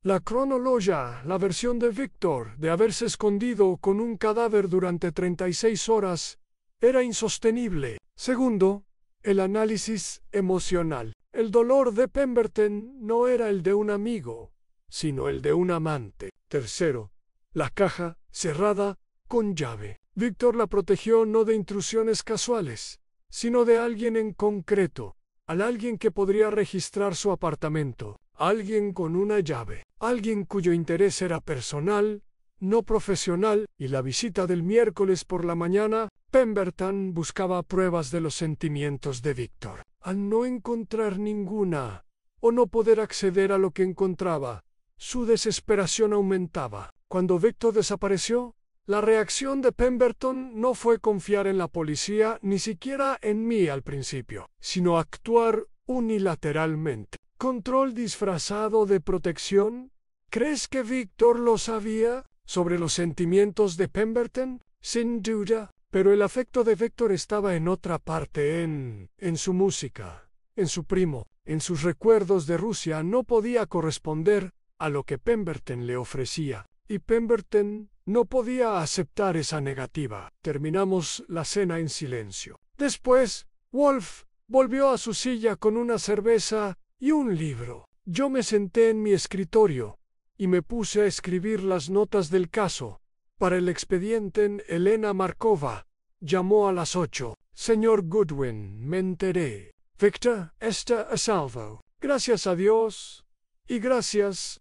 La cronología, la versión de Víctor de haberse escondido con un cadáver durante 36 horas, era insostenible. Segundo, el análisis emocional. El dolor de Pemberton no era el de un amigo, sino el de un amante. Tercero, la caja cerrada con llave. Víctor la protegió no de intrusiones casuales, sino de alguien en concreto, al alguien que podría registrar su apartamento, alguien con una llave, alguien cuyo interés era personal, no profesional, y la visita del miércoles por la mañana, Pemberton buscaba pruebas de los sentimientos de Víctor. Al no encontrar ninguna, o no poder acceder a lo que encontraba, su desesperación aumentaba. Cuando Víctor desapareció, la reacción de Pemberton no fue confiar en la policía, ni siquiera en mí al principio, sino actuar unilateralmente. ¿Control disfrazado de protección? ¿Crees que Víctor lo sabía sobre los sentimientos de Pemberton? Sin duda, pero el afecto de Víctor estaba en otra parte, en su música, en su primo, en sus recuerdos de Rusia. No podía corresponder a lo que Pemberton le ofrecía, y Pemberton no podía aceptar esa negativa. Terminamos la cena en silencio. Después, Wolf volvió a su silla con una cerveza y un libro. Yo me senté en mi escritorio y me puse a escribir las notas del caso. Para el expediente, Elena Markova llamó a las 8. Señor Goodwin, me enteré. Victor está a salvo. Gracias a Dios. Y gracias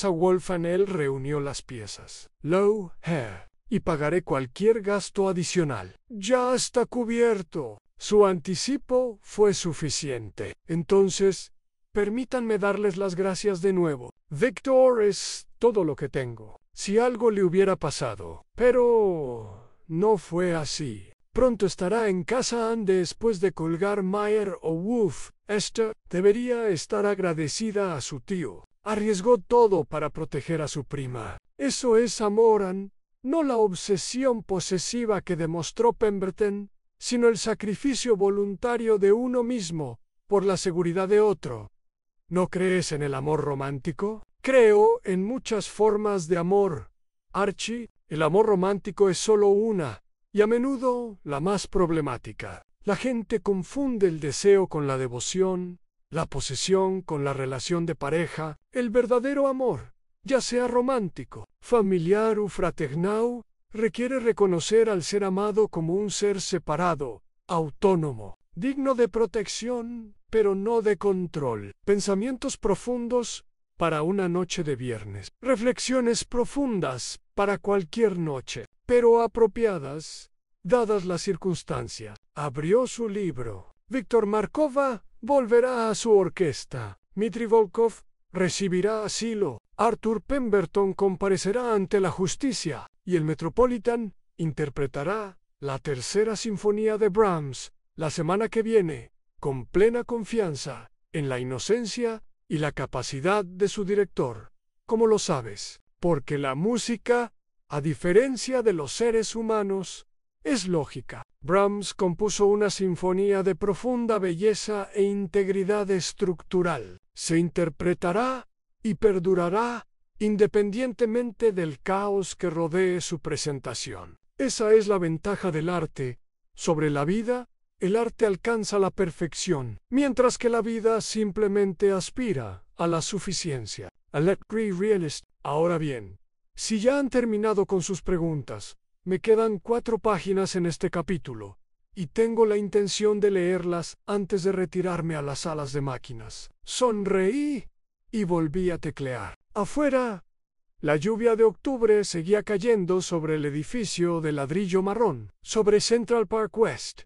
a Wolf. Él reunió las piezas. Low hair. Y pagaré cualquier gasto adicional. Ya está cubierto. Su anticipo fue suficiente. Entonces, permítanme darles las gracias de nuevo. Víctor es todo lo que tengo. Si algo le hubiera pasado. Pero no fue así. Pronto estará en casa después de colgar Meyer o Wolf. Esther debería estar agradecida a su tío. Arriesgó todo para proteger a su prima. Eso es amor, no la obsesión posesiva que demostró Pemberton, sino el sacrificio voluntario de uno mismo por la seguridad de otro. ¿No crees en el amor romántico? Creo en muchas formas de amor. Archie, el amor romántico es solo una, y a menudo la más problemática. La gente confunde el deseo con la devoción, la posesión con la relación de pareja. El verdadero amor, ya sea romántico, familiar o fraternal, requiere reconocer al ser amado como un ser separado, autónomo, digno de protección, pero no de control. Pensamientos profundos para una noche de viernes. Reflexiones profundas para cualquier noche, pero apropiadas, dadas las circunstancias. Abrió su libro. Víctor Markova volverá a su orquesta. Dmitri Volkov recibirá asilo. Arthur Pemberton comparecerá ante la justicia. Y el Metropolitan interpretará la tercera sinfonía de Brahms la semana que viene, con plena confianza en la inocencia y la capacidad de su director. ¿Cómo lo sabes? Porque la música, a diferencia de los seres humanos, es lógica. Brahms compuso una sinfonía de profunda belleza e integridad estructural. Se interpretará y perdurará independientemente del caos que rodee su presentación. Esa es la ventaja del arte sobre la vida. El arte alcanza la perfección, mientras que la vida simplemente aspira a la suficiencia. Realist. Ahora bien, si ya han terminado con sus preguntas, me quedan 4 páginas en este capítulo, y tengo la intención de leerlas antes de retirarme a las salas de máquinas. Sonreí y volví a teclear. Afuera, la lluvia de octubre seguía cayendo sobre el edificio de ladrillo marrón, sobre Central Park West,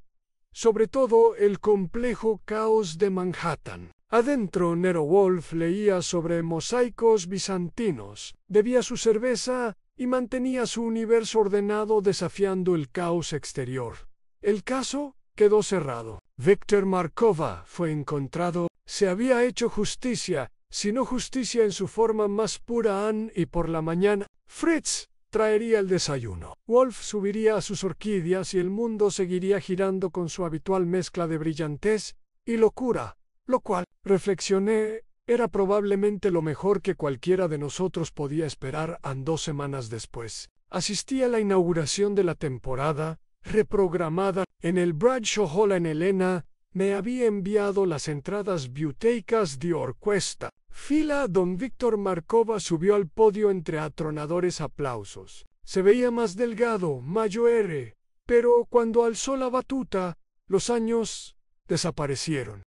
sobre todo el complejo caos de Manhattan. Adentro, Nero Wolfe leía sobre mosaicos bizantinos, bebía su cerveza y mantenía su universo ordenado desafiando el caos exterior. El caso quedó cerrado. Víctor Markova fue encontrado. Se había hecho justicia, si no justicia en su forma más pura, y por la mañana, Fritz traería el desayuno. Wolf subiría a sus orquídeas y el mundo seguiría girando con su habitual mezcla de brillantez y locura, lo cual, reflexioné, era probablemente lo mejor que cualquiera de nosotros podía esperar. 2 semanas después, asistí a la inauguración de la temporada, reprogramada, en el Bradshaw Hall en Helena. Me había enviado las entradas buteicas de orquesta. Fila. Don Víctor Markova subió al podio entre atronadores aplausos. Se veía más delgado, mayor, pero cuando alzó la batuta, los años desaparecieron.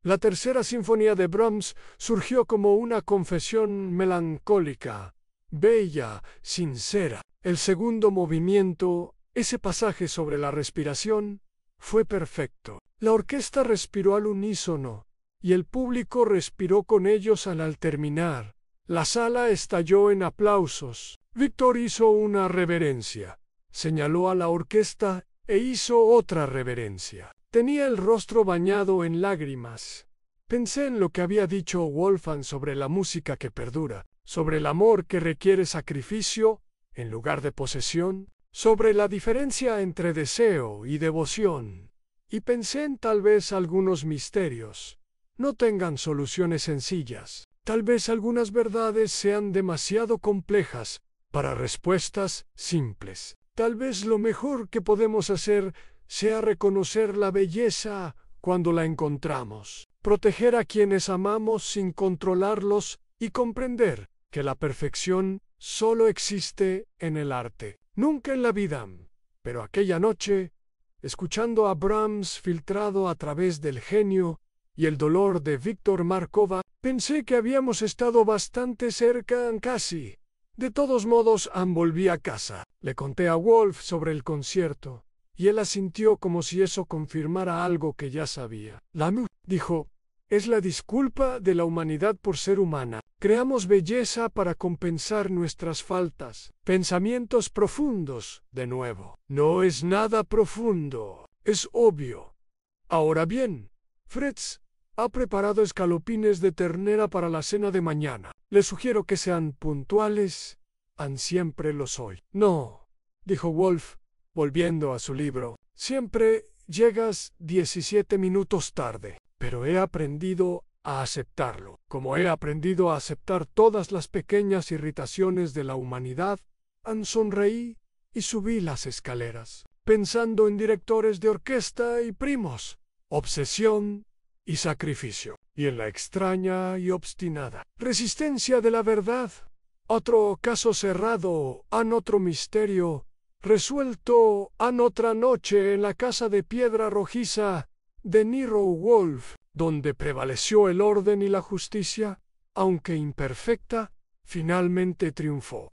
La tercera sinfonía de Brahms surgió como una confesión melancólica, bella, sincera. El segundo movimiento, ese pasaje sobre la respiración, fue perfecto. La orquesta respiró al unísono, y el público respiró con ellos al terminar. La sala estalló en aplausos. Víctor hizo una reverencia, señaló a la orquesta e hizo otra reverencia. Tenía el rostro bañado en lágrimas. Pensé en lo que había dicho Wolfgang sobre la música que perdura, sobre el amor que requiere sacrificio en lugar de posesión, sobre la diferencia entre deseo y devoción. Y pensé en tal vez algunos misterios no tengan soluciones sencillas. Tal vez algunas verdades sean demasiado complejas para respuestas simples. Tal vez lo mejor que podemos hacer sea reconocer la belleza cuando la encontramos, proteger a quienes amamos sin controlarlos y comprender que la perfección solo existe en el arte, nunca en la vida. Pero aquella noche, escuchando a Brahms filtrado a través del genio y el dolor de Víctor Markova, pensé que habíamos estado bastante cerca, casi. De todos modos, volví a casa. Le conté a Wolf sobre el concierto, y él asintió como si eso confirmara algo que ya sabía. La música, dijo, es la disculpa de la humanidad por ser humana. Creamos belleza para compensar nuestras faltas. Pensamientos profundos, de nuevo. No es nada profundo, es obvio. Ahora bien, Fritz ha preparado escalopines de ternera para la cena de mañana. Les sugiero que sean puntuales. Siempre lo soy. No, dijo Wolf, volviendo a su libro. Siempre llegas 17 minutos tarde. Pero he aprendido a aceptarlo. Como he aprendido a aceptar todas las pequeñas irritaciones de la humanidad, sonreí y subí las escaleras, pensando en directores de orquesta y primos, obsesión y sacrificio, y en la extraña y obstinada resistencia de la verdad. Otro caso cerrado, otro misterio resuelto, otra noche en la casa de piedra rojiza de Nero Wolfe, donde prevaleció el orden y la justicia, aunque imperfecta, finalmente triunfó.